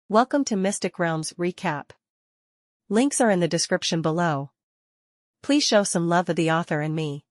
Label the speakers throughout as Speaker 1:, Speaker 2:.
Speaker 1: Welcome to Mystic Realms Recap. Links are in the description below. Please show some love of the author and me.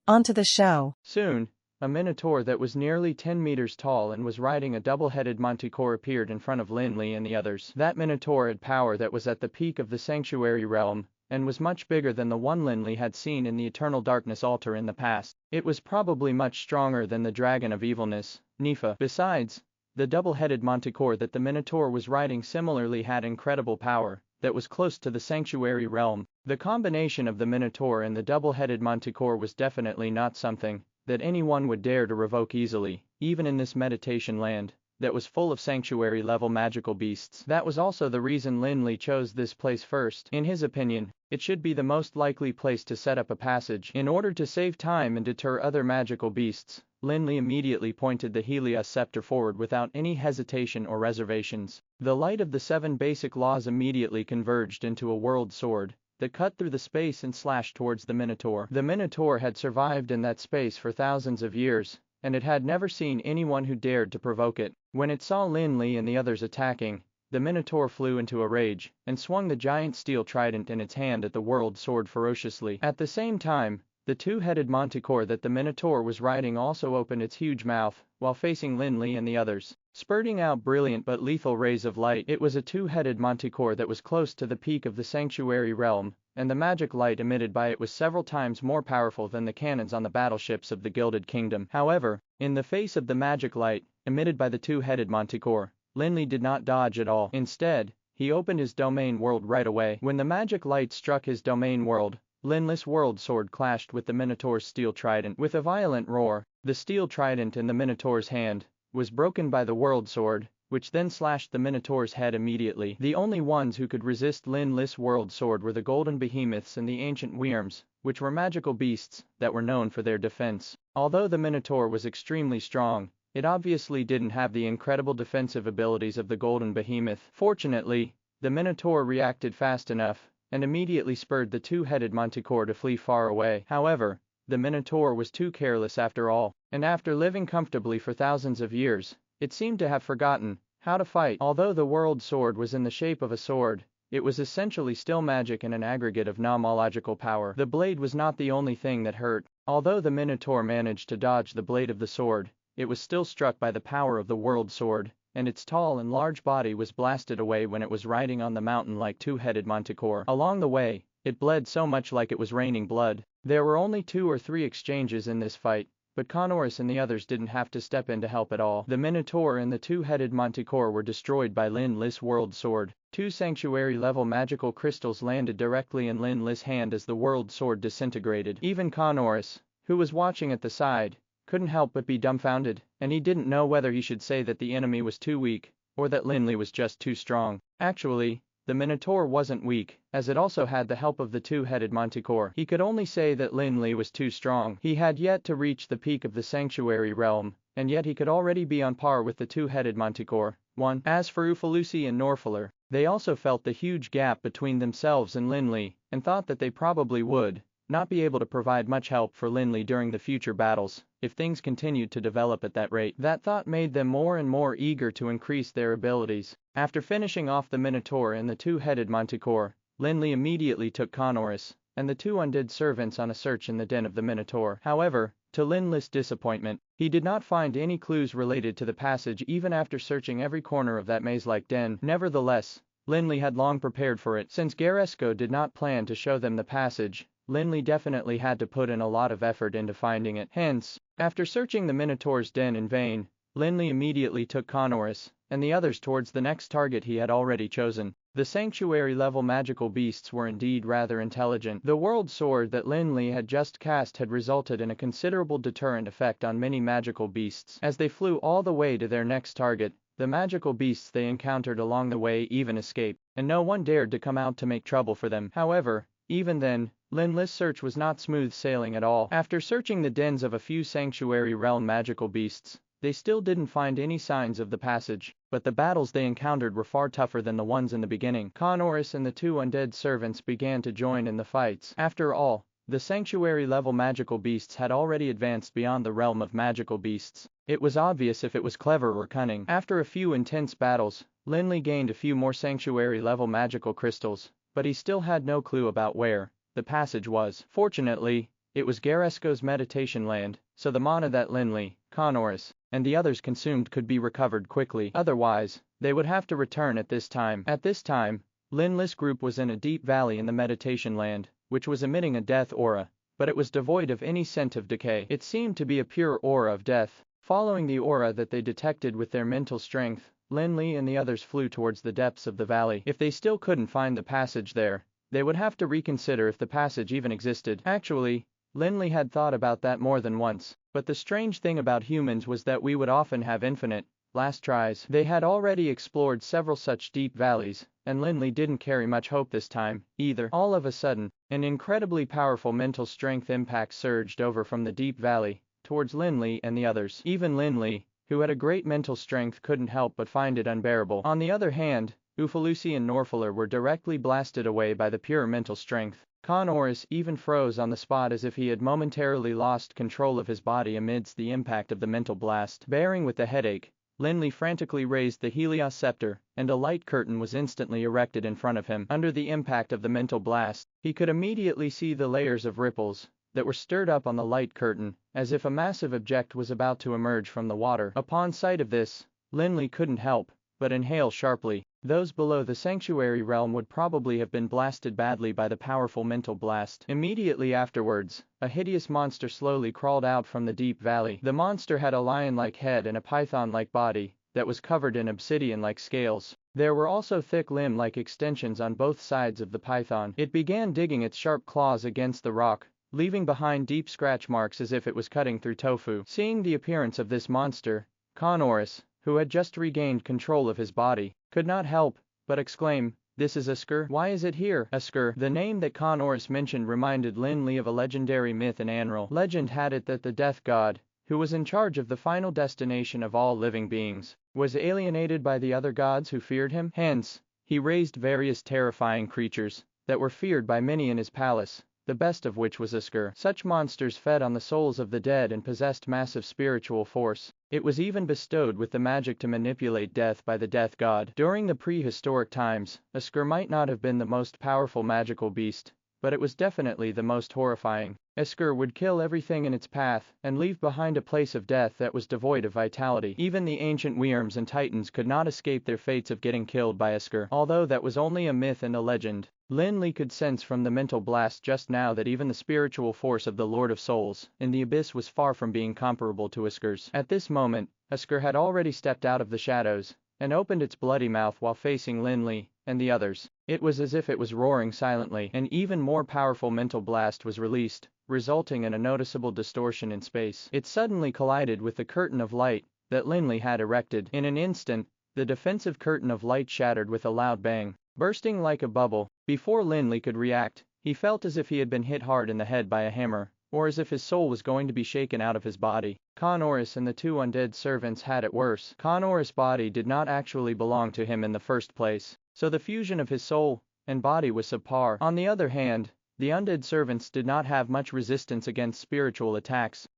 Speaker 1: On to the show.
Speaker 2: Soon, a Minotaur that was nearly 10 meters tall and was riding a double-headed manticore appeared in front of Lin Li and the others. That Minotaur had power that was at the peak of the sanctuary realm, and was much bigger than the one Lin Li had seen in the Eternal Darkness altar in the past. It was probably much stronger than the Dragon of Evilness, Nifa. Besides, the double-headed manticore that the Minotaur was riding similarly had incredible power that was close to the sanctuary realm. The combination of the Minotaur and the double-headed manticore was definitely not something that anyone would dare to revoke easily, even in this meditation land that was full of sanctuary-level magical beasts. That was also the reason Lin Li chose this place first. In his opinion, it should be the most likely place to set up a passage. In order to save time and deter other magical beasts, Lin Li immediately pointed the Helios scepter forward without any hesitation or reservations. The light of the 7 basic laws immediately converged into a world sword that cut through the space and slashed towards the Minotaur. The Minotaur had survived in that space for thousands of years, and it had never seen anyone who dared to provoke it. When it saw Lin Li and the others attacking, the Minotaur flew into a rage and swung the giant steel trident in its hand at the world sword ferociously. At the same time, the two-headed manticore that the Minotaur was riding also opened its huge mouth while facing Lin Li and the others, spurting out brilliant but lethal rays of light. It was a two-headed manticore that was close to the peak of the sanctuary realm, and the magic light emitted by it was several times more powerful than the cannons on the battleships of the Gilded Kingdom. However, in the face of the magic light emitted by the two-headed manticore, Lin Li did not dodge at all. Instead, he opened his domain world right away. When the magic light struck his domain world, Lin Li's world sword clashed with the Minotaur's steel trident. With a violent roar, the steel trident in the Minotaur's hand was broken by the world sword, which then slashed the Minotaur's head immediately. The only ones who could resist Lin Li's world sword were the golden behemoths and the ancient wyrms, which were magical beasts that were known for their defense. Although the Minotaur was extremely strong, it obviously didn't have the incredible defensive abilities of the golden behemoth. Fortunately, the Minotaur reacted fast enough and immediately spurred the two-headed manticore to flee far away. However, the Minotaur was too careless after all, and after living comfortably for thousands of years, it seemed to have forgotten how to fight. Although the world sword was in the shape of a sword, it was essentially still magic and an aggregate of non-magical power. The blade was not the only thing that hurt. Although the Minotaur managed to dodge the blade of the sword, it was still struck by the power of the world sword, and its tall and large body was blasted away when it was riding on the mountain like two-headed manticore. Along the way, it bled so much like it was raining blood. There were only 2 or 3 exchanges in this fight, but Confronting and the others didn't have to step in to help at all. The Minotaur and the two-headed manticore were destroyed by Lin Li's world sword. 2 sanctuary-level magical crystals landed directly in Lin Li's hand as the world sword disintegrated. Even Confronting, who was watching at the side, couldn't help but be dumbfounded, and he didn't know whether he should say that the enemy was too weak, or that Lin Li was just too strong. Actually, the Minotaur wasn't weak, as it also had the help of the two-headed manticore. He could only say that Lin Li was too strong. He had yet to reach the peak of the sanctuary realm, and yet he could already be on par with the two-headed manticore. As for Ufalusi and Norfaler, they also felt the huge gap between themselves and Lin Li, and thought that they probably would not be able to provide much help for Lin Li during the future battles if things continued to develop at that rate. That thought made them more and more eager to increase their abilities. After finishing off the Minotaur and the two-headed manticore, Lin Li immediately took Confronting and the 2 undead servants on a search in the den of the Minotaur. However, to Lin Li's disappointment, he did not find any clues related to the passage even after searching every corner of that maze-like den. Nevertheless, Lin Li had long prepared for it. Since Garesco did not plan to show them the passage, Lin Li definitely had to put in a lot of effort into finding it. Hence, after searching the Minotaur's den in vain, Lin Li immediately took Confronting and the others towards the next target he had already chosen. The sanctuary-level magical beasts were indeed rather intelligent. The world sword that Lin Li had just cast had resulted in a considerable deterrent effect on many magical beasts. As they flew all the way to their next target, the magical beasts they encountered along the way even escaped, and no one dared to come out to make trouble for them. However, even then, Lin Li's search was not smooth sailing at all. After searching the dens of a few sanctuary realm magical beasts, they still didn't find any signs of the passage, but the battles they encountered were far tougher than the ones in the beginning. Confronting and the 2 undead servants began to join in the fights. After all, the sanctuary-level magical beasts had already advanced beyond the realm of magical beasts. It was obvious if it was clever or cunning. After a few intense battles, Lin Li gained a few more sanctuary-level magical crystals, but he still had no clue about where the passage was. Fortunately, it was Garesco's meditation land, so the mana that Lin Li, Connorus, and the others consumed could be recovered quickly. Otherwise, they would have to return at this time. At this time, Lin Li's group was in a deep valley in the meditation land, which was emitting a death aura, but it was devoid of any scent of decay. It seemed to be a pure aura of death. Following the aura that they detected with their mental strength, Lin Li and the others flew towards the depths of the valley. If they still couldn't find the passage there, they would have to reconsider if the passage even existed. Actually, Lin Li had thought about that more than once, but the strange thing about humans was that we would often have infinite, last tries. They had already explored several such deep valleys, and Lin Li didn't carry much hope this time, either. All of a sudden, an incredibly powerful mental strength impact surged over from the deep valley, towards Lin Li and the others. Even Lin Li, who had a great mental strength, couldn't help but find it unbearable. On the other hand, Ufalusi and Norfaler were directly blasted away by the pure mental strength. Connorus even froze on the spot as if he had momentarily lost control of his body amidst the impact of the mental blast. Bearing with the headache, Lin Li frantically raised the Helios scepter, and a light curtain was instantly erected in front of him. Under the impact of the mental blast, he could immediately see the layers of ripples that were stirred up on the light curtain, as if a massive object was about to emerge from the water. Upon sight of this, Lin Li couldn't help but inhale sharply. Those below the sanctuary realm would probably have been blasted badly by the powerful mental blast. Immediately afterwards, a hideous monster slowly crawled out from the deep valley. The monster had a lion-like head and a python-like body that was covered in obsidian-like scales. There were also thick limb-like extensions on both sides of the python. It began digging its sharp claws against the rock, leaving behind deep scratch marks as if it was cutting through tofu. Seeing the appearance of this monster, Connorus, who had just regained control of his body, could not help but exclaim, "This is Escar? Why is it here?" Escar, the name that Connorus mentioned, reminded Lin Li of a legendary myth in Anral. Legend had it that the death god, who was in charge of the final destination of all living beings, was alienated by the other gods who feared him. Hence, he raised various terrifying creatures that were feared by many in his palace, the best of which was Escar. Such monsters fed on the souls of the dead and possessed massive spiritual force. It was even bestowed with the magic to manipulate death by the death god. During the prehistoric times, Escar might not have been the most powerful magical beast, but it was definitely the most horrifying. Escar would kill everything in its path and leave behind a place of death that was devoid of vitality. Even the ancient Wyrms and Titans could not escape their fates of getting killed by Escar. Although that was only a myth and a legend, Lin Li could sense from the mental blast just now that even the spiritual force of the Lord of Souls in the abyss was far from being comparable to Escar's. At this moment, Escar had already stepped out of the shadows and opened its bloody mouth while facing Lin Li and the others. It was as if it was roaring silently. An even more powerful mental blast was released, resulting in a noticeable distortion in space. It suddenly collided with the curtain of light that Lin Li had erected. In an instant, the defensive curtain of light shattered with a loud bang, bursting like a bubble. Before Lin Li could react, he felt as if he had been hit hard in the head by a hammer, or as if his soul was going to be shaken out of his body. Connorus and the two undead servants had it worse. Connorus' body did not actually belong to him in the first place, so the fusion of his soul and body was subpar. On the other hand, the undead servants did not have much resistance against spiritual attacks.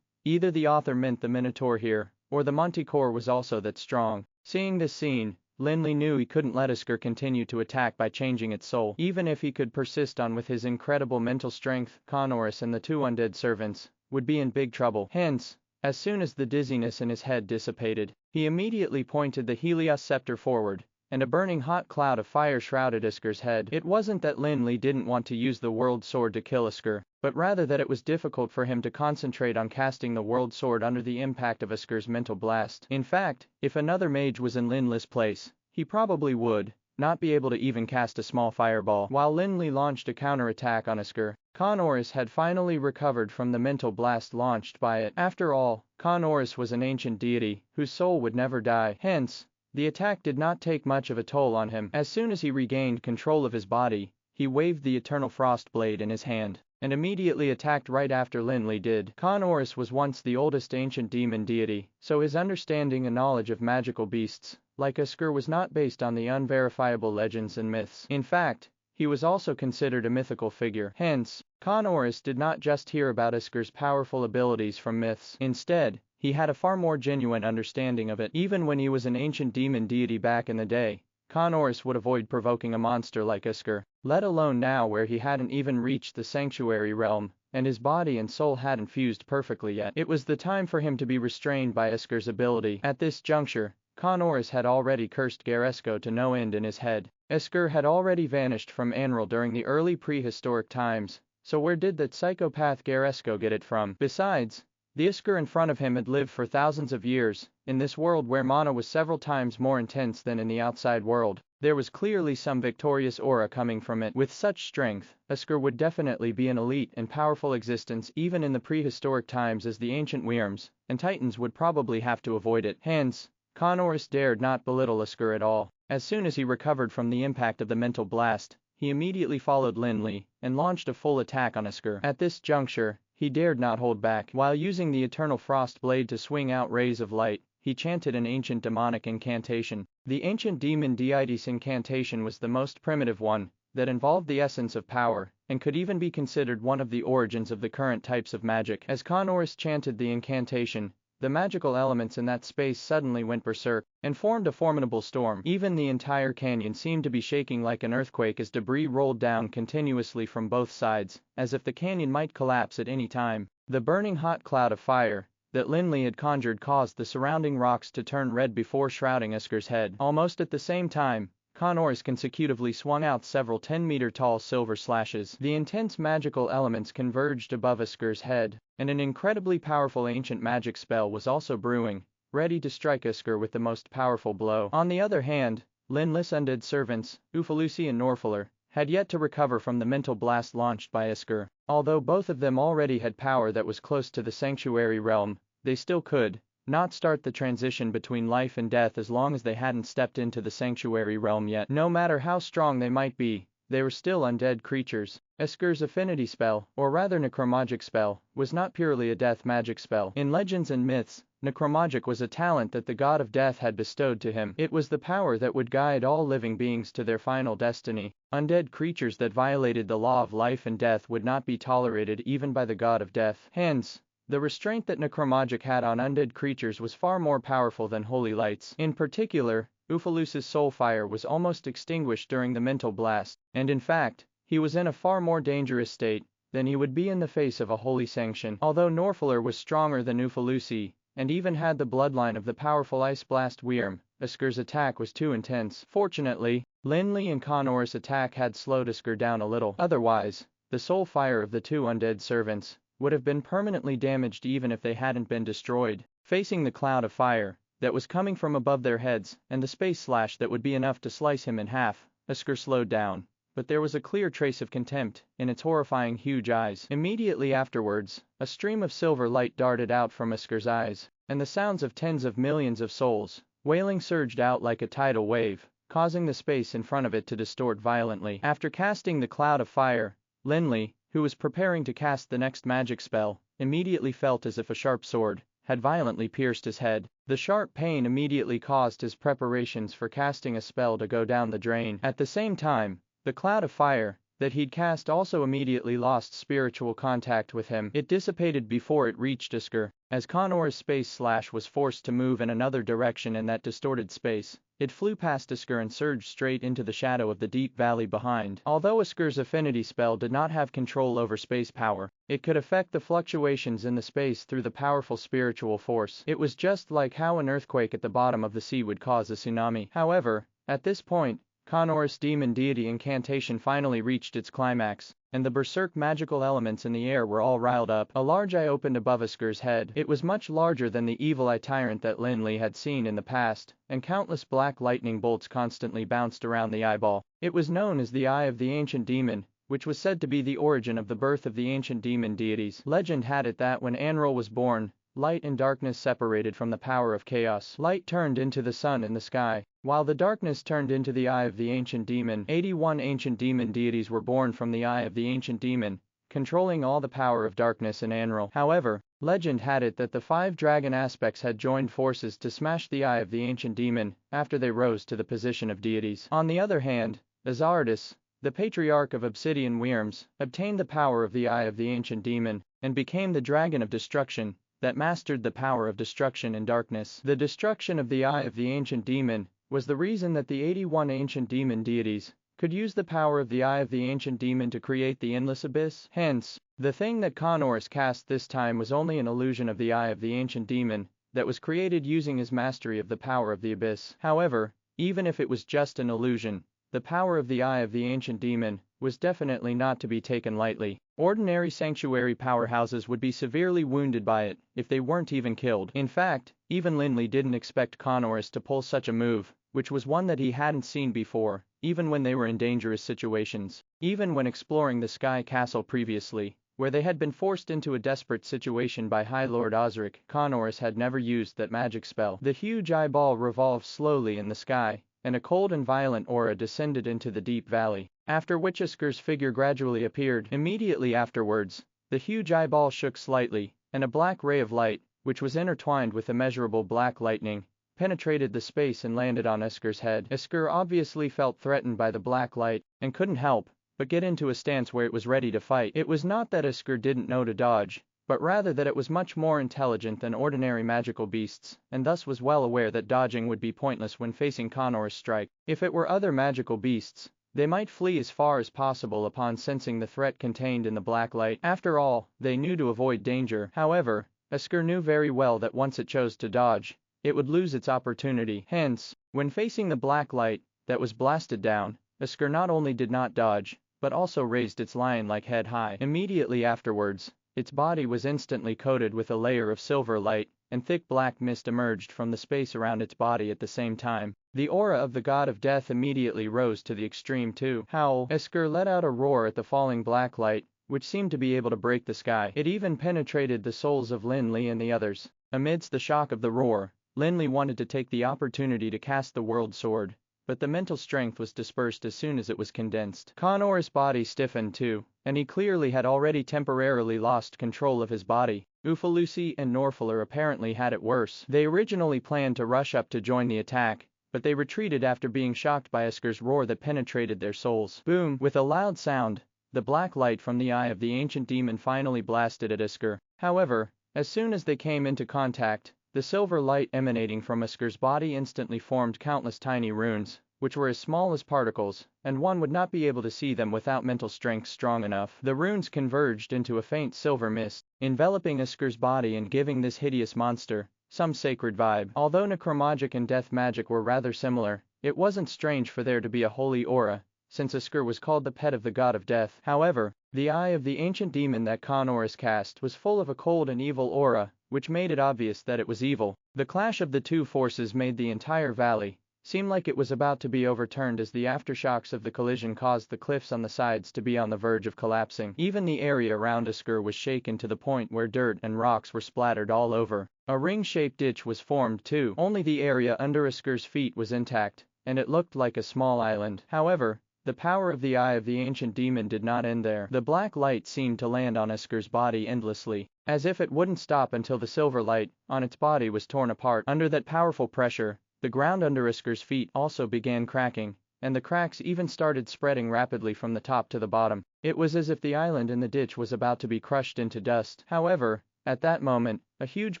Speaker 2: Either the author meant the Minotaur here, or the Manticore was also that strong. Seeing this scene, Lin Li knew he couldn't let Escar continue to attack by changing its soul. Even if he could persist on with his incredible mental strength, Connorus and the two undead servants would be in big trouble. Hence, as soon as the dizziness in his head dissipated, he immediately pointed the Helios scepter forward, and a burning hot cloud of fire shrouded Escar's head. It wasn't that Lin Li didn't want to use the World Sword to kill Escar, but rather that it was difficult for him to concentrate on casting the World Sword under the impact of Escar's mental blast. In fact, if another mage was in Lin Li's place, he probably would not be able to even cast a small fireball. While Lin Li launched a counterattack on Escar, Connorus had finally recovered from the mental blast launched by it. After all, Connorus was an ancient deity whose soul would never die. Hence, the attack did not take much of a toll on him. As soon as he regained control of his body, he waved the Eternal Frost Blade in his hand, and immediately attacked right after Lin Li did. Connorus was once the oldest ancient demon deity, so his understanding and knowledge of magical beasts, like Escar, was not based on the unverifiable legends and myths. In fact, he was also considered a mythical figure. Hence, Connorus did not just hear about Escar's powerful abilities from myths. Instead, he had a far more genuine understanding of it. Even when he was an ancient demon deity back in the day, Connorus would avoid provoking a monster like Escar, let alone now where he hadn't even reached the sanctuary realm, and his body and soul hadn't fused perfectly yet. It was the time for him to be restrained by Escar's ability. At this juncture, Connorus had already cursed Garesco to no end in his head. Escar had already vanished from Anral during the early prehistoric times, so where did that psychopath Garesco get it from? Besides, the Escar in front of him had lived for thousands of years, in this world where mana was several times more intense than in the outside world. There was clearly some victorious aura coming from it. With such strength, Escar would definitely be an elite and powerful existence even in the prehistoric times, as the ancient Wyrms and Titans would probably have to avoid it. Hence, Connorus dared not belittle Escar at all. As soon as he recovered from the impact of the mental blast, he immediately followed Lin Li and launched a full attack on Escar. At this juncture, he dared not hold back. While using the Eternal Frost Blade to swing out rays of light, he chanted an ancient demonic incantation. The ancient demon deity's incantation was the most primitive one, that involved the essence of power, and could even be considered one of the origins of the current types of magic. As Connorus chanted the incantation, the magical elements in that space suddenly went berserk and formed a formidable storm. Even the entire canyon seemed to be shaking like an earthquake as debris rolled down continuously from both sides, as if the canyon might collapse at any time. The burning hot cloud of fire that Lin Li had conjured caused the surrounding rocks to turn red before shrouding Escar's head. Almost at the same time, Connorus consecutively swung out several 10-meter-tall silver slashes. The intense magical elements converged above Escar's head, and an incredibly powerful ancient magic spell was also brewing, ready to strike Escar with the most powerful blow. On the other hand, Lin Li's undead servants, Ufalusi and Norfaler, had yet to recover from the mental blast launched by Escar. Although both of them already had power that was close to the sanctuary realm, they still could not start the transition between life and death as long as they hadn't stepped into the sanctuary realm yet. No matter how strong they might be, they were still undead creatures. Escar's affinity spell, or rather necromagic spell, was not purely a death magic spell. In legends and myths, necromagic was a talent that the god of death had bestowed to him. It was the power that would guide all living beings to their final destiny. Undead creatures that violated the law of life and death would not be tolerated even by the god of death. Hence, the restraint that necromagic had on undead creatures was far more powerful than holy lights. In particular, Ufalus's soul fire was almost extinguished during the mental blast, and in fact, he was in a far more dangerous state than he would be in the face of a holy sanction. Although Norfaler was stronger than Ufalusi, and even had the bloodline of the powerful Ice Blast Wyrm, Escar's attack was too intense. Fortunately, Lin Li and Connorus' attack had slowed Escar down a little. Otherwise, the soul fire of the two undead servants would have been permanently damaged even if they hadn't been destroyed. Facing the cloud of fire that was coming from above their heads, and the space slash that would be enough to slice him in half, Escar slowed down, but there was a clear trace of contempt in its horrifying huge eyes. Immediately afterwards, a stream of silver light darted out from Escar's eyes, and the sounds of tens of millions of souls wailing surged out like a tidal wave, causing the space in front of it to distort violently. After casting the cloud of fire, Lin Li, who was preparing to cast the next magic spell, immediately felt as if a sharp sword had violently pierced his head. The sharp pain immediately caused his preparations for casting a spell to go down the drain. At the same time, the cloud of fire that he'd cast also immediately lost spiritual contact with him. It dissipated before it reached Escar. As Connor's space slash was forced to move in another direction in that distorted space, it flew past Escar and surged straight into the shadow of the deep valley behind. Although Escar's affinity spell did not have control over space power, it could affect the fluctuations in the space through the powerful spiritual force. It was just like how an earthquake at the bottom of the sea would cause a tsunami. However, at this point, Connor's demon deity incantation finally reached its climax, and the berserk magical elements in the air were all riled up. A large eye opened above Escar's head. It was much larger than the evil eye tyrant that Lin Li had seen in the past, and countless black lightning bolts constantly bounced around the eyeball. It was known as the Eye of the Ancient Demon, which was said to be the origin of the birth of the ancient demon deities. Legend had it that when Anral was born, light and darkness separated from the power of chaos. Light turned into the sun in the sky, while the darkness turned into the eye of the ancient demon. 81 ancient demon deities were born from the eye of the ancient demon, controlling all the power of darkness in Anral. However, legend had it that the 5 dragon aspects had joined forces to smash the eye of the ancient demon after they rose to the position of deities. On the other hand, Azardus, the patriarch of Obsidian Wyrms, obtained the power of the eye of the ancient demon, and became the dragon of destruction, that mastered the power of destruction and darkness. The destruction of the eye of the ancient demon was the reason that the 81 ancient demon deities could use the power of the eye of the ancient demon to create the endless abyss. Hence, the thing that Confronting cast this time was only an illusion of the eye of the ancient demon that was created using his mastery of the power of the abyss. However, even if it was just an illusion, the power of the eye of the ancient demon was definitely not to be taken lightly. Ordinary sanctuary powerhouses would be severely wounded by it if they weren't even killed. In fact, even Lin Li didn't expect Confronting to pull such a move, which was one that he hadn't seen before, even when they were in dangerous situations. Even when exploring the Sky Castle previously, where they had been forced into a desperate situation by High Lord Osric, Confronting had never used that magic spell. The huge eyeball revolved slowly in the sky, and a cold and violent aura descended into the deep valley, after which Escar's figure gradually appeared. Immediately afterwards, the huge eyeball shook slightly, and a black ray of light, which was intertwined with immeasurable black lightning, penetrated the space and landed on Escar's head. Escar obviously felt threatened by the black light, and couldn't help but get into a stance where it was ready to fight. It was not that Escar didn't know to dodge, but rather that it was much more intelligent than ordinary magical beasts, and thus was well aware that dodging would be pointless when facing Confronting's strike. If it were other magical beasts, they might flee as far as possible upon sensing the threat contained in the black light. After all, they knew to avoid danger. However, Escar knew very well that once it chose to dodge, it would lose its opportunity. Hence, when facing the black light that was blasted down, Escar not only did not dodge, but also raised its lion-like head high. Immediately afterwards, its body was instantly coated with a layer of silver light, and thick black mist emerged from the space around its body at the same time. The aura of the god of death immediately rose to the extreme too. Howl! Escar let out a roar at the falling black light, which seemed to be able to break the sky. It even penetrated the souls of Lin Li and the others. Amidst the shock of the roar, Lin Li wanted to take the opportunity to cast the world sword, but the mental strength was dispersed as soon as it was condensed. Confronting's body stiffened too, and he clearly had already temporarily lost control of his body. Ufalusi and Norfaler apparently had it worse. They originally planned to rush up to join the attack, but they retreated after being shocked by Escar's roar that penetrated their souls. Boom! With a loud sound, the black light from the eye of the ancient demon finally blasted at Escar. However, as soon as they came into contact, the silver light emanating from Escar's body instantly formed countless tiny runes, which were as small as particles, and one would not be able to see them without mental strength strong enough. The runes converged into a faint silver mist, enveloping Escar's body and giving this hideous monster some sacred vibe. Although necromagic and death magic were rather similar, it wasn't strange for there to be a holy aura, since Escar was called the pet of the god of death. However, the eye of the ancient demon that Confronting cast was full of a cold and evil aura, which made it obvious that it was evil. The clash of the two forces made the entire valley seem like it was about to be overturned as the aftershocks of the collision caused the cliffs on the sides to be on the verge of collapsing. Even the area around Escar was shaken to the point where dirt and rocks were splattered all over. A ring-shaped ditch was formed too. Only the area under Escar's feet was intact, and it looked like a small island. However, the power of the eye of the ancient demon did not end there. The black light seemed to land on Escar's body endlessly, as if it wouldn't stop until the silver light on its body was torn apart. Under that powerful pressure, the ground under Escar's feet also began cracking, and the cracks even started spreading rapidly from the top to the bottom. It was as if the island in the ditch was about to be crushed into dust. However, at that moment, a huge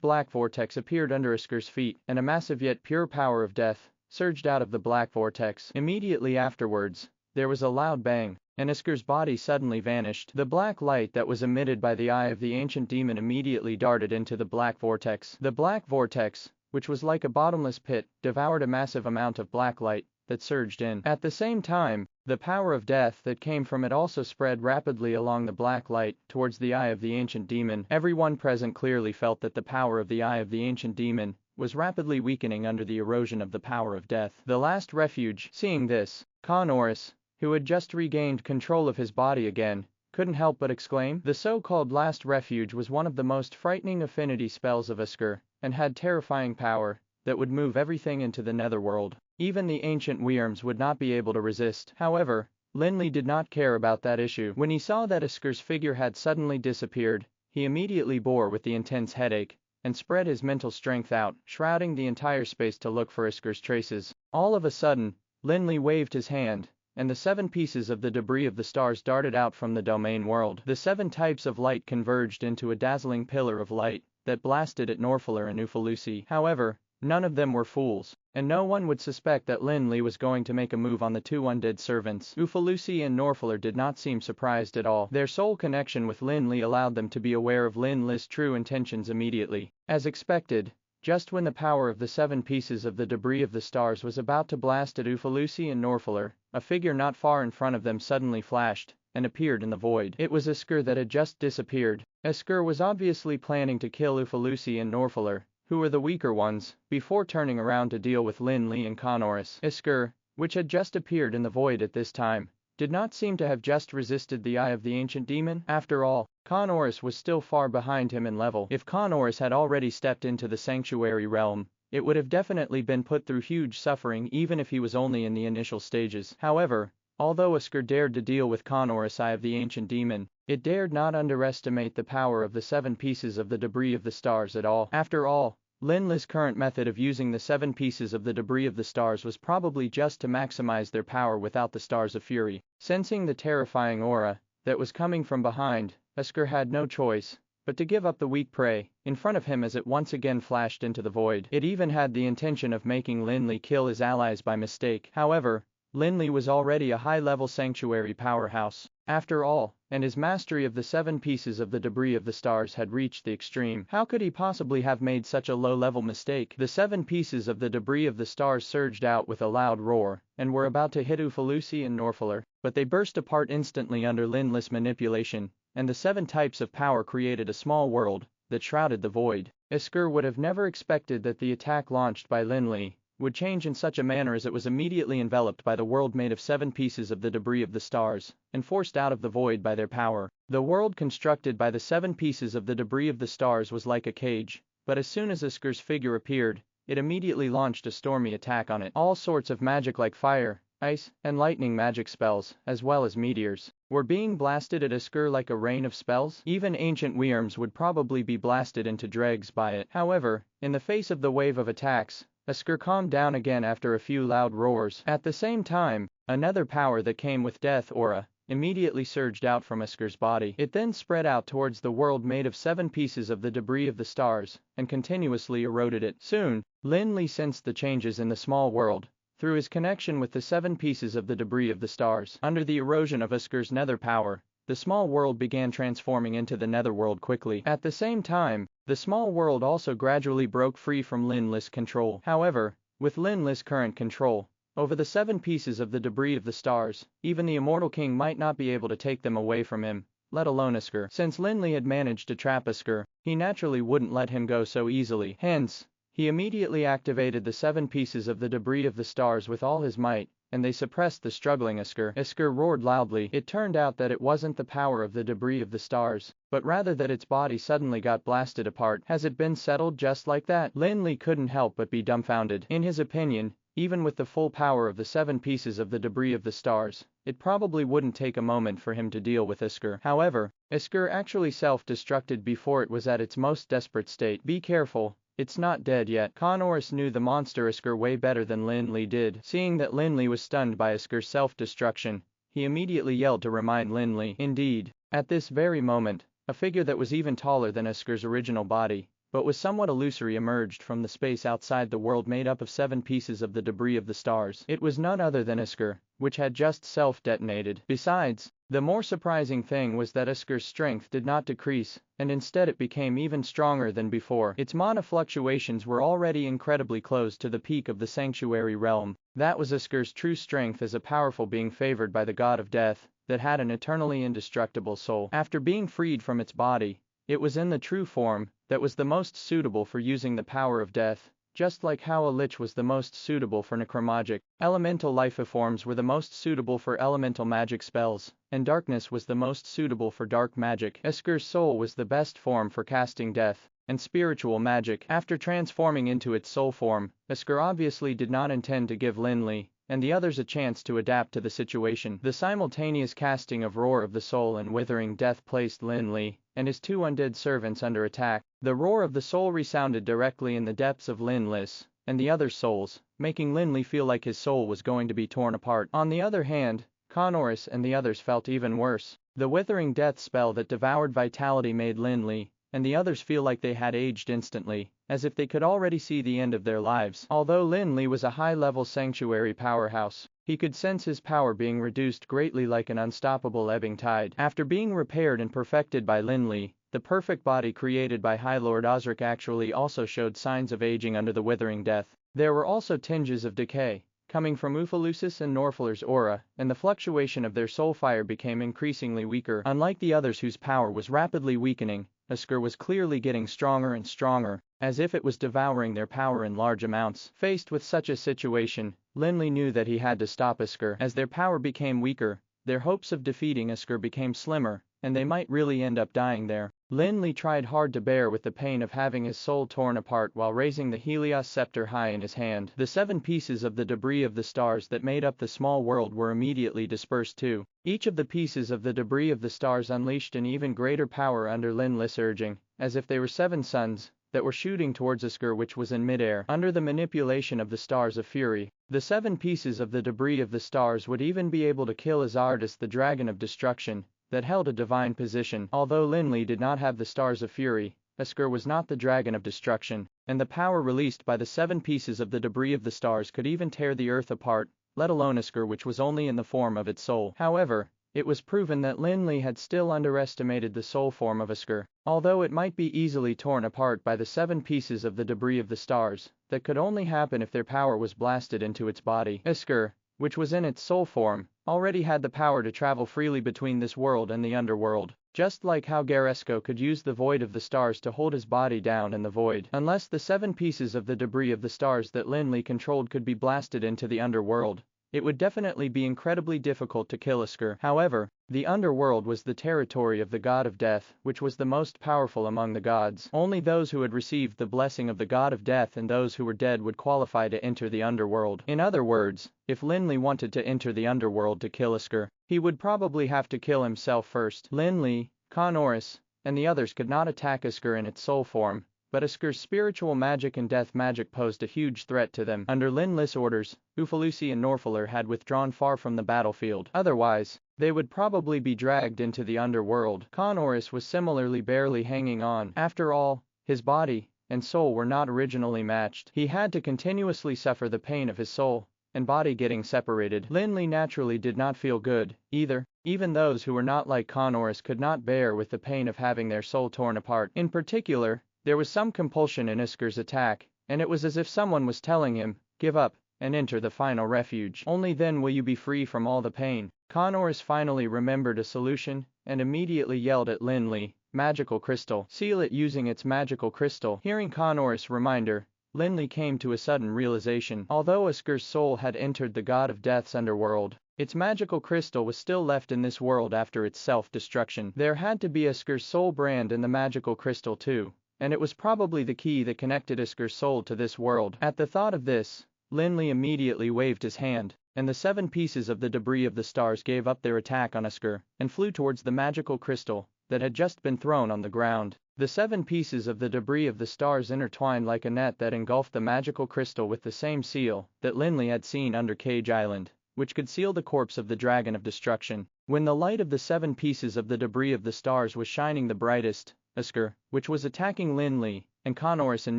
Speaker 2: black vortex appeared under Escar's feet, and a massive yet pure power of death surged out of the black vortex. Immediately afterwards, there was a loud bang, and Escar's body suddenly vanished. The black light that was emitted by the eye of the ancient demon immediately darted into the black vortex. The black vortex, which was like a bottomless pit, devoured a massive amount of black light that surged in. At the same time, the power of death that came from it also spread rapidly along the black light towards the eye of the ancient demon. Everyone present clearly felt that the power of the eye of the ancient demon was rapidly weakening under the erosion of the power of death. The last refuge. Seeing this, Confronting, who had just regained control of his body again, couldn't help but exclaim. The so-called last refuge was one of the most frightening affinity spells of Escar, and had terrifying power that would move everything into the netherworld. Even the ancient Wyrms would not be able to resist. However, Lin Li did not care about that issue. When he saw that Escar's figure had suddenly disappeared, he immediately bore with the intense headache, and spread his mental strength out, shrouding the entire space to look for Escar's traces. All of a sudden, Lin Li waved his hand, and the 7 pieces of the debris of the stars darted out from the domain world. The 7 types of light converged into a dazzling pillar of light that blasted at Norfaler and Ufalusi. However, none of them were fools, and no one would suspect that Lin Li was going to make a move on the two undead servants. Ufalusi and Norfaler did not seem surprised at all. Their soul connection with Lin Li allowed them to be aware of Lin Li's true intentions immediately. As expected, just when the power of the 7 pieces of the debris of the stars was about to blast at Ufalusi and Norfaler, a figure not far in front of them suddenly flashed and appeared in the void. It was Escar that had just disappeared. Escar was obviously planning to kill Ufalusi and Norfaler, who were the weaker ones, before turning around to deal with Lin Li and Connorus. Escar, which had just appeared in the void at this time, did not seem to have just resisted the eye of the ancient demon. After all, Connorus was still far behind him in level. If Connorus had already stepped into the sanctuary realm, it would have definitely been put through huge suffering even if he was only in the initial stages. However, although Escar dared to deal with Connorus' eye of the ancient demon, it dared not underestimate the power of the 7 pieces of the debris of the stars at all. After all, Lin Li's current method of using the 7 pieces of the debris of the stars was probably just to maximize their power without the stars of fury. Sensing the terrifying aura that was coming from behind, Escar had no choice but to give up the weak prey in front of him as it once again flashed into the void. It even had the intention of making Lin Li kill his allies by mistake. However, Lin Li was already a high-level sanctuary powerhouse, after all, and his mastery of the 7 pieces of the debris of the stars had reached the extreme. How could he possibly have made such a low-level mistake? The 7 pieces of the debris of the stars surged out with a loud roar, and were about to hit Ufalusi and Norfaler, but they burst apart instantly under Lin Li's manipulation, and the 7 types of power created a small world that shrouded the void. Escar would have never expected that the attack launched by Lin Li would change in such a manner, as it was immediately enveloped by the world made of 7 pieces of the debris of the stars, and forced out of the void by their power. The world constructed by the 7 pieces of the debris of the stars was like a cage, but as soon as Escar's figure appeared, it immediately launched a stormy attack on it. All sorts of magic like fire, ice, and lightning magic spells, as well as meteors, were being blasted at Escar like a rain of spells. Even ancient wyrms would probably be blasted into dregs by it. However, in the face of the wave of attacks, Escar calmed down again after a few loud roars. At the same time, another power that came with death aura immediately surged out from Escar's body. It then spread out towards the world made of 7 pieces of the debris of the stars, and continuously eroded it. Soon, Lin Li sensed the changes in the small world through his connection with the 7 pieces of the debris of the stars. Under the erosion of Escar's nether power, the small world began transforming into the netherworld quickly. At the same time, the small world also gradually broke free from Lin Li's control. However, with Lin Li's current control over the 7 pieces of the debris of the stars, even the immortal king might not be able to take them away from him, let alone Escar. Since Lin Li had managed to trap Escar, he naturally wouldn't let him go so easily. Hence, he immediately activated the 7 pieces of the debris of the stars with all his might, and they suppressed the struggling Escar. Escar roared loudly. It turned out that it wasn't the power of the debris of the stars, but rather that its body suddenly got blasted apart. Has it been settled just like that? Lin Li couldn't help but be dumbfounded. In his opinion, even with the full power of the 7 pieces of the debris of the stars, it probably wouldn't take a moment for him to deal with Escar. However, Escar actually self-destructed before it was at its most desperate state. Be careful. It's not dead yet. Connorus knew the monster Escar way better than Lin Li did. Seeing that Lin Li was stunned by Escar's self-destruction, he immediately yelled to remind Lin Li. Indeed, at this very moment, a figure that was even taller than Escar's original body, but was somewhat illusory, emerged from the space outside the world made up of 7 pieces of the debris of the stars. It was none other than Escar, which had just self-detonated. Besides, the more surprising thing was that Escar's strength did not decrease, and instead it became even stronger than before. Its mana fluctuations were already incredibly close to the peak of the sanctuary realm. That was Escar's true strength as a powerful being favored by the god of death, that had an eternally indestructible soul. After being freed from its body, it was in the true form that was the most suitable for using the power of death. Just like how a lich was the most suitable for necromagic, elemental lifeforms were the most suitable for elemental magic spells, and darkness was the most suitable for dark magic. Escar's soul was the best form for casting death and spiritual magic. After transforming into its soul form, Escar obviously did not intend to give Lin Li and the others a chance to adapt to the situation. The simultaneous casting of Roar of the Soul and Withering Death placed Lin Li and his 2 undead servants under attack. The roar of the soul resounded directly in the depths of Lin Li's and the other souls, making Lin Li feel like his soul was going to be torn apart. On the other hand, Connorus and the others felt even worse. The Withering Death spell that devoured vitality made Lin Li and the others feel like they had aged instantly, as if they could already see the end of their lives. Although Lin Li was a high-level sanctuary powerhouse, he could sense his power being reduced greatly like an unstoppable ebbing tide. After being repaired and perfected by Lin Li, the perfect body created by High Lord Osric actually also showed signs of aging under the withering death. There were also tinges of decay coming from Ufalusis and Norfler's aura, and the fluctuation of their soul fire became increasingly weaker. Unlike the others whose power was rapidly weakening, escar was clearly getting stronger and stronger, as if it was devouring their power in large amounts. Faced with such a situation, Lin Li knew that he had to stop escar. As their power became weaker, their hopes of defeating escar became slimmer, and they might really end up dying there. Lin Li tried hard to bear with the pain of having his soul torn apart while raising the Helios scepter high in his hand. The 7 pieces of the debris of the stars that made up the small world were immediately dispersed too. Each of the pieces of the debris of the stars unleashed an even greater power under Lin Li's urging, as if they were 7 suns that were shooting towards escar, which was in midair. Under the manipulation of the stars of fury, the 7 pieces of the debris of the stars would even be able to kill Azardus, the dragon of destruction, that held a divine position. Although Lin Li did not have the stars of fury, escar was not the dragon of destruction, and the power released by the 7 pieces of the debris of the stars could even tear the earth apart, let alone escar, which was only in the form of its soul. However, it was proven that Lin Li had still underestimated the soul form of escar. Although it might be easily torn apart by the 7 pieces of the debris of the stars, that could only happen if their power was blasted into its body. Escar, which was in its soul form, already had the power to travel freely between this world and the underworld, just like how Garesco could use the void of the stars to hold his body down in the void. Unless the 7 pieces of the debris of the stars that Lin Li controlled could be blasted into the underworld, it would definitely be incredibly difficult to kill escar. However, the underworld was the territory of the god of death, which was the most powerful among the gods. Only those who had received the blessing of the god of death and those who were dead would qualify to enter the underworld. In other words, if Lin Li wanted to enter the underworld to kill escar, he would probably have to kill himself first. Lin Li, Connorus, and the others could not attack escar in its soul form, but escar's spiritual magic and death magic posed a huge threat to them. Under Lin Li's orders, Ufalusi and Norfler had withdrawn far from the battlefield. Otherwise, they would probably be dragged into the underworld. Connorus was similarly barely hanging on. After all, his body and soul were not originally matched. He had to continuously suffer the pain of his soul and body getting separated. Lin Li naturally did not feel good, either. Even those who were not like Connorus could not bear with the pain of having their soul torn apart. In particular, there was some compulsion in escar's attack, and it was as if someone was telling him, give up, and enter the final refuge. Only then will you be free from all the pain. Connorus finally remembered a solution, and immediately yelled at Lin Li, magical crystal. Seal it using its magical crystal. Hearing Connorus' reminder, Lin Li came to a sudden realization. Although escar's soul had entered the god of death's underworld, its magical crystal was still left in this world after its self-destruction. There had to be escar's soul brand in the magical crystal too, and it was probably the key that connected escar's soul to this world. At the thought of this, Lin Li immediately waved his hand, and the 7 pieces of the debris of the stars gave up their attack on escar, and flew towards the magical crystal that had just been thrown on the ground. The 7 pieces of the debris of the stars intertwined like a net that engulfed the magical crystal with the same seal that Lin Li had seen under Cage Island, which could seal the corpse of the dragon of destruction. When the light of the 7 pieces of the debris of the stars was shining the brightest, escar, which was attacking Lin Li and Connorus in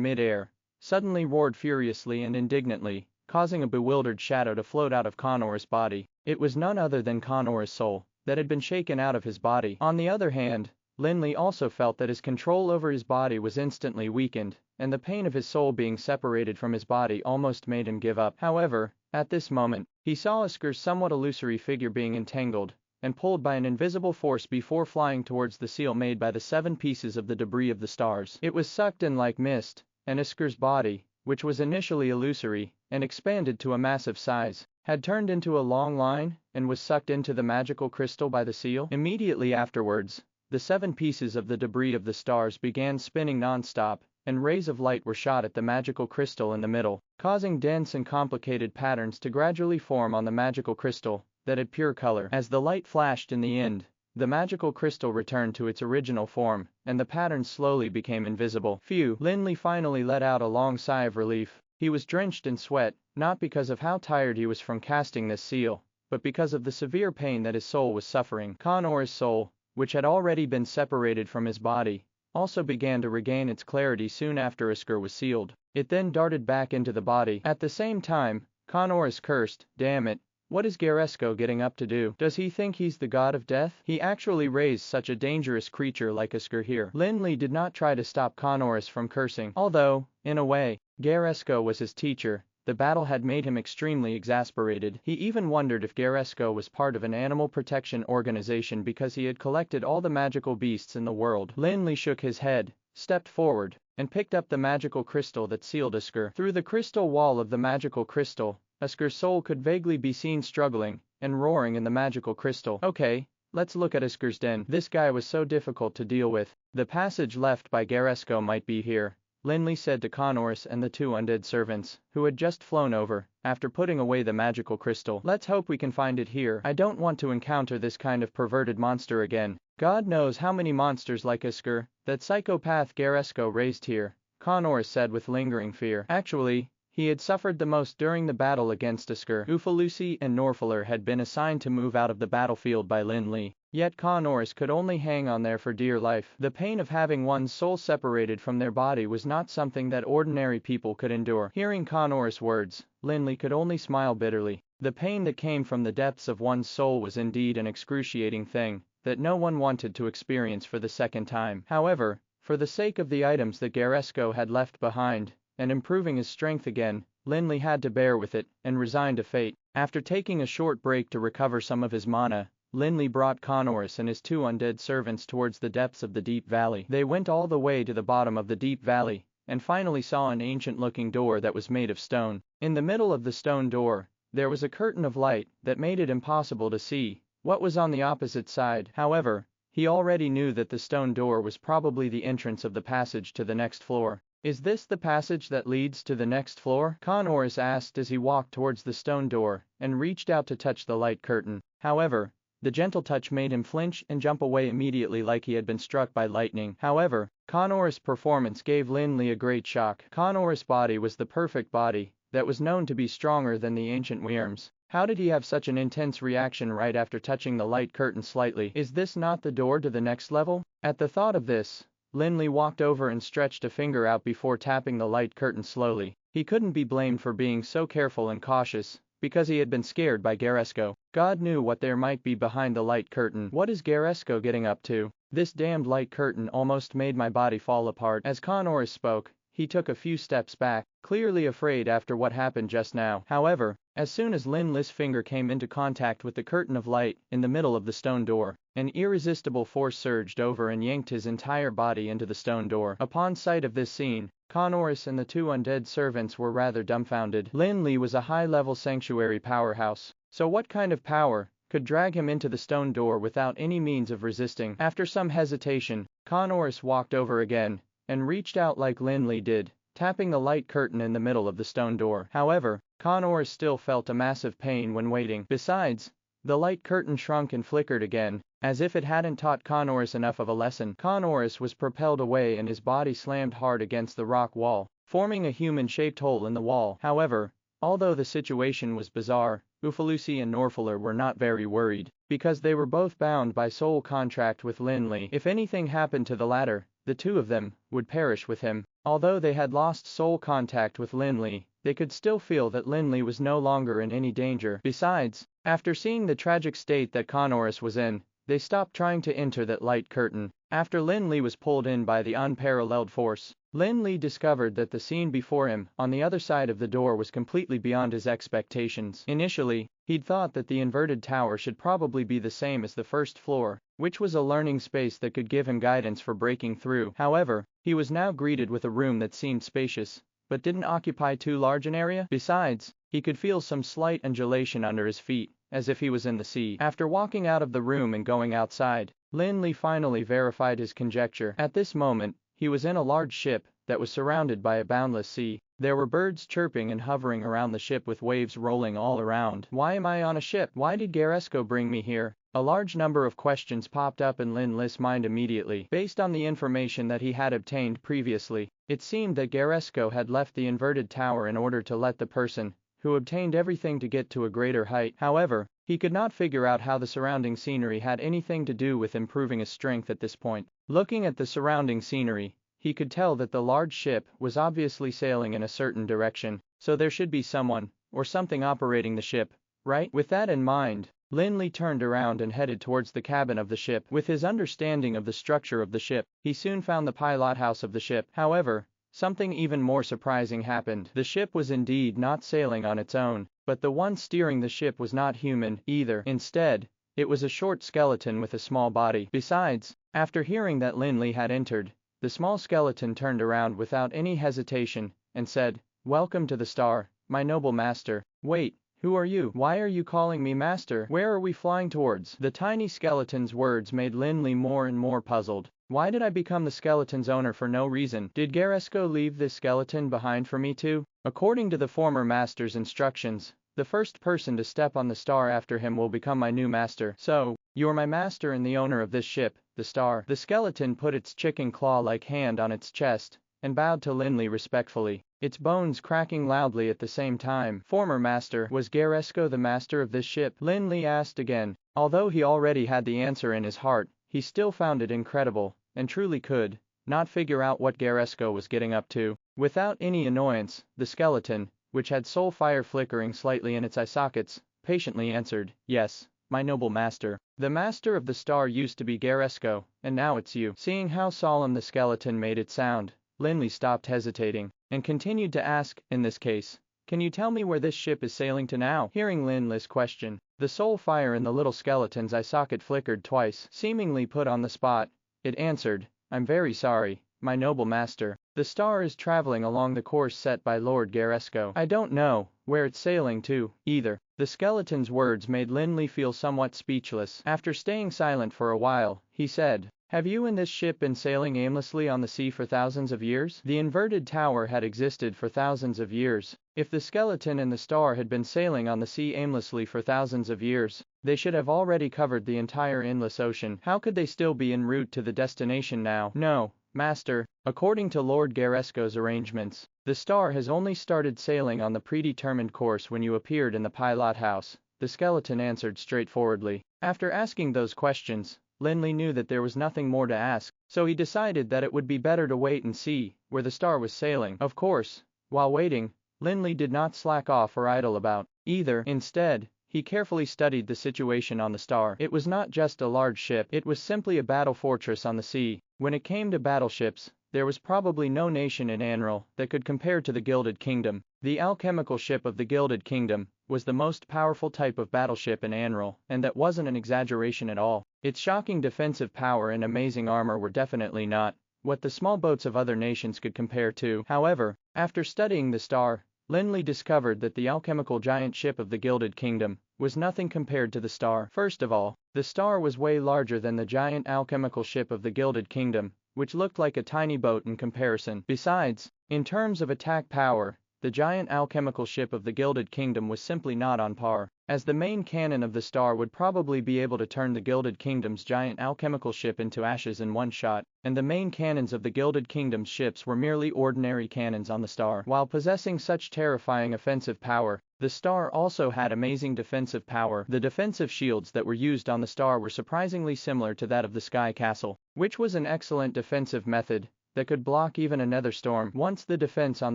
Speaker 2: mid-air, suddenly roared furiously and indignantly, causing a bewildered shadow to float out of Connorus' body. It was none other than Connorus' soul that had been shaken out of his body. On the other hand, Lin Li also felt that his control over his body was instantly weakened, and the pain of his soul being separated from his body almost made him give up. However, at this moment, he saw escar's somewhat illusory figure being entangled and pulled by an invisible force before flying towards the seal made by the 7 pieces of the debris of the stars. It was sucked in like mist, and escar's body, which was initially illusory and expanded to a massive size, had turned into a long line and was sucked into the magical crystal by the seal. Immediately afterwards, the 7 pieces of the debris of the stars began spinning non-stop, and rays of light were shot at the magical crystal in the middle, causing dense and complicated patterns to gradually form on the magical crystal that had pure color. As the light flashed in the end, the magical crystal returned to its original form, and the patterns slowly became invisible. Phew! Lin Li finally let out a long sigh of relief. He was drenched in sweat, not because of how tired he was from casting this seal, but because of the severe pain that his soul was suffering. Connor's soul, which had already been separated from his body, also began to regain its clarity soon after escar was sealed. It then darted back into the body. At the same time, Connorus cursed, "Damn it. What is Garesco getting up to do? Does he think he's the god of death? He actually raised such a dangerous creature like escar here." Lin Li did not try to stop Connorus from cursing. Although, in a way, Garesco was his teacher, the battle had made him extremely exasperated. He even wondered if Garesco was part of an animal protection organization because he had collected all the magical beasts in the world. Lin Li shook his head, stepped forward, and picked up the magical crystal that sealed escar. Through the crystal wall of the magical crystal, escar's soul could vaguely be seen struggling and roaring in the magical crystal. Okay, let's look at escar's den. This guy was so difficult to deal with. The passage left by Garesco might be here, Lin Li said to Connorus and the two undead servants, who had just flown over, after putting away the magical crystal. Let's hope we can find it here. I don't want to encounter this kind of perverted monster again. God knows how many monsters like escar, that psychopath Garesco raised here, Connorus said with lingering fear. Actually, he had suffered the most during the battle against escar. Ufalusi and Norfaller had been assigned to move out of the battlefield by Lin Li. Yet Connorus could only hang on there for dear life. The pain of having one's soul separated from their body was not something that ordinary people could endure. Hearing Connorus' words, Lin Li could only smile bitterly. The pain that came from the depths of one's soul was indeed an excruciating thing that no one wanted to experience for the second time. However, for the sake of the items that Garesco had left behind, and improving his strength again, Lin Li had to bear with it and resign to fate. After taking a short break to recover some of his mana, Lin Li brought Connorus and his two undead servants towards the depths of the deep valley. They went all the way to the bottom of the deep valley, and finally saw an ancient-looking door that was made of stone. In the middle of the stone door, there was a curtain of light that made it impossible to see what was on the opposite side. However, he already knew that the stone door was probably the entrance of the passage to the next floor. "Is this the passage that leads to the next floor?" Connorus asked as he walked towards the stone door and reached out to touch the light curtain. However, the gentle touch made him flinch and jump away immediately like he had been struck by lightning. However, Connorus' performance gave Lin Li a great shock. Connorus' body was the perfect body that was known to be stronger than the ancient Wyrms. How did he have such an intense reaction right after touching the light curtain slightly? Is this not the door to the next level? At the thought of this, Lin Li walked over and stretched a finger out before tapping the light curtain slowly. He couldn't be blamed for being so careful and cautious, because he had been scared by Garesco. God knew what there might be behind the light curtain. What is Garesco getting up to? This damned light curtain almost made my body fall apart. As Connorus spoke, he took a few steps back, clearly afraid after what happened just now. However, as soon as Lin Li's finger came into contact with the curtain of light in the middle of the stone door, an irresistible force surged over and yanked his entire body into the stone door. Upon sight of this scene, Connorus and the two undead servants were rather dumbfounded. Lin Li was a high-level sanctuary powerhouse, so what kind of power could drag him into the stone door without any means of resisting? After some hesitation, Connorus walked over again and reached out like Lin Li did, tapping the light curtain in the middle of the stone door. However, Connorus still felt a massive pain when waiting. Besides, the light curtain shrunk and flickered again, as if it hadn't taught Connorus enough of a lesson. Connorus was propelled away and his body slammed hard against the rock wall, forming a human-shaped hole in the wall. However, although the situation was bizarre, Ufalusi and Norfaller were not very worried, because they were both bound by soul contract with Lin Li. If anything happened to the latter, the two of them would perish with him. Although they had lost soul contact with Lin Li, they could still feel that Lin Li was no longer in any danger. Besides, after seeing the tragic state that Connorus was in, they stopped trying to enter that light curtain. After Lin Li was pulled in by the unparalleled force, Lin Li discovered that the scene before him on the other side of the door was completely beyond his expectations. Initially, he'd thought that the inverted tower should probably be the same as the first floor, which was a learning space that could give him guidance for breaking through. However, he was now greeted with a room that seemed spacious, but didn't occupy too large an area. Besides, he could feel some slight undulation under his feet, as if he was in the sea. After walking out of the room and going outside, Lin Li finally verified his conjecture. At this moment, he was in a large ship that was surrounded by a boundless sea. There were birds chirping and hovering around the ship with waves rolling all around. Why am I on a ship? Why did Garesco bring me here? A large number of questions popped up in Lin Li's mind immediately. Based on the information that he had obtained previously, it seemed that Garesco had left the inverted tower in order to let the person who obtained everything to get to a greater height. However, He could not figure out how the surrounding scenery had anything to do with improving his strength at this point. Looking at the surrounding scenery, he could tell that the large ship was obviously sailing in a certain direction, so there should be someone, or something operating the ship, right? With that in mind, Lin Li turned around and headed towards the cabin of the ship. With his understanding of the structure of the ship, he soon found the pilot house of the ship. However, something even more surprising happened. The ship was indeed not sailing on its own, but the one steering the ship was not human either. Instead, it was a short skeleton with a small body. Besides, after hearing that Lin Li had entered, the small skeleton turned around without any hesitation and said, "Welcome to the star, my noble master." "Wait, who are you? Why are you calling me master? Where are we flying towards?" The tiny skeleton's words made Lin Li more and more puzzled. Why did I become the skeleton's owner for no reason? Did Garesco leave this skeleton behind for me too? According to the former master's instructions, the first person to step on the star after him will become my new master. So, you're my master and the owner of this ship, the star. The skeleton put its chicken claw-like hand on its chest and bowed to Lin Li respectfully, its bones cracking loudly at the same time. "Former master, was Garesco the master of this ship?" Lin Li asked again. Although he already had the answer in his heart, he still found it incredible, and truly could not figure out what Garesco was getting up to. Without any annoyance, the skeleton, which had soul fire flickering slightly in its eye sockets, patiently answered, "Yes, my noble master. The master of the star used to be Garesco, and now it's you." Seeing how solemn the skeleton made it sound, Lin Li stopped hesitating, and continued to ask, "In this case, can you tell me where this ship is sailing to now?" Hearing Lin Li's question, the soul fire in the little skeleton's eye socket flickered twice. Seemingly put on the spot, it answered, "I'm very sorry, my noble master. The star is traveling along the course set by Lord Garesco. I don't know where it's sailing to, either." The skeleton's words made Lin Li feel somewhat speechless. After staying silent for a while, he said, "Have you and this ship been sailing aimlessly on the sea for thousands of years?" The inverted tower had existed for thousands of years. If the skeleton and the star had been sailing on the sea aimlessly for thousands of years, they should have already covered the entire endless ocean. How could they still be en route to the destination now? "No, master, according to Lord Garesco's arrangements, the star has only started sailing on the predetermined course when you appeared in the pilot house," the skeleton answered straightforwardly. After asking those questions, Lin Li knew that there was nothing more to ask, so he decided that it would be better to wait and see where the star was sailing. Of course, while waiting, Lin Li did not slack off or idle about either. Instead, he carefully studied the situation on the star. It was not just a large ship, it was simply a battle fortress on the sea. When it came to battleships, there was probably no nation in Anral that could compare to the Gilded Kingdom. The alchemical ship of the Gilded Kingdom was the most powerful type of battleship in Anral, and that wasn't an exaggeration at all. Its shocking defensive power and amazing armor were definitely not what the small boats of other nations could compare to. However, after studying the star, Lin Li discovered that the alchemical giant ship of the Gilded Kingdom was nothing compared to the star. First of all, the star was way larger than the giant alchemical ship of the Gilded Kingdom, which looked like a tiny boat in comparison. Besides, in terms of attack power, the giant alchemical ship of the Gilded Kingdom was simply not on par, as the main cannon of the star would probably be able to turn the Gilded Kingdom's giant alchemical ship into ashes in one shot, and the main cannons of the Gilded Kingdom's ships were merely ordinary cannons on the star. While possessing such terrifying offensive power, the star also had amazing defensive power. The defensive shields that were used on the star were surprisingly similar to that of the Sky Castle, which was an excellent defensive method that could block even a nether storm. Once the defense on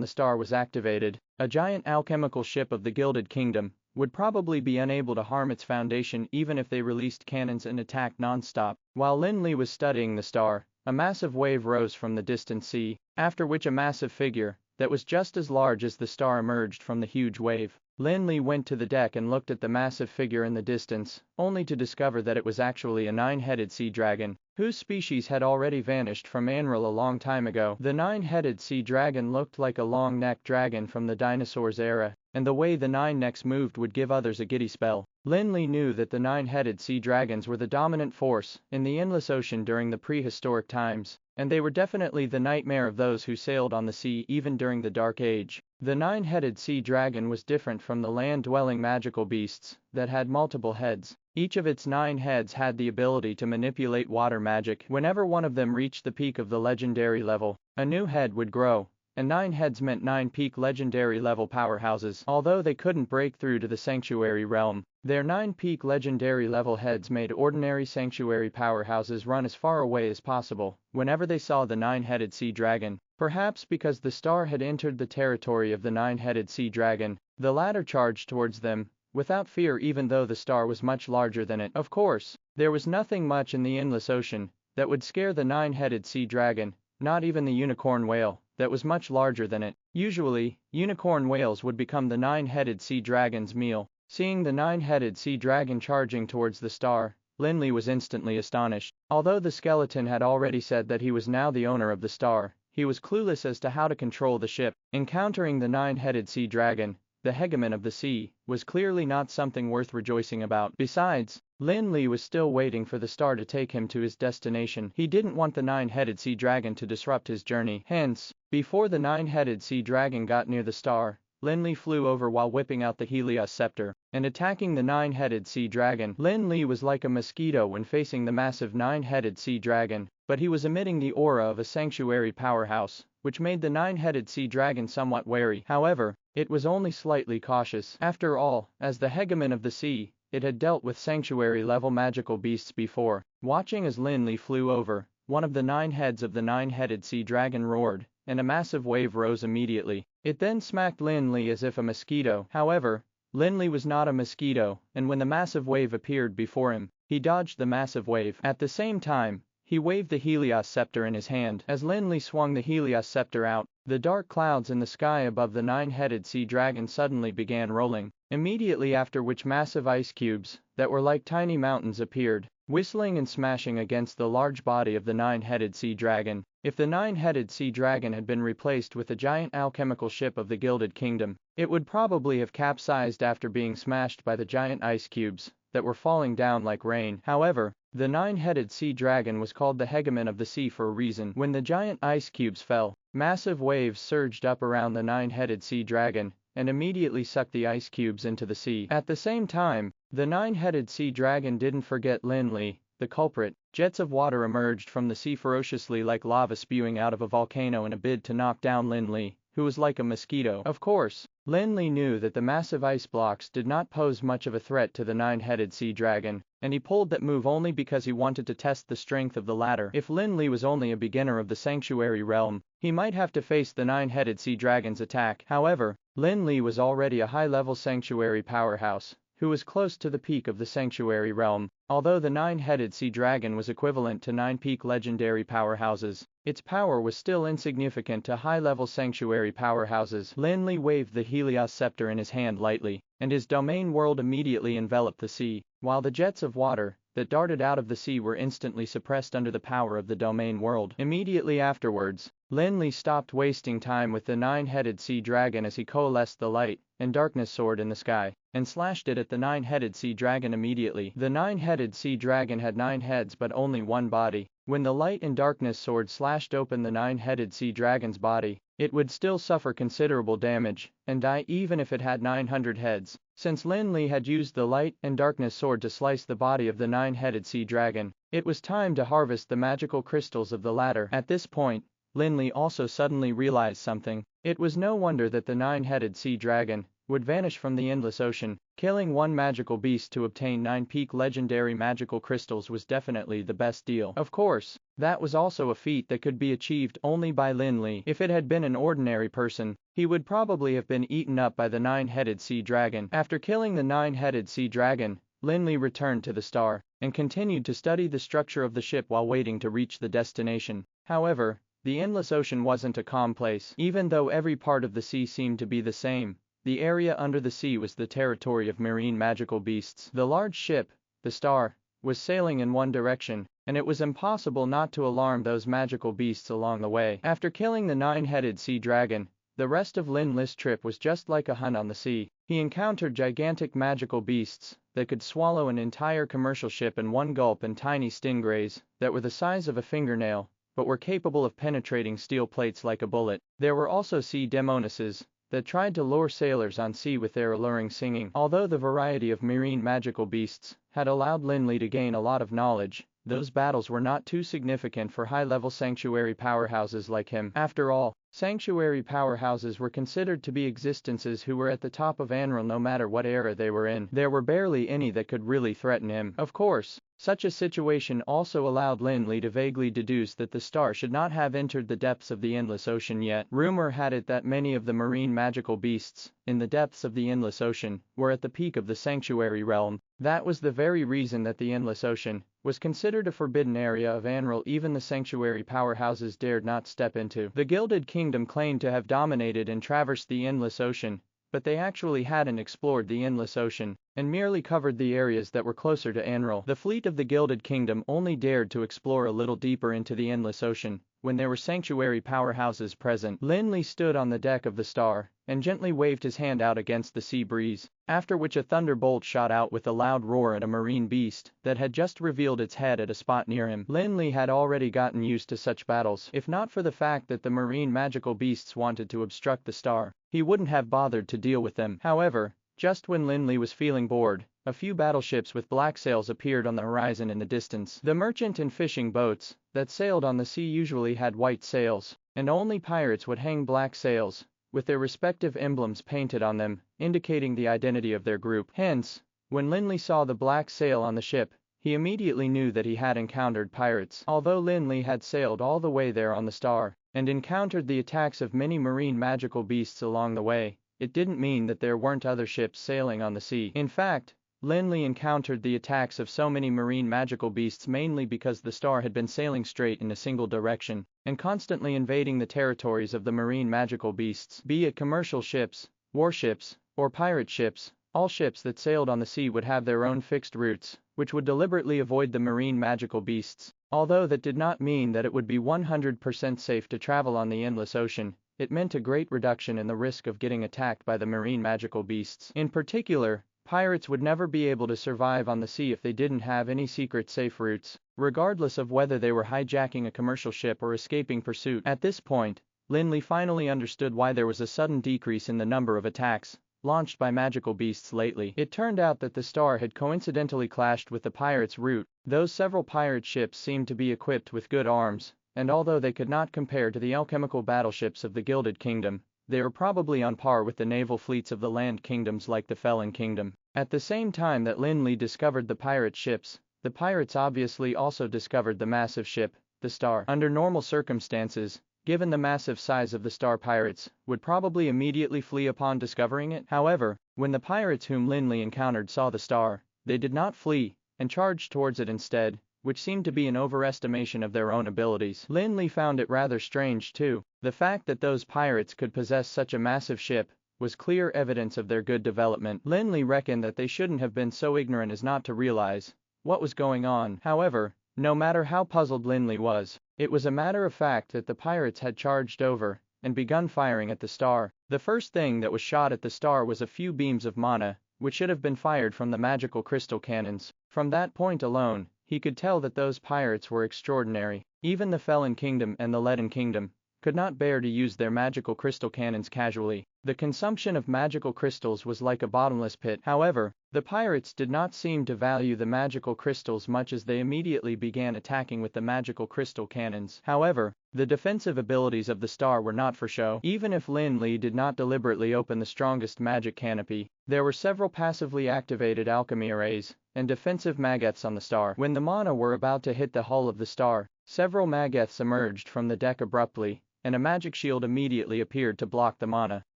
Speaker 2: the star was activated, a giant alchemical ship of the Gilded Kingdom would probably be unable to harm its foundation even if they released cannons and attacked non-stop. While Lin Li was studying the star, a massive wave rose from the distant sea, after which a massive figure that was just as large as the star emerged from the huge wave. Lin Li went to the deck and looked at the massive figure in the distance, only to discover that it was actually a 9-headed sea dragon, whose species had already vanished from Anral a long time ago. The 9-headed sea dragon looked like a long-necked dragon from the dinosaurs era, and the way the 9 necks moved would give others a giddy spell. Lin Li knew that the 9-headed sea dragons were the dominant force in the endless ocean during the prehistoric times, and they were definitely the nightmare of those who sailed on the sea even during the Dark Age. The 9-headed sea dragon was different from the land-dwelling magical beasts that had multiple heads. Each of its 9 heads had the ability to manipulate water magic. Whenever one of them reached the peak of the legendary level, a new head would grow, and 9 heads meant 9 peak legendary level powerhouses. Although they couldn't break through to the sanctuary realm, Their 9-peak legendary level heads made ordinary sanctuary powerhouses run as far away as possible whenever they saw the 9-headed sea dragon. Perhaps because the star had entered the territory of the 9-headed sea dragon, the latter charged towards them without fear even though the star was much larger than it. Of course, there was nothing much in the endless ocean that would scare the 9-headed sea dragon, not even the unicorn whale that was much larger than it. Usually, unicorn whales would become the 9-headed sea dragon's meal. Seeing the 9-headed sea dragon charging towards the star, Lin Li was instantly astonished. Although the skeleton had already said that he was now the owner of the star, he was clueless as to how to control the ship. Encountering the 9-headed sea dragon, the hegemon of the sea, was clearly not something worth rejoicing about. Besides, Lin Li was still waiting for the star to take him to his destination. He didn't want the 9-headed sea dragon to disrupt his journey. Hence, before the 9-headed sea dragon got near the star, Lin Li flew over while whipping out the Helios scepter and attacking the 9-headed sea dragon. Lin Li was like a mosquito when facing the massive 9-headed sea dragon, but he was emitting the aura of a sanctuary powerhouse, which made the 9-headed sea dragon somewhat wary. However, it was only slightly cautious. After all, as the hegemon of the sea, it had dealt with sanctuary-level magical beasts before. Watching as Lin Li flew over, one of the 9 heads of the 9-headed sea dragon roared, and a massive wave rose immediately. It then smacked Lin Li as if a mosquito. However, Lin Li was not a mosquito, and when the massive wave appeared before him, he dodged the massive wave. At the same time, he waved the Helios scepter in his hand. As Lin Li swung the Helios scepter out, the dark clouds in the sky above the 9-headed sea dragon suddenly began rolling, immediately after which massive ice cubes, that were like tiny mountains, appeared, whistling and smashing against the large body of the 9-headed sea dragon. If the 9-headed sea dragon had been replaced with a giant alchemical ship of the Gilded Kingdom, it would probably have capsized after being smashed by the giant ice cubes that were falling down like rain. However, the 9-headed sea dragon was called the hegemon of the sea for a reason. When the giant ice cubes fell, massive waves surged up around the 9-headed sea dragon and immediately sucked the ice cubes into the sea. At the same time, the 9-headed sea dragon didn't forget Lin Li, the culprit. Jets of water emerged from the sea ferociously like lava spewing out of a volcano in a bid to knock down Lin Li, who was like a mosquito. Of course, Lin Li knew that the massive ice blocks did not pose much of a threat to the 9-headed sea dragon, and he pulled that move only because he wanted to test the strength of the latter. If Lin Li was only a beginner of the sanctuary realm, he might have to face the 9-headed sea dragon's attack. However, Lin Li was already a high-level sanctuary powerhouse, who was close to the peak of the sanctuary realm. Although the 9-headed sea dragon was equivalent to 9-peak legendary powerhouses, its power was still insignificant to high-level sanctuary powerhouses. Lin Li waved the Helios scepter in his hand lightly, and his domain world immediately enveloped the sea, while the jets of water that darted out of the sea were instantly suppressed under the power of the domain world. Immediately afterwards, Lin Li stopped wasting time with the 9-headed sea dragon as he coalesced the light and darkness sword in the sky and slashed it at the 9-headed sea dragon immediately. The 9-headed sea dragon had 9 heads but only one body. When the light and darkness sword slashed open the 9-headed sea dragon's body, it would still suffer considerable damage and die even if it had 900 heads. Since Lin Li had used the light and darkness sword to slice the body of the 9-headed sea dragon, it was time to harvest the magical crystals of the latter. At this point, Lin Li also suddenly realized something. It was no wonder that the 9-headed sea dragon would vanish from the endless ocean. Killing one magical beast to obtain 9-peak legendary magical crystals was definitely the best deal. Of course, that was also a feat that could be achieved only by Lin Li. If it had been an ordinary person, he would probably have been eaten up by the 9-headed sea dragon. After killing the 9-headed sea dragon, Lin Li returned to the star and continued to study the structure of the ship while waiting to reach the destination. However, the endless ocean wasn't a calm place. Even though every part of the sea seemed to be the same, the area under the sea was the territory of marine magical beasts. The large ship, the star, was sailing in one direction, and it was impossible not to alarm those magical beasts along the way. After killing the 9-headed sea dragon, the rest of Lin Li's trip was just like a hunt on the sea. He encountered gigantic magical beasts that could swallow an entire commercial ship in one gulp and tiny stingrays that were the size of a fingernail, but were capable of penetrating steel plates like a bullet. There were also sea demonesses that tried to lure sailors on sea with their alluring singing. Although the variety of marine magical beasts had allowed Lin Li to gain a lot of knowledge, those battles were not too significant for high-level sanctuary powerhouses like him. After all, Sanctuary powerhouses were considered to be existences who were at the top of Anral no matter what era they were in. There were barely any that could really threaten him. Of course, such a situation also allowed Lin Li to vaguely deduce that the star should not have entered the depths of the endless ocean yet. Rumor had it that many of the marine magical beasts, in the depths of the endless ocean, were at the peak of the sanctuary realm. That was the very reason that the endless ocean was considered a forbidden area of Anral even the sanctuary powerhouses dared not step into. The Gilded Kingdom claimed to have dominated and traversed the endless ocean, but they actually hadn't explored the endless ocean, and merely covered the areas that were closer to Anral. The fleet of the Gilded Kingdom only dared to explore a little deeper into the endless ocean when there were sanctuary powerhouses present. Lin Li stood on the deck of the star and gently waved his hand out against the sea breeze, after which a thunderbolt shot out with a loud roar at a marine beast that had just revealed its head at a spot near him. Lin Li had already gotten used to such battles. If not for the fact that the marine magical beasts wanted to obstruct the star, he wouldn't have bothered to deal with them. However, just when Lin Li was feeling bored, a few battleships with black sails appeared on the horizon in the distance. The merchant and fishing boats that sailed on the sea usually had white sails, and only pirates would hang black sails, with their respective emblems painted on them, indicating the identity of their group. Hence, when Lin Li saw the black sail on the ship, he immediately knew that he had encountered pirates. Although Lin Li had sailed all the way there on the star, and encountered the attacks of many marine magical beasts along the way, it didn't mean that there weren't other ships sailing on the sea. In fact, Lin Li encountered the attacks of so many marine magical beasts mainly because the star had been sailing straight in a single direction, and constantly invading the territories of the marine magical beasts. Be it commercial ships, warships, or pirate ships, all ships that sailed on the sea would have their own fixed routes, which would deliberately avoid the marine magical beasts. Although that did not mean that it would be 100% safe to travel on the endless ocean, it meant a great reduction in the risk of getting attacked by the marine magical beasts. In particular, pirates would never be able to survive on the sea if they didn't have any secret safe routes, regardless of whether they were hijacking a commercial ship or escaping pursuit. At this point, Lin Li finally understood why there was a sudden decrease in the number of attacks launched by magical beasts lately. It turned out that the star had coincidentally clashed with the pirates' route. Those several pirate ships seemed to be equipped with good arms, and although they could not compare to the alchemical battleships of the Gilded Kingdom, they were probably on par with the naval fleets of the land kingdoms like the Felon Kingdom. At the same time that Lin Li discovered the pirate ships, the pirates obviously also discovered the massive ship, the Star. Under normal circumstances, given the massive size of the Star, pirates would probably immediately flee upon discovering it. However, when the pirates whom Lin Li encountered saw the Star, they did not flee, and charged towards it instead, which seemed to be an overestimation of their own abilities. Lin Li found it rather strange too. The fact that those pirates could possess such a massive ship was clear evidence of their good development. Lin Li reckoned that they shouldn't have been so ignorant as not to realize what was going on. However, no matter how puzzled Lin Li was, it was a matter of fact that the pirates had charged over and begun firing at the Star. The first thing that was shot at the Star was a few beams of mana, which should have been fired from the magical crystal cannons. From that point alone, he could tell that those pirates were extraordinary. Even the Felon Kingdom and the Leaden Kingdom could not bear to use their magical crystal cannons casually. The consumption of magical crystals was like a bottomless pit. However, the pirates did not seem to value the magical crystals much as they immediately began attacking with the magical crystal cannons. However, the defensive abilities of the Star were not for show. Even if Lin Li did not deliberately open the strongest magic canopy, there were several passively activated alchemy arrays and defensive mageths on the Star. When the mana were about to hit the hull of the Star, several mageths emerged from the deck abruptly, and a magic shield immediately appeared to block the mana.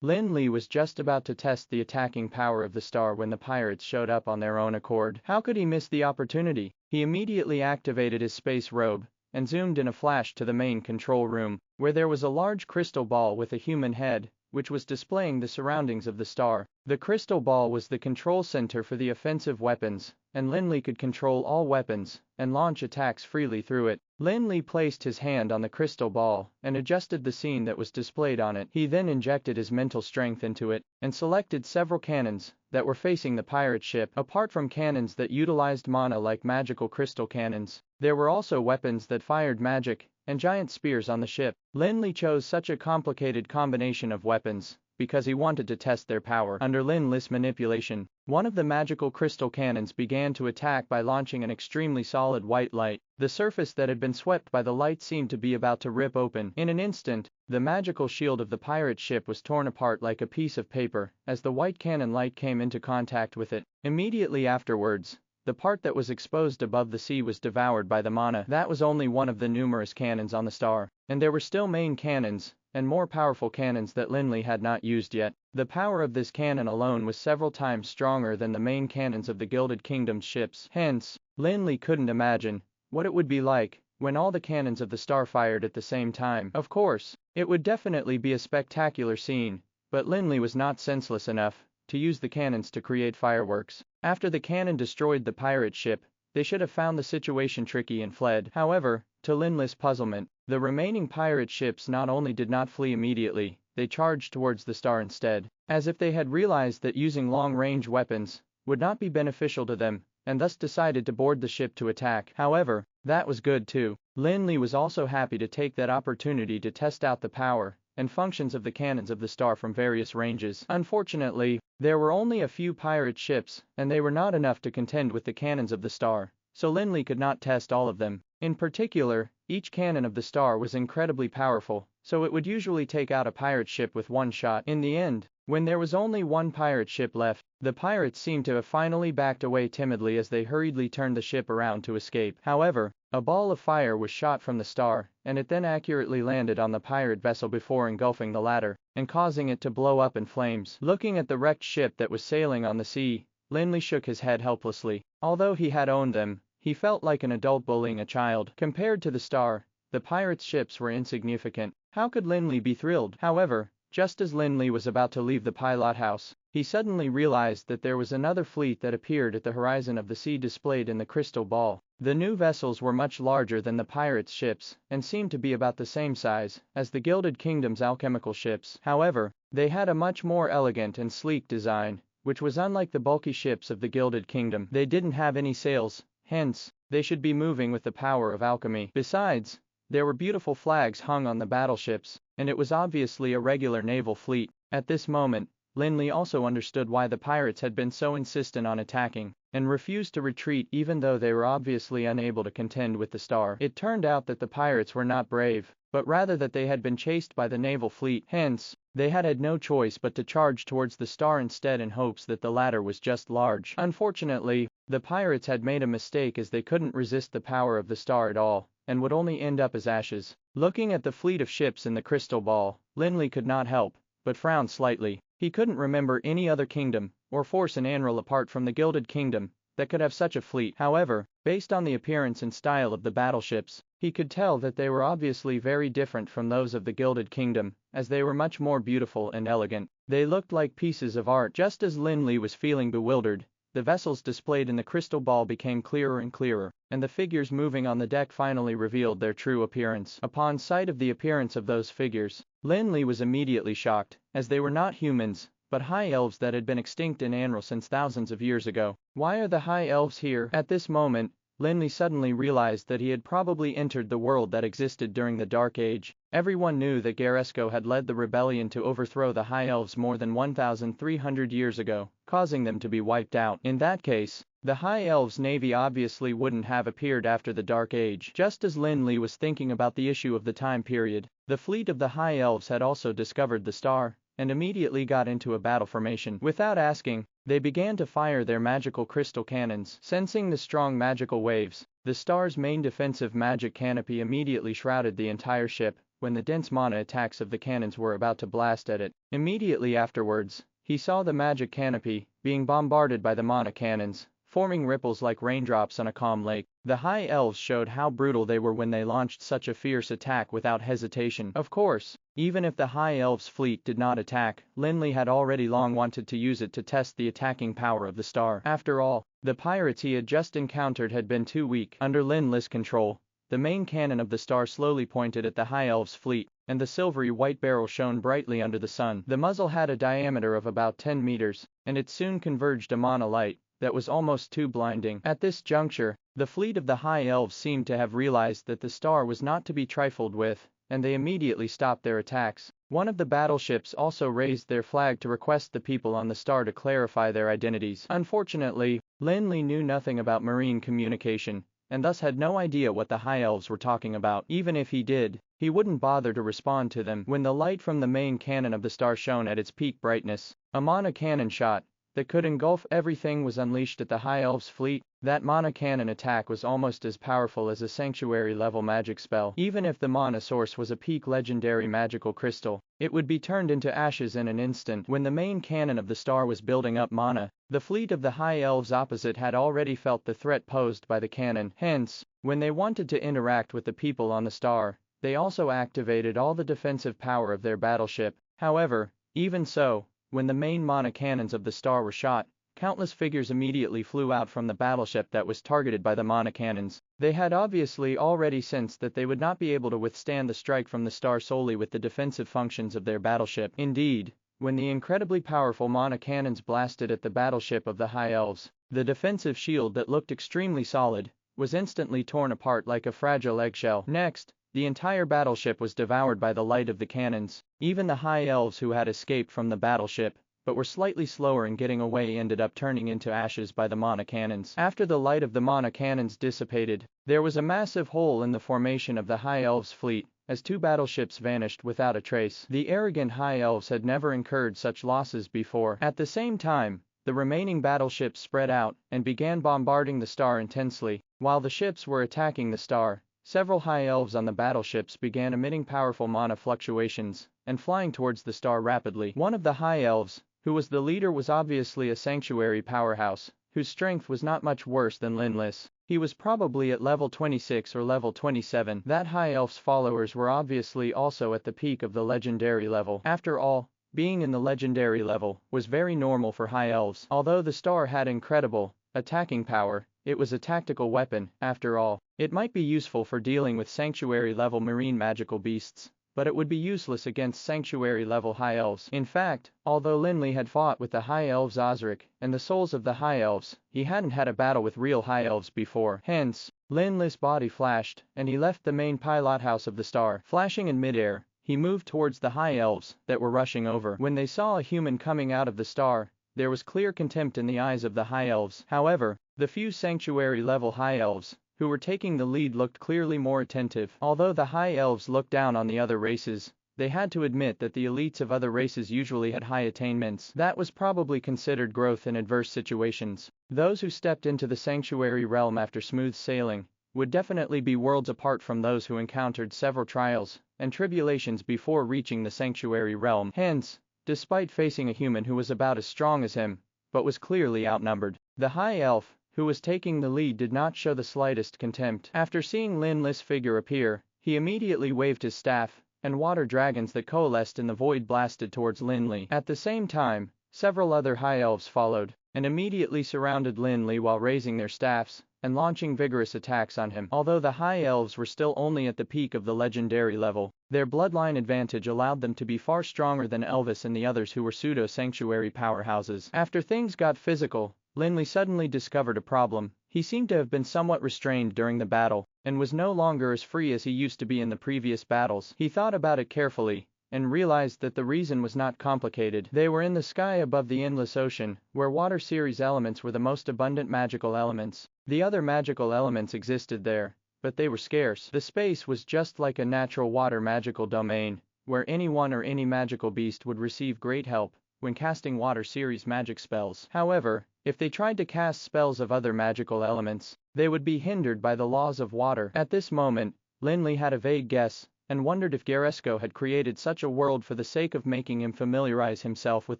Speaker 2: Lin Li was just about to test the attacking power of the Star when the pirates showed up on their own accord. How could he miss the opportunity? He immediately activated his space robe and zoomed in a flash to the main control room, where there was a large crystal ball with a human head, which was displaying the surroundings of the Star. The crystal ball was the control center for the offensive weapons, and Lin Li could control all weapons and launch attacks freely through it. Lin Li placed his hand on the crystal ball and adjusted the scene that was displayed on it. He then injected his mental strength into it and selected several cannons that were facing the pirate ship. Apart from cannons that utilized mana like magical crystal cannons, there were also weapons that fired magic and giant spears on the ship. Lin Li chose such a complicated combination of weapons because he wanted to test their power. Under Lin Li's manipulation, one of the magical crystal cannons began to attack by launching an extremely solid white light. The surface that had been swept by the light seemed to be about to rip open. In an instant, the magical shield of the pirate ship was torn apart like a piece of paper as the white cannon light came into contact with it. Immediately afterwards, the part that was exposed above the sea was devoured by the mana. That was only one of the numerous cannons on the star, and there were still main cannons and more powerful cannons that Lin Li had not used yet. The power of this cannon alone was several times stronger than the main cannons of the Gilded Kingdom's ships. Hence, Lin Li couldn't imagine what it would be like when all the cannons of the star fired at the same time. Of course, it would definitely be a spectacular scene, but Lin Li was not senseless enough to use the cannons to create fireworks. After the cannon destroyed the pirate ship, they should have found the situation tricky and fled. However, to Lin Li's puzzlement, the remaining pirate ships not only did not flee immediately, they charged towards the star instead, as if they had realized that using long-range weapons would not be beneficial to them, and thus decided to board the ship to attack. However, that was good too. Lin Li was also happy to take that opportunity to test out the power and functions of the cannons of the star from various ranges. Unfortunately, there were only a few pirate ships, and they were not enough to contend with the cannons of the star, so Lin Li could not test all of them. In particular, each cannon of the star was incredibly powerful, so it would usually take out a pirate ship with one shot. In the end, when there was only one pirate ship left, the pirates seemed to have finally backed away timidly as they hurriedly turned the ship around to escape. However, a ball of fire was shot from the star, and it then accurately landed on the pirate vessel before engulfing the latter, and causing it to blow up in flames. Looking at the wrecked ship that was sailing on the sea, Lin Li shook his head helplessly. Although he had owned them, he felt like an adult bullying a child. Compared to the star, the pirates' ships were insignificant. How could Lin Li be thrilled? However, just as Lin Li was about to leave the pilot house, he suddenly realized that there was another fleet that appeared at the horizon of the sea displayed in the crystal ball. The new vessels were much larger than the pirates' ships, and seemed to be about the same size as the Gilded Kingdom's alchemical ships. However, they had a much more elegant and sleek design, which was unlike the bulky ships of the Gilded Kingdom. They didn't have any sails, hence, they should be moving with the power of alchemy. Besides, there were beautiful flags hung on the battleships, and it was obviously a regular naval fleet. At this moment, Lin Li also understood why the pirates had been so insistent on attacking, and refused to retreat even though they were obviously unable to contend with the star. It turned out that the pirates were not brave, but rather that they had been chased by the naval fleet. Hence, they had no choice but to charge towards the star instead in hopes that the latter was just large. Unfortunately, the pirates had made a mistake as they couldn't resist the power of the star at all, and would only end up as ashes. Looking at the fleet of ships in the crystal ball, Lin Li could not help but frown slightly. He couldn't remember any other kingdom or force in Anral apart from the Gilded Kingdom that could have such a fleet. However, based on the appearance and style of the battleships, he could tell that they were obviously very different from those of the Gilded Kingdom, as they were much more beautiful and elegant. They looked like pieces of art. Just as Lin Li was feeling bewildered, the vessels displayed in the crystal ball became clearer and clearer, and the figures moving on the deck finally revealed their true appearance. Upon sight of the appearance of those figures, Lin Li was immediately shocked, as they were not humans, but High Elves that had been extinct in Anral since thousands of years ago. Why are the High Elves here? At this moment, Lin Li suddenly realized that he had probably entered the world that existed during the Dark Age. Everyone knew that Garesco had led the rebellion to overthrow the High Elves more than 1,300 years ago, causing them to be wiped out. In that case, the High Elves' navy obviously wouldn't have appeared after the Dark Age. Just as Lin Li was thinking about the issue of the time period, the fleet of the High Elves had also discovered the star, and immediately got into a battle formation. Without asking, they began to fire their magical crystal cannons. Sensing the strong magical waves, the star's main defensive magic canopy immediately shrouded the entire ship when the dense mana attacks of the cannons were about to blast at it. Immediately afterwards, he saw the magic canopy being bombarded by the mana cannons, forming ripples like raindrops on a calm lake. The High Elves showed how brutal they were when they launched such a fierce attack without hesitation. Of course, even if the High Elves' fleet did not attack, Lin Li had already long wanted to use it to test the attacking power of the star. After all, the pirates he had just encountered had been too weak. Under Lin Li's control, the main cannon of the star slowly pointed at the High Elves' fleet, and the silvery white barrel shone brightly under the sun. The muzzle had a diameter of about 10 meters, and it soon converged a mana light that was almost too blinding. At this juncture, the fleet of the High Elves seemed to have realized that the star was not to be trifled with, and they immediately stopped their attacks. One of the battleships also raised their flag to request the people on the star to clarify their identities. Unfortunately, Lin Li knew nothing about marine communication, and thus had no idea what the High Elves were talking about. Even if he did, he wouldn't bother to respond to them. When the light from the main cannon of the star shone at its peak brightness, a mana cannon shot that could engulf everything was unleashed at the High Elves' fleet. That mana cannon attack was almost as powerful as a sanctuary-level magic spell. Even if the mana source was a peak legendary magical crystal, it would be turned into ashes in an instant. When the main cannon of the star was building up mana, the fleet of the High Elves opposite had already felt the threat posed by the cannon. Hence, when they wanted to interact with the people on the star, they also activated all the defensive power of their battleship. However, even so, when the main mana cannons of the star were shot, countless figures immediately flew out from the battleship that was targeted by the mana cannons. They had obviously already sensed that they would not be able to withstand the strike from the star solely with the defensive functions of their battleship. Indeed, when the incredibly powerful mana cannons blasted at the battleship of the High Elves, the defensive shield that looked extremely solid was instantly torn apart like a fragile eggshell. Next, the entire battleship was devoured by the light of the cannons. Even the High Elves who had escaped from the battleship, but were slightly slower in getting away, ended up turning into ashes by the mana cannons. After the light of the mana cannons dissipated, there was a massive hole in the formation of the High Elves' fleet, as two battleships vanished without a trace. The arrogant High Elves had never incurred such losses before. At the same time, the remaining battleships spread out and began bombarding the star intensely. While the ships were attacking the star, several High Elves on the battleships began emitting powerful mana fluctuations and flying towards the star rapidly. One of the High Elves, who was the leader, was obviously a sanctuary powerhouse, whose strength was not much worse than Lin Li's. He was probably at level 26 or level 27. That High Elf's followers were obviously also at the peak of the legendary level. After all, being in the legendary level was very normal for High Elves. Although the star had incredible attacking power, it was a tactical weapon. After all, it might be useful for dealing with sanctuary-level marine magical beasts, but it would be useless against sanctuary-level High Elves. In fact, although Lin Li had fought with the High Elves Osric and the souls of the High Elves, he hadn't had a battle with real High Elves before. Hence, Lin Li's body flashed, and he left the main pilot house of the star. Flashing in midair, he moved towards the High Elves that were rushing over. When they saw a human coming out of the star, there was clear contempt in the eyes of the High Elves. However, the few sanctuary-level High Elves who were taking the lead looked clearly more attentive. Although the High Elves looked down on the other races, they had to admit that the elites of other races usually had high attainments. That was probably considered growth in adverse situations. Those who stepped into the sanctuary realm after smooth sailing would definitely be worlds apart from those who encountered several trials and tribulations before reaching the sanctuary realm. Hence, despite facing a human who was about as strong as him, but was clearly outnumbered, the High Elf who was taking the lead did not show the slightest contempt. After seeing Lin Li's figure appear, he immediately waved his staff, and water dragons that coalesced in the void blasted towards Lin Li. At the same time, several other High Elves followed, and immediately surrounded Lin Li while raising their staffs and launching vigorous attacks on him. Although the High Elves were still only at the peak of the legendary level, their bloodline advantage allowed them to be far stronger than Elvis and the others who were pseudo-sanctuary powerhouses. After things got physical, Lin Li suddenly discovered a problem. He seemed to have been somewhat restrained during the battle, and was no longer as free as he used to be in the previous battles. He thought about it carefully, and realized that the reason was not complicated. They were in the sky above the endless ocean, where water series elements were the most abundant magical elements. The other magical elements existed there, but they were scarce. The space was just like a natural water magical domain, where anyone or any magical beast would receive great help when casting water series magic spells. However, if they tried to cast spells of other magical elements, they would be hindered by the laws of water. At this moment, Lin Li had a vague guess, and wondered if Garesco had created such a world for the sake of making him familiarize himself with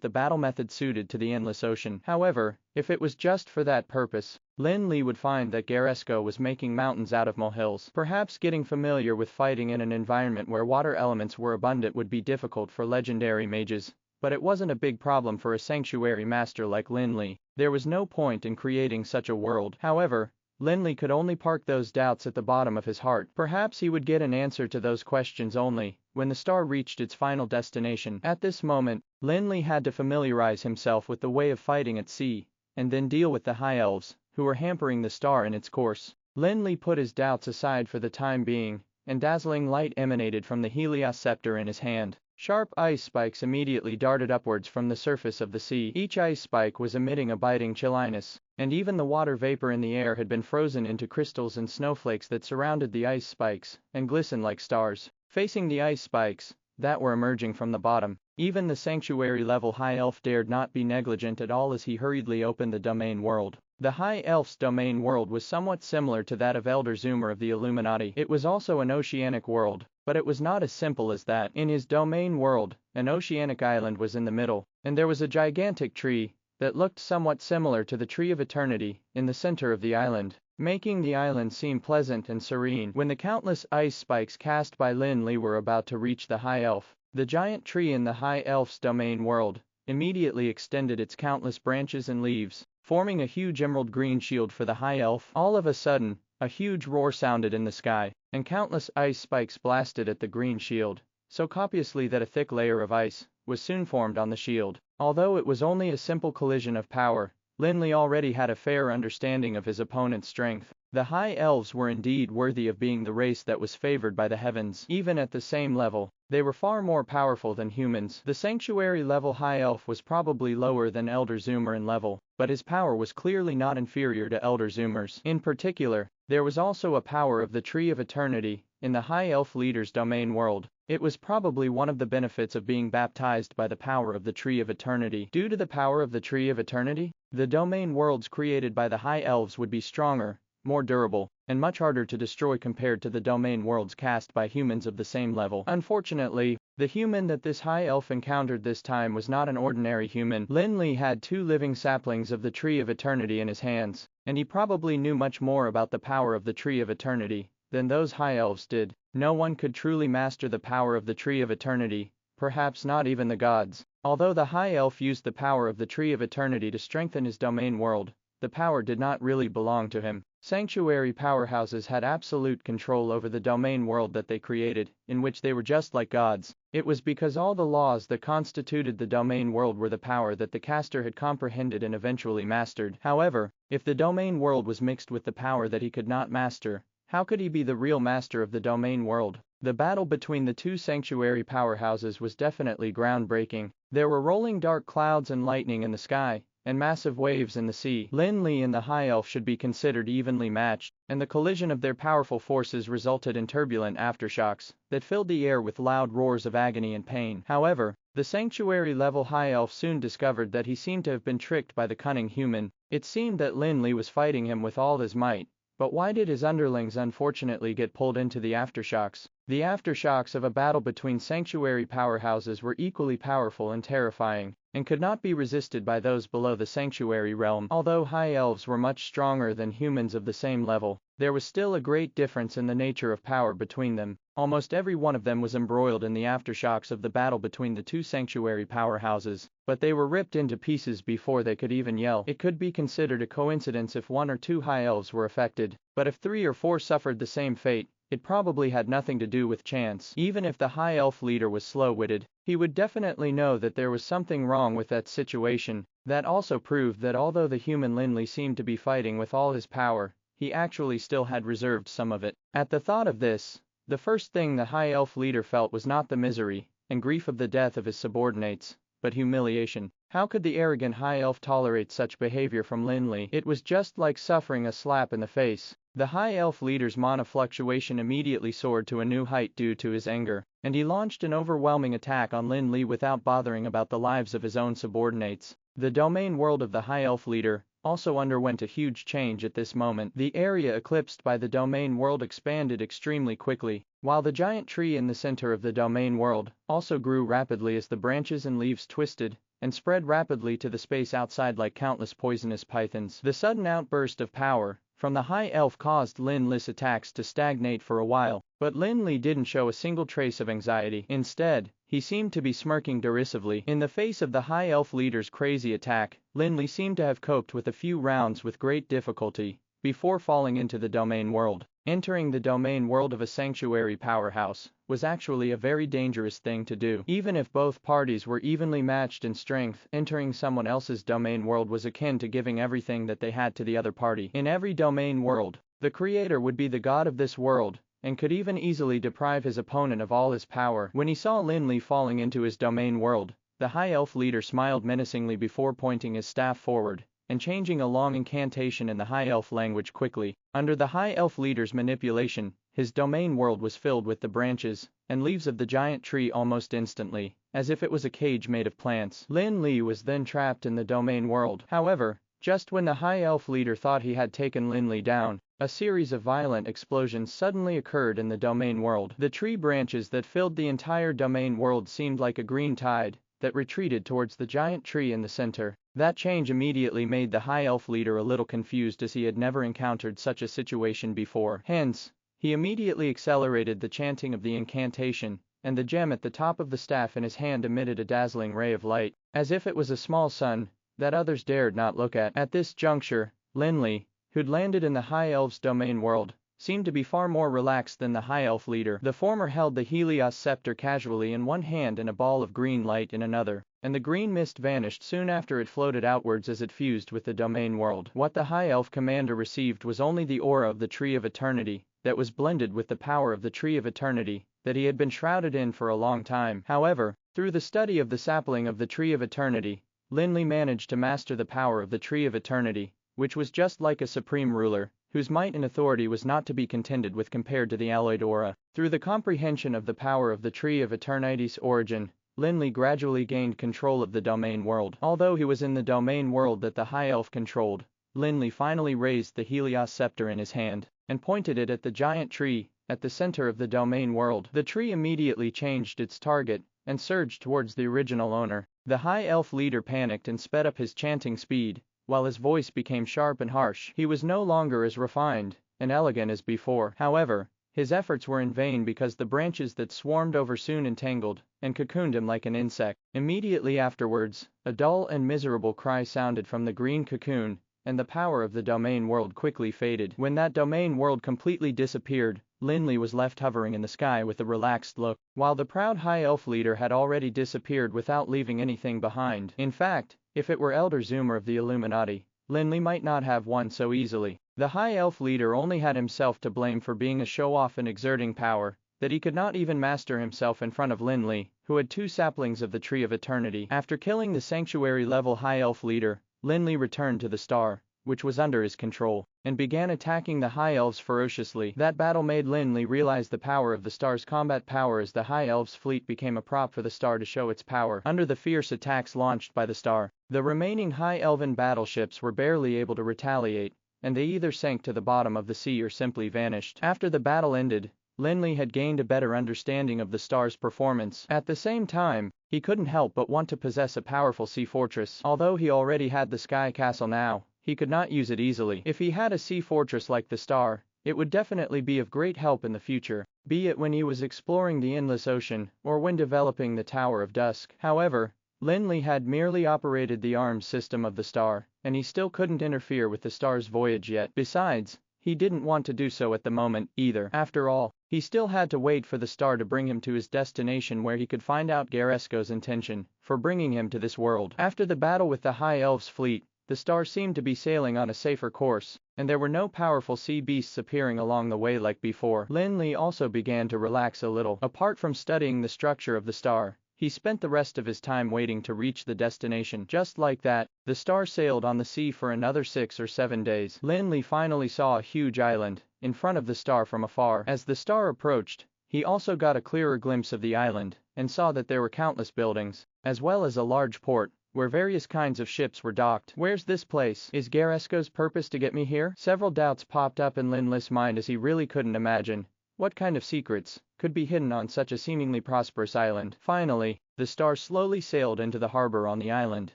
Speaker 2: the battle method suited to the endless ocean. However, if it was just for that purpose, Lin Li would find that Garesco was making mountains out of molehills. Perhaps getting familiar with fighting in an environment where water elements were abundant would be difficult for legendary mages, but it wasn't a big problem for a sanctuary master like Lin Li. There was no point in creating such a world. However, Lin Li could only park those doubts at the bottom of his heart. Perhaps he would get an answer to those questions only when the star reached its final destination. At this moment, Lin Li had to familiarize himself with the way of fighting at sea, and then deal with the High Elves, who were hampering the star in its course. Lin Li put his doubts aside for the time being, and dazzling light emanated from the Helios scepter in his hand. Sharp ice spikes immediately darted upwards from the surface of the sea. Each ice spike was emitting a biting chilliness, and even the water vapor in the air had been frozen into crystals and snowflakes that surrounded the ice spikes and glistened like stars. Facing the ice spikes that were emerging from the bottom, even the sanctuary-level High Elf dared not be negligent at all as he hurriedly opened the domain world. The High Elf's domain world was somewhat similar to that of Elder Zoomer of the Illuminati. It was also an oceanic world, but it was not as simple as that. In his domain world, an oceanic island was in the middle, and there was a gigantic tree that looked somewhat similar to the Tree of Eternity in the center of the island, making the island seem pleasant and serene. When the countless ice spikes cast by Lin Li were about to reach the High Elf, the giant tree in the High Elf's domain world immediately extended its countless branches and leaves, forming a huge emerald green shield for the High Elf. All of a sudden, a huge roar sounded in the sky, and countless ice spikes blasted at the green shield, so copiously that a thick layer of ice was soon formed on the shield. Although it was only a simple collision of power, Lin Li already had a fair understanding of his opponent's strength. The High Elves were indeed worthy of being the race that was favored by the heavens. Even at the same level, they were far more powerful than humans. The sanctuary-level High Elf was probably lower than Elder Zoomer in level, but his power was clearly not inferior to Elder Zoomer's. In particular, there was also a power of the Tree of Eternity in the High Elf leader's domain world. It was probably one of the benefits of being baptized by the power of the Tree of Eternity. Due to the power of the Tree of Eternity, the domain worlds created by the High Elves would be stronger, more durable, and much harder to destroy compared to the domain worlds cast by humans of the same level. Unfortunately, the human that this High Elf encountered this time was not an ordinary human. Lin Li had 2 living saplings of the Tree of Eternity in his hands, and he probably knew much more about the power of the Tree of Eternity than those High Elves did. No one could truly master the power of the Tree of Eternity, perhaps not even the gods. Although the High Elf used the power of the Tree of Eternity to strengthen his domain world, the power did not really belong to him. Sanctuary powerhouses had absolute control over the domain world that they created, in which they were just like gods. It was because all the laws that constituted the domain world were the power that the caster had comprehended and eventually mastered. However, if the domain world was mixed with the power that he could not master, how could he be the real master of the domain world? The battle between the 2 sanctuary powerhouses was definitely groundbreaking. There were rolling dark clouds and lightning in the sky, and massive waves in the sea. Lin Li and the High Elf should be considered evenly matched, and the collision of their powerful forces resulted in turbulent aftershocks that filled the air with loud roars of agony and pain. However, the sanctuary-level High Elf soon discovered that he seemed to have been tricked by the cunning human. It seemed that Lin Li was fighting him with all his might, but why did his underlings unfortunately get pulled into the aftershocks? The aftershocks of a battle between sanctuary powerhouses were equally powerful and terrifying, and could not be resisted by those below the sanctuary realm. Although High Elves were much stronger than humans of the same level, there was still a great difference in the nature of power between them. Almost every one of them was embroiled in the aftershocks of the battle between the 2 sanctuary powerhouses, but they were ripped into pieces before they could even yell. It could be considered a coincidence if 1 or 2 High Elves were affected, but if 3 or 4 suffered the same fate, it probably had nothing to do with chance. Even if the High Elf leader was slow-witted, he would definitely know that there was something wrong with that situation. That also proved that although the human Lin Li seemed to be fighting with all his power, he actually still had reserved some of it. At the thought of this, the first thing the High Elf leader felt was not the misery and grief of the death of his subordinates, but humiliation. How could the arrogant High Elf tolerate such behavior from Lin Li? It was just like suffering a slap in the face. The High Elf leader's mana fluctuation immediately soared to a new height due to his anger, and he launched an overwhelming attack on Lin Li without bothering about the lives of his own subordinates. The domain world of the High Elf leader also underwent a huge change at this moment. The area eclipsed by the domain world expanded extremely quickly, while the giant tree in the center of the domain world also grew rapidly as the branches and leaves twisted and spread rapidly to the space outside like countless poisonous pythons. The sudden outburst of power from the High Elf caused Lin Li's attacks to stagnate for a while, but Lin Li didn't show a single trace of anxiety. Instead, he seemed to be smirking derisively. In the face of the High Elf leader's crazy attack, Lin Li seemed to have coped with a few rounds with great difficulty before falling into the domain world. Entering the domain world of a sanctuary powerhouse was actually a very dangerous thing to do. Even if both parties were evenly matched in strength, entering someone else's domain world was akin to giving everything that they had to the other party. In every domain world, the creator would be the god of this world, and could even easily deprive his opponent of all his power. When he saw Lin Li falling into his domain world, the High Elf leader smiled menacingly before pointing his staff forward and changing a long incantation in the High Elf language quickly. Under the High Elf leader's manipulation, his domain world was filled with the branches and leaves of the giant tree almost instantly, as if it was a cage made of plants. Lin Li was then trapped in the domain world. However, just when the High Elf leader thought he had taken Lin Li down, a series of violent explosions suddenly occurred in the domain world. The tree branches that filled the entire domain world seemed like a green tide that retreated towards the giant tree in the center. That change immediately made the High Elf leader a little confused, as he had never encountered such a situation before. Hence, he immediately accelerated the chanting of the incantation, and the gem at the top of the staff in his hand emitted a dazzling ray of light, as if it was a small sun that others dared not look at. At this juncture, Lin Li, who'd landed in the High Elves' domain world, seemed to be far more relaxed than the High Elf leader. The former held the Helios scepter casually in one hand and a ball of green light in another, and the green mist vanished soon after it floated outwards as it fused with the domain world. What the High Elf commander received was only the aura of the Tree of Eternity that was blended with the power of the Tree of Eternity that he had been shrouded in for a long time. However, through the study of the sapling of the Tree of Eternity, Lin Li managed to master the power of the Tree of Eternity, which was just like a supreme ruler, whose might and authority was not to be contended with compared to the alloyed aura. Through the comprehension of the power of the Tree of Eternity's origin, Lin Li gradually gained control of the domain world. Although he was in the domain world that the High Elf controlled, Lin Li finally raised the Helios scepter in his hand and pointed it at the giant tree at the center of the domain world. The tree immediately changed its target and surged towards the original owner. The High Elf leader panicked and sped up his chanting speed, while his voice became sharp and harsh. He was no longer as refined and elegant as before. However, his efforts were in vain because the branches that swarmed over soon entangled and cocooned him like an insect. Immediately afterwards, a dull and miserable cry sounded from the green cocoon, and the power of the domain world quickly faded. When that domain world completely disappeared, Lin Li was left hovering in the sky with a relaxed look, while the proud High Elf leader had already disappeared without leaving anything behind. In fact, if it were Elder Zoomer of the Illuminati, Lin Li might not have won so easily. The High Elf leader only had himself to blame for being a show-off and exerting power that he could not even master himself in front of Lin Li, who had 2 saplings of the Tree of Eternity. After killing the Sanctuary-level High Elf leader, Lin Li returned to the star, which was under his control, and began attacking the High Elves ferociously. That battle made Lin Li realize the power of the star's combat power, as the High Elves fleet became a prop for the star to show its power. Under the fierce attacks launched by the star, the remaining High Elven battleships were barely able to retaliate, and they either sank to the bottom of the sea or simply vanished. After the battle ended, Lin Li had gained a better understanding of the star's performance. At the same time, he couldn't help but want to possess a powerful sea fortress. Although he already had the Sky Castle now, he could not use it easily. If he had a sea fortress like the star, it would definitely be of great help in the future, be it when he was exploring the endless ocean or when developing the Tower of Dusk. However, Lin Li had merely operated the arms system of the star, and he still couldn't interfere with the star's voyage yet. Besides, he didn't want to do so at the moment, either. After all, he still had to wait for the star to bring him to his destination, where he could find out Garesko's intention for bringing him to this world. After the battle with the High Elves fleet, the star seemed to be sailing on a safer course, and there were no powerful sea beasts appearing along the way like before. Lin Li also began to relax a little. Apart from studying the structure of the star, he spent the rest of his time waiting to reach the destination. Just like that, the star sailed on the sea for another 6 or 7 days. Lin Li finally saw a huge island in front of the star from afar. As the star approached, he also got a clearer glimpse of the island and saw that there were countless buildings, as well as a large port where various kinds of ships were docked. Where's this place? Is Garesko's purpose to get me here? Several doubts popped up in Lin Li's mind, as he really couldn't imagine what kind of secrets could be hidden on such a seemingly prosperous island. Finally, the star slowly sailed into the harbor on the island,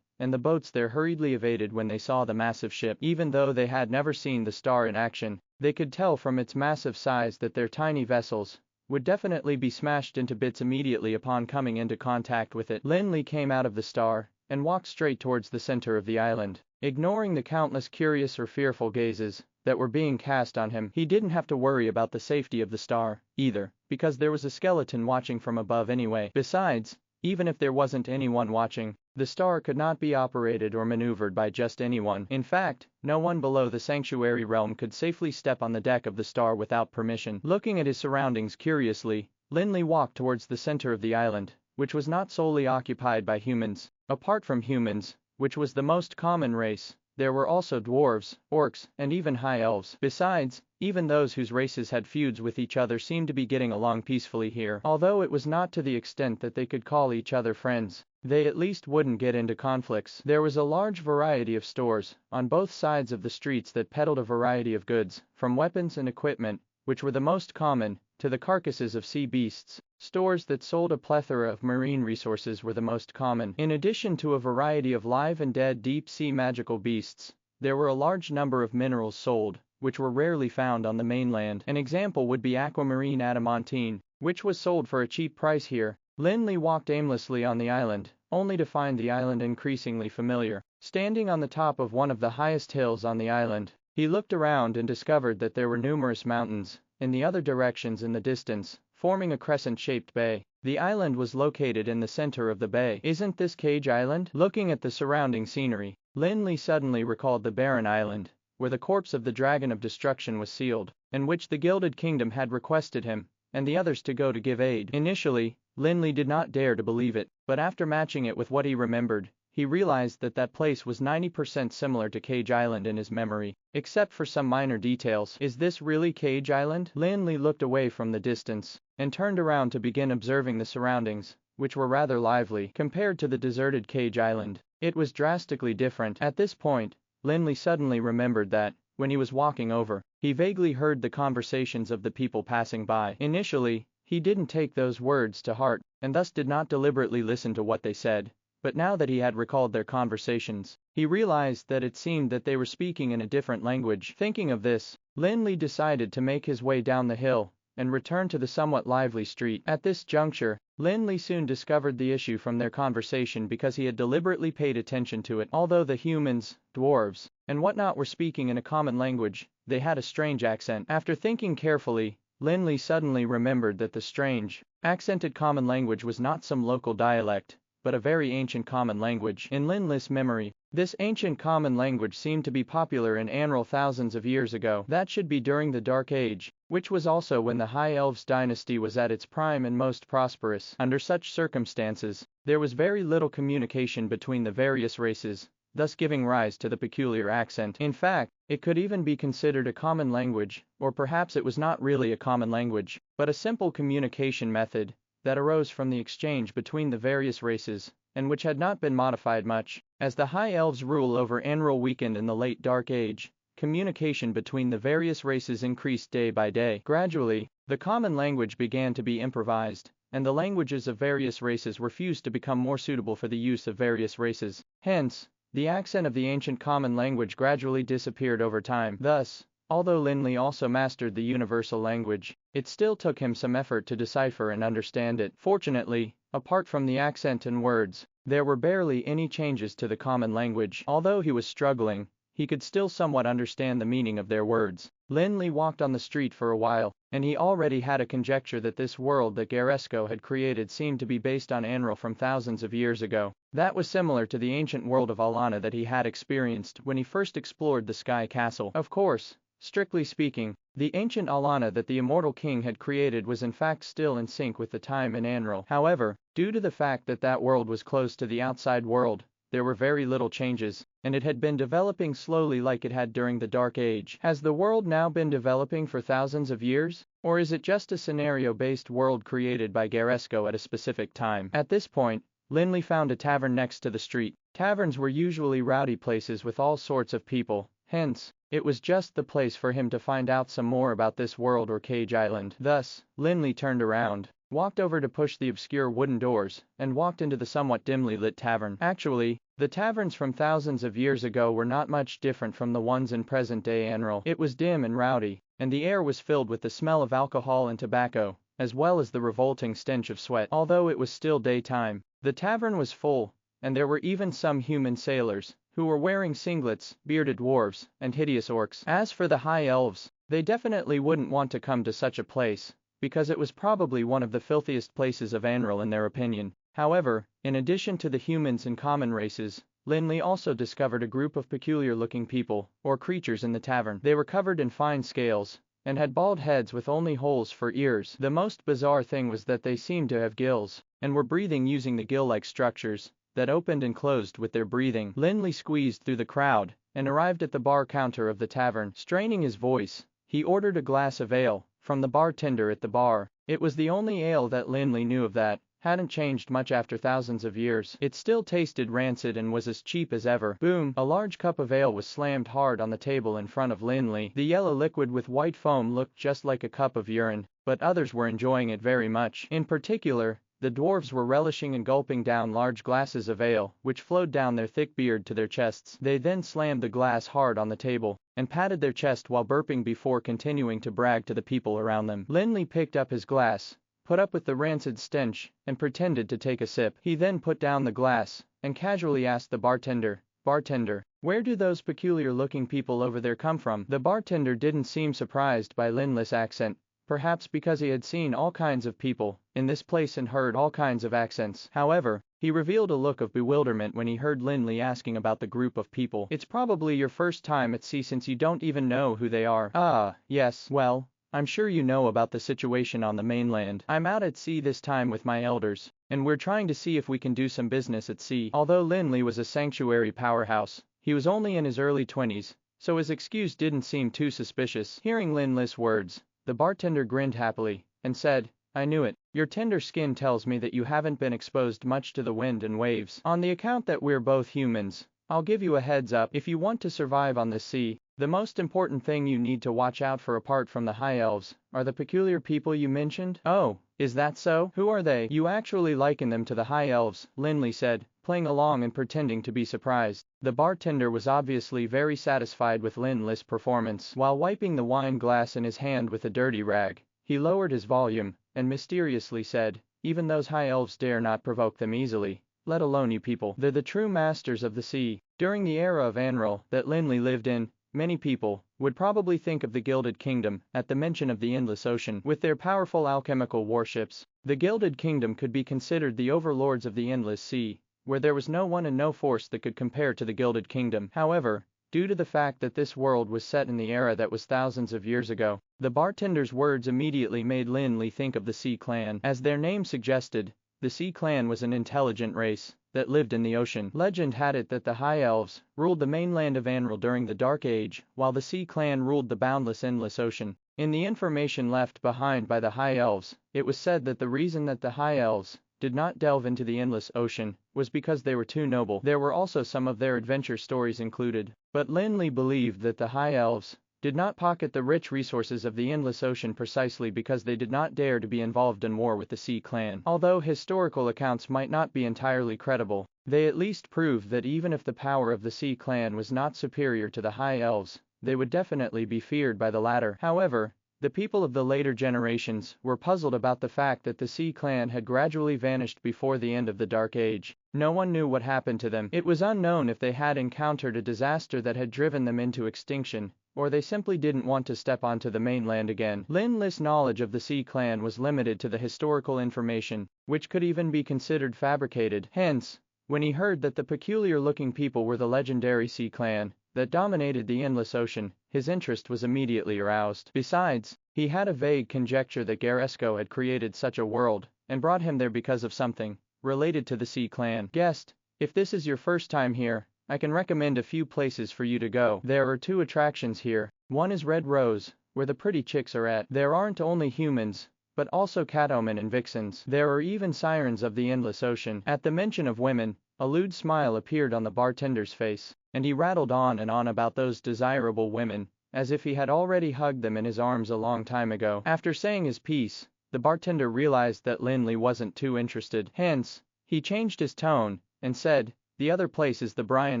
Speaker 2: and the boats there hurriedly evaded when they saw the massive ship. Even though they had never seen the star in action, they could tell from its massive size that their tiny vessels would definitely be smashed into bits immediately upon coming into contact with it. Lin Li came out of the star and walked straight towards the center of the island, ignoring the countless curious or fearful gazes that were being cast on him. He didn't have to worry about the safety of the star, either, because there was a skeleton watching from above anyway. Besides, Even if there wasn't anyone watching, the star could not be operated or maneuvered by just anyone. In fact, no one below the sanctuary realm could safely step on the deck of the star without permission. Looking at his surroundings curiously, Lin Li walked towards the center of the island, which was not solely occupied by humans. Apart from humans, which was the most common race, there were also dwarves, orcs, and even high elves. Besides, even those whose races had feuds with each other seemed to be getting along peacefully here. Although it was not to the extent that they could call each other friends, they at least wouldn't get into conflicts. There was a large variety of stores on both sides of the streets that peddled a variety of goods, from weapons and equipment, which were the most common, to the carcasses of sea beasts. Stores that sold a plethora of marine resources were the most common. In addition to a variety of live and dead deep-sea magical beasts, there were a large number of minerals sold, which were rarely found on the mainland. An example would be aquamarine adamantine, which was sold for a cheap price here. Lin Li walked aimlessly on the island, only to find the island increasingly familiar. Standing on the top of one of the highest hills on the island, he looked around and discovered that there were numerous mountains in the other directions in the distance, forming a crescent-shaped bay. The island was located in the center of the bay. Isn't this Cage Island? Looking at the surrounding scenery, Lin Li suddenly recalled the barren island, where the corpse of the Dragon of Destruction was sealed, and which the Gilded Kingdom had requested him and the others to go to give aid. Initially, Lin Li did not dare to believe it, but after matching it with what he remembered, he realized that that place was 90% similar to Cage Island in his memory, except for some minor details. Is this really Cage Island? Lin Li looked away from the distance and turned around to begin observing the surroundings, which were rather lively. Compared to the deserted Cage Island, it was drastically different. At this point, Lin Li suddenly remembered that, when he was walking over, he vaguely heard the conversations of the people passing by. Initially, he didn't take those words to heart, and thus did not deliberately listen to what they said. But now that he had recalled their conversations, he realized that it seemed that they were speaking in a different language. Thinking of this, Lin Li decided to make his way down the hill and return to the somewhat lively street. At this juncture, Lin Li soon discovered the issue from their conversation because he had deliberately paid attention to it. Although the humans, dwarves, and whatnot were speaking in a common language, they had a strange accent. After thinking carefully, Lin Li suddenly remembered that the strange, accented common language was not some local dialect, but a very ancient common language. In Lin Li's memory, this ancient common language seemed to be popular in Anral thousands of years ago. That should be during the Dark Age, which was also when the High Elves dynasty was at its prime and most prosperous. Under such circumstances, there was very little communication between the various races, thus giving rise to the peculiar accent. In fact, it could even be considered a common language, or perhaps it was not really a common language, but a simple communication method that arose from the exchange between the various races, and which had not been modified much. As the High Elves' rule over Anral weakened in the late Dark Age, communication between the various races increased day by day. Gradually, the common language began to be improvised, and the languages of various races were fused to become more suitable for the use of various races. Hence, the accent of the ancient common language gradually disappeared over time. Thus, although Lin Li also mastered the universal language, it still took him some effort to decipher and understand it. Fortunately, apart from the accent and words, there were barely any changes to the common language. Although he was struggling, he could still somewhat understand the meaning of their words. Lin Li walked on the street for a while, and he already had a conjecture that this world that Garesco had created seemed to be based on Anral from thousands of years ago. That was similar to the ancient world of Alana that he had experienced when he first explored the Sky Castle. Of course, strictly speaking, the ancient Alana that the immortal king had created was in fact still in sync with the time in Anral. However, due to the fact that that world was closed to the outside world, there were very little changes, and it had been developing slowly like it had during the Dark Age. Has the world now been developing for thousands of years? Or is it just a scenario-based world created by Garesco at a specific time? At this point, Lin Li found a tavern next to the street. Taverns were usually rowdy places with all sorts of people, hence, it was just the place for him to find out some more about this world or Cage Island. Thus, Lin Li turned around, walked over to push the obscure wooden doors, and walked into the somewhat dimly lit tavern. Actually, the taverns from thousands of years ago were not much different from the ones in present-day Anral. It was dim and rowdy, and the air was filled with the smell of alcohol and tobacco, as well as the revolting stench of sweat. Although it was still daytime, the tavern was full, and there were even some human sailors, who were wearing singlets, bearded dwarves, and hideous orcs. As for the High Elves, they definitely wouldn't want to come to such a place, because it was probably one of the filthiest places of Anral in their opinion. However, in addition to the humans and common races, Lin Li also discovered a group of peculiar-looking people, or creatures in the tavern. They were covered in fine scales, and had bald heads with only holes for ears. The most bizarre thing was that they seemed to have gills, and were breathing using the gill-like structures that opened and closed with their breathing. Lin Li squeezed through the crowd, and arrived at the bar counter of the tavern. Straining his voice, he ordered a glass of ale from the bartender at the bar. It was the only ale that Lin Li knew of that hadn't changed much after thousands of years. It still tasted rancid and was as cheap as ever. Boom! A large cup of ale was slammed hard on the table in front of Lin Li. The yellow liquid with white foam looked just like a cup of urine, but others were enjoying it very much. In particular, the dwarves were relishing and gulping down large glasses of ale, which flowed down their thick beard to their chests. They then slammed the glass hard on the table, and patted their chest while burping before continuing to brag to the people around them. Lin Li picked up his glass, put up with the rancid stench, and pretended to take a sip. He then put down the glass, and casually asked the bartender, "Bartender, where do those peculiar-looking people over there come from?" The bartender didn't seem surprised by Lin Li's accent, perhaps because he had seen all kinds of people in this place and heard all kinds of accents. However, he revealed a look of bewilderment when he heard Lin Li asking about the group of people. "It's probably your first time at sea since you don't even know who they are." "Ah, yes, well, I'm sure you know about the situation on the mainland. I'm out at sea this time with my elders, and we're trying to see if we can do some business at sea." Although Lin Li was a sanctuary powerhouse, he was only in his early 20s, so his excuse didn't seem too suspicious. Hearing Lin Li's words, the bartender grinned happily, and said, "I knew it. Your tender skin tells me that you haven't been exposed much to the wind and waves. On the account that we're both humans, I'll give you a heads up. If you want to survive on this sea, the most important thing you need to watch out for apart from the High Elves are the peculiar people you mentioned." "Oh, is that so? Who are they?" "You actually liken them to the High Elves," Lin Li said, playing along and pretending to be surprised. The bartender was obviously very satisfied with Lin Li's performance. While wiping the wine glass in his hand with a dirty rag, he lowered his volume, and mysteriously said, "Even those High Elves dare not provoke them easily, let alone you people. They're the true masters of the sea." During the era of Anril that Lin Li lived in, many people would probably think of the Gilded Kingdom at the mention of the Endless Ocean. With their powerful alchemical warships, the Gilded Kingdom could be considered the overlords of the Endless Sea, where there was no one and no force that could compare to the Gilded Kingdom. However, due to the fact that this world was set in the era that was thousands of years ago, the bartender's words immediately made Lin Li think of the Sea Clan. As their name suggested, the Sea Clan was an intelligent race that lived in the ocean. Legend had it that the High Elves ruled the mainland of Anril during the Dark Age, while the Sea Clan ruled the boundless endless ocean. In the information left behind by the High Elves, it was said that the reason that the High Elves did not delve into the endless ocean was because they were too noble. There were also some of their adventure stories included, but Lin Li believed that the High Elves did not pocket the rich resources of the endless ocean precisely because they did not dare to be involved in war with the Sea Clan. Although historical accounts might not be entirely credible, they at least prove that even if the power of the Sea Clan was not superior to the High Elves, they would definitely be feared by the latter. However, the people of the later generations were puzzled about the fact that the Sea Clan had gradually vanished before the end of the Dark Age. No one knew what happened to them. It was unknown if they had encountered a disaster that had driven them into extinction, or they simply didn't want to step onto the mainland again. Lin Li's knowledge of the Sea Clan was limited to the historical information, which could even be considered fabricated. Hence, when he heard that the peculiar-looking people were the legendary Sea Clan that dominated the endless ocean, his interest was immediately aroused. Besides, he had a vague conjecture that Garesco had created such a world and brought him there because of something related to the Sea Clan. "Guest, if this is your first time here, I can recommend a few places for you to go. There are 2 attractions here. One is Red Rose, where the pretty chicks are at. There aren't only humans, but also catomen and vixens. There are even sirens of the endless ocean." At the mention of women, a lewd smile appeared on the bartender's face, and he rattled on and on about those desirable women, as if he had already hugged them in his arms a long time ago. After saying his piece, the bartender realized that Lin Li wasn't too interested. Hence, he changed his tone, and said, "The other place is the Bryan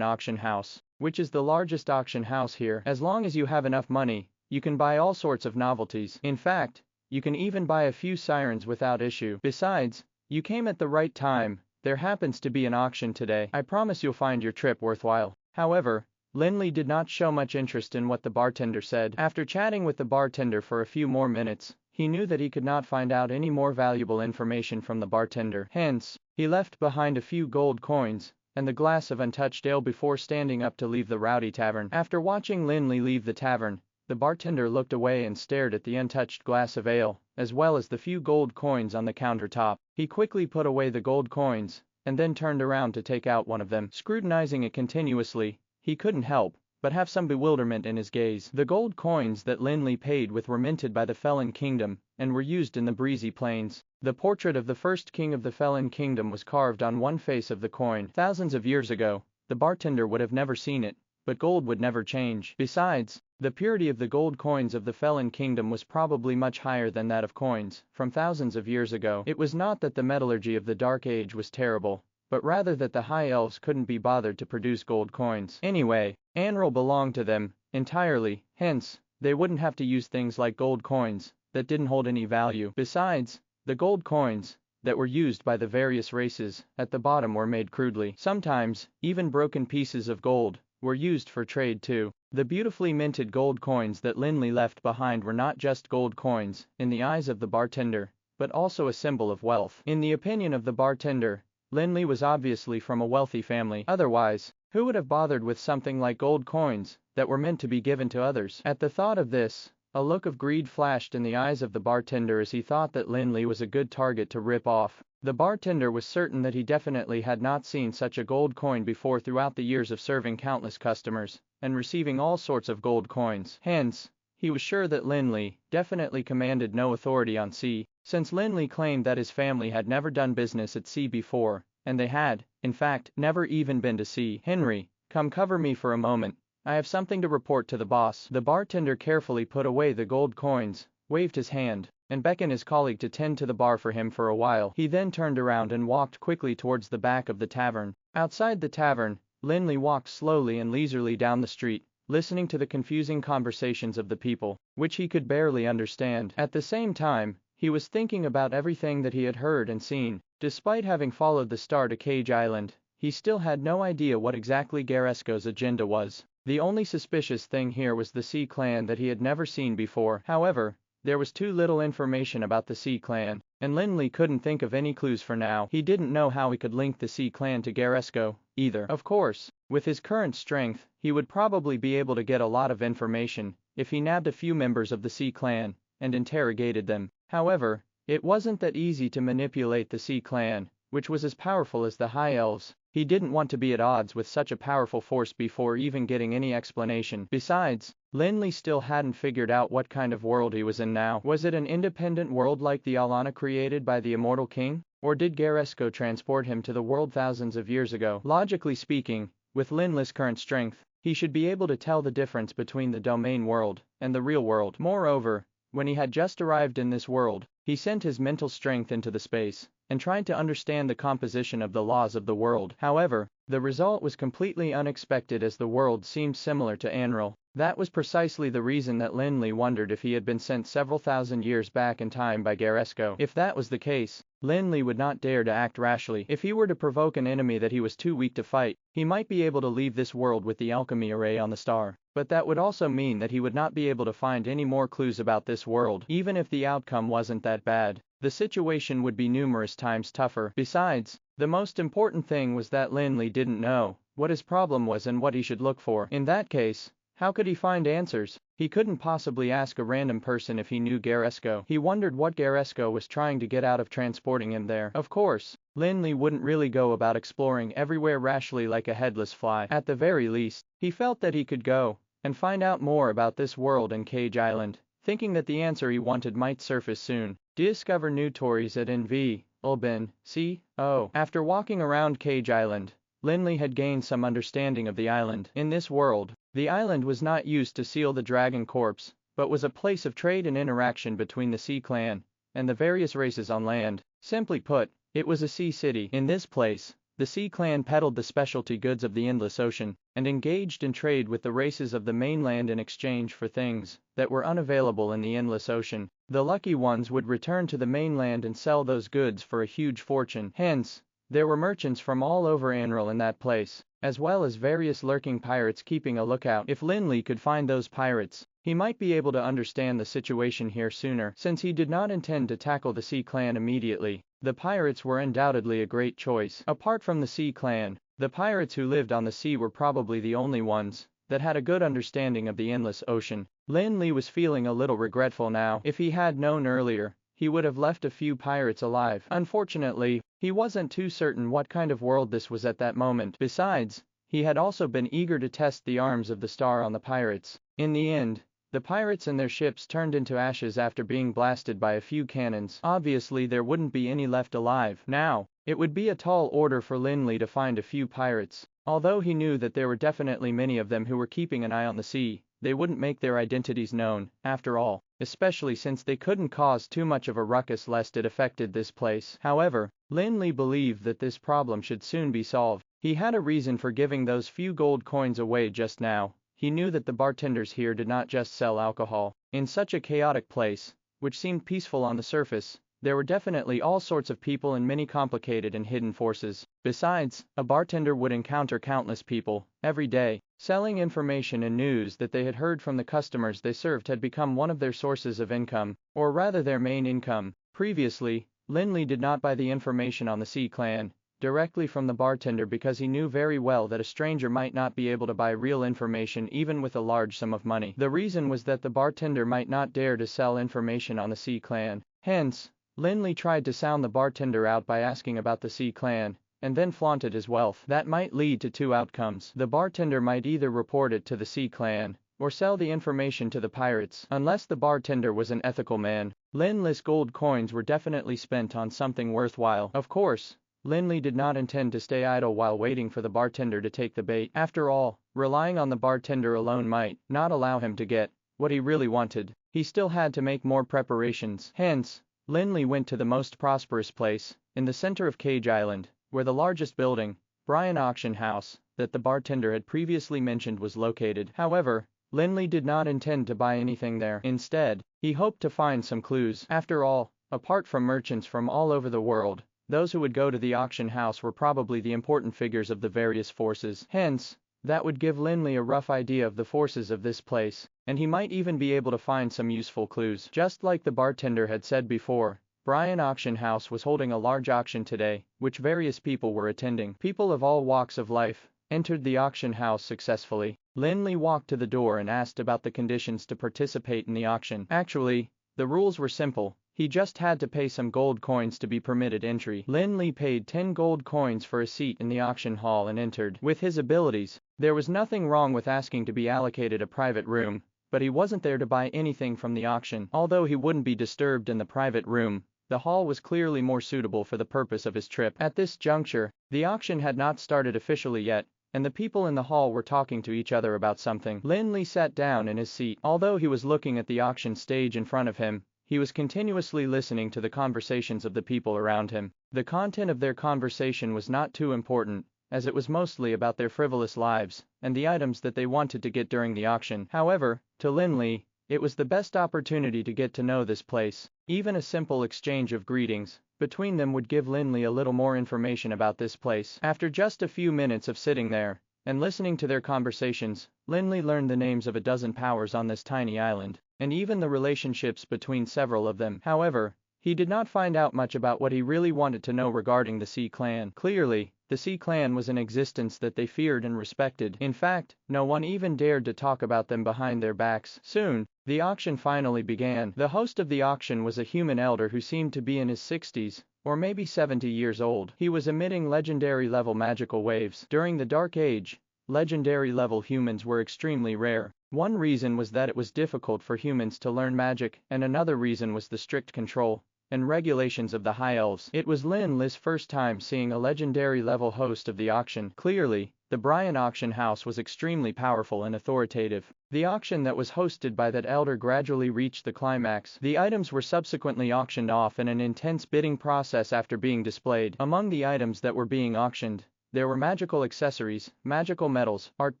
Speaker 2: Auction House, which is the largest auction house here. As long as you have enough money, you can buy all sorts of novelties. In fact, you can even buy a few sirens without issue. Besides, you came at the right time. There happens to be an auction today. I promise you'll find your trip worthwhile." However, Lin Li did not show much interest in what the bartender said. After chatting with the bartender for a few more minutes, he knew that he could not find out any more valuable information from the bartender. Hence, He left behind a few gold coins and the glass of untouched ale before standing up to leave the rowdy tavern. After watching Lin Li leave the tavern, the bartender looked away and stared at the untouched glass of ale, as well as the few gold coins on the countertop. He quickly put away the gold coins, and then turned around to take out one of them. Scrutinizing it continuously, he couldn't help but have some bewilderment in his gaze. The gold coins that Lin Li paid with were minted by the Felon Kingdom, and were used in the breezy plains. The portrait of the first king of the Felon Kingdom was carved on one face of the coin. Thousands of years ago, the bartender would have never seen it, but gold would never change. Besides, the purity of the gold coins of the Felon Kingdom was probably much higher than that of coins from thousands of years ago. It was not that the metallurgy of the Dark Age was terrible, but rather that the High Elves couldn't be bothered to produce gold coins. Anyway, Anril belonged to them entirely, hence, they wouldn't have to use things like gold coins that didn't hold any value. Besides, the gold coins that were used by the various races at the bottom were made crudely. Sometimes, even broken pieces of gold were used for trade too. The beautifully minted gold coins that Lin Li left behind were not just gold coins in the eyes of the bartender, but also a symbol of wealth. In the opinion of the bartender, Lin Li was obviously from a wealthy family. Otherwise, who would have bothered with something like gold coins that were meant to be given to others? At the thought of this, a look of greed flashed in the eyes of the bartender as he thought that Lin Li was a good target to rip off. The bartender was certain that he definitely had not seen such a gold coin before throughout the years of serving countless customers and receiving all sorts of gold coins. Hence, he was sure that Lin Li definitely commanded no authority on sea, since Lin Li claimed that his family had never done business at sea before, and they had, in fact, never even been to sea. "Henry, come cover me for a moment. I have something to report to the boss." The bartender carefully put away the gold coins, waved his hand, and beckoned his colleague to tend to the bar for him for a while. He then turned around and walked quickly towards the back of the tavern. Outside the tavern, Lin Li walked slowly and leisurely down the street, listening to the confusing conversations of the people, which he could barely understand. At the same time, he was thinking about everything that he had heard and seen. Despite having followed the star to Cage Island, he still had no idea what exactly Garesco's agenda was. The only suspicious thing here was the Sea Clan that he had never seen before. However, there was too little information about the Sea Clan, and Lin Li couldn't think of any clues for now. He didn't know how he could link the Sea Clan to Garesco, either. Of course, with his current strength, he would probably be able to get a lot of information if he nabbed a few members of the Sea Clan and interrogated them. However, it wasn't that easy to manipulate the Sea Clan, which was as powerful as the High Elves. He didn't want to be at odds with such a powerful force before even getting any explanation. Besides, Lin Li still hadn't figured out what kind of world he was in now. Was it an independent world like the Alana created by the Immortal King? Or did Garesco transport him to the world thousands of years ago? Logically speaking, with Lin Li's current strength, he should be able to tell the difference between the domain world and the real world. Moreover, when he had just arrived in this world, he sent his mental strength into the space and tried to understand the composition of the laws of the world. However, the result was completely unexpected as the world seemed similar to Anril. That was precisely the reason that Lin Li wondered if he had been sent several thousand years back in time by Garesco. If that was the case, Lin Li would not dare to act rashly. If he were to provoke an enemy that he was too weak to fight, he might be able to leave this world with the alchemy array on the star. But that would also mean that he would not be able to find any more clues about this world. Even if the outcome wasn't that bad, the situation would be numerous times tougher. Besides, the most important thing was that Lin Li didn't know what his problem was and what he should look for. In that case, how could he find answers? He couldn't possibly ask a random person if he knew Garesco. He wondered what Garesco was trying to get out of transporting him there. Of course, Lin Li wouldn't really go about exploring everywhere rashly like a headless fly. At the very least, he felt that he could go and find out more about this world and Cage Island, thinking that the answer he wanted might surface soon. Discover new stories at NV, Ulbin, C.O. After walking around Cage Island, Lin Li had gained some understanding of the island. In this world, the island was not used to seal the dragon corpse, but was a place of trade and interaction between the Sea Clan and the various races on land. Simply put, it was a sea city. In this place, the Sea Clan peddled the specialty goods of the endless ocean, and engaged in trade with the races of the mainland in exchange for things that were unavailable in the endless ocean. The lucky ones would return to the mainland and sell those goods for a huge fortune. Hence, there were merchants from all over Anril in that place, as well as various lurking pirates keeping a lookout. If Lin Li could find those pirates, He might be able to understand the situation here sooner, since he did not intend to tackle the Sea Clan immediately. The pirates were undoubtedly a great choice. Apart from the Sea Clan, the pirates who lived on the sea were probably the only ones that had a good understanding of the endless ocean. Lin Li was feeling a little regretful now. If he had known earlier, he would have left a few pirates alive. Unfortunately, he wasn't too certain what kind of world this was at that moment. Besides, he had also been eager to test the arms of the star on the pirates. In the end, the pirates and their ships turned into ashes after being blasted by a few cannons. Obviously there wouldn't be any left alive. Now, it would be a tall order for Lin Li to find a few pirates. Although he knew that there were definitely many of them who were keeping an eye on the sea, they wouldn't make their identities known, after all, especially since they couldn't cause too much of a ruckus lest it affected this place. However, Lin Li believed that this problem should soon be solved. He had a reason for giving those few gold coins away just now. He knew that the bartenders here did not just sell alcohol. In such a chaotic place, which seemed peaceful on the surface, there were definitely all sorts of people and many complicated and hidden forces. Besides, a bartender would encounter countless people every day. Selling information and news that they had heard from the customers they served had become one of their sources of income, or rather their main income. Previously, Lin Li did not buy the information on the Sea Clan directly from the bartender because he knew very well that a stranger might not be able to buy real information even with a large sum of money. The reason was that the bartender might not dare to sell information on the Sea Clan. Hence, Lin Li tried to sound the bartender out by asking about the Sea Clan, and then flaunted his wealth. That might lead to two outcomes. The bartender might either report it to the Sea Clan, or sell the information to the pirates. Unless the bartender was an ethical man, Lin Li's gold coins were definitely spent on something worthwhile. Of course, Lin Li did not intend to stay idle while waiting for the bartender to take the bait. After all, relying on the bartender alone might not allow him to get what he really wanted. He still had to make more preparations. Hence, Lin Li went to the most prosperous place, in the center of Cage Island, where the largest building, Brian Auction House, that the bartender had previously mentioned was located. However, Lin Li did not intend to buy anything there. Instead, he hoped to find some clues. After all, apart from merchants from all over the world, those who would go to the auction house were probably the important figures of the various forces. Hence, that would give Lin Li a rough idea of the forces of this place, and he might even be able to find some useful clues. Just like the bartender had said before, Brian Auction House was holding a large auction today, which various people were attending. People of all walks of life entered the auction house successfully. Lin Li walked to the door and asked about the conditions to participate in the auction. Actually, the rules were simple. He just had to pay some gold coins to be permitted entry. Lin Li paid 10 gold coins for a seat in the auction hall and entered. With his abilities, there was nothing wrong with asking to be allocated a private room, but he wasn't there to buy anything from the auction. Although he wouldn't be disturbed in the private room, the hall was clearly more suitable for the purpose of his trip. At this juncture, the auction had not started officially yet, and the people in the hall were talking to each other about something. Lin Li sat down in his seat. Although he was looking at the auction stage in front of him, he was continuously listening to the conversations of the people around him. The content of their conversation was not too important, as it was mostly about their frivolous lives and the items that they wanted to get during the auction. However, to Lin Li, it was the best opportunity to get to know this place. Even a simple exchange of greetings between them would give Lin Li a little more information about this place. After just a few minutes of sitting there and listening to their conversations, Lin Li learned the names of a dozen powers on this tiny island, and even the relationships between several of them. However, he did not find out much about what he really wanted to know regarding the Sea Clan. Clearly, the Sea Clan was an existence that they feared and respected. In fact, no one even dared to talk about them behind their backs. Soon, the auction finally began. The host of the auction was a human elder who seemed to be in his 60s, or maybe 70 years old. He was emitting legendary level magical waves. During the Dark Age, legendary level humans were extremely rare. One reason was that it was difficult for humans to learn magic, and another reason was the strict control and regulations of the High Elves. It was Lin Li's first time seeing a legendary level host of the auction. Clearly, the Brian Auction House was extremely powerful and authoritative. The auction that was hosted by that elder gradually reached the climax. The items were subsequently auctioned off in an intense bidding process after being displayed. Among the items that were being auctioned, there were magical accessories, magical metals, art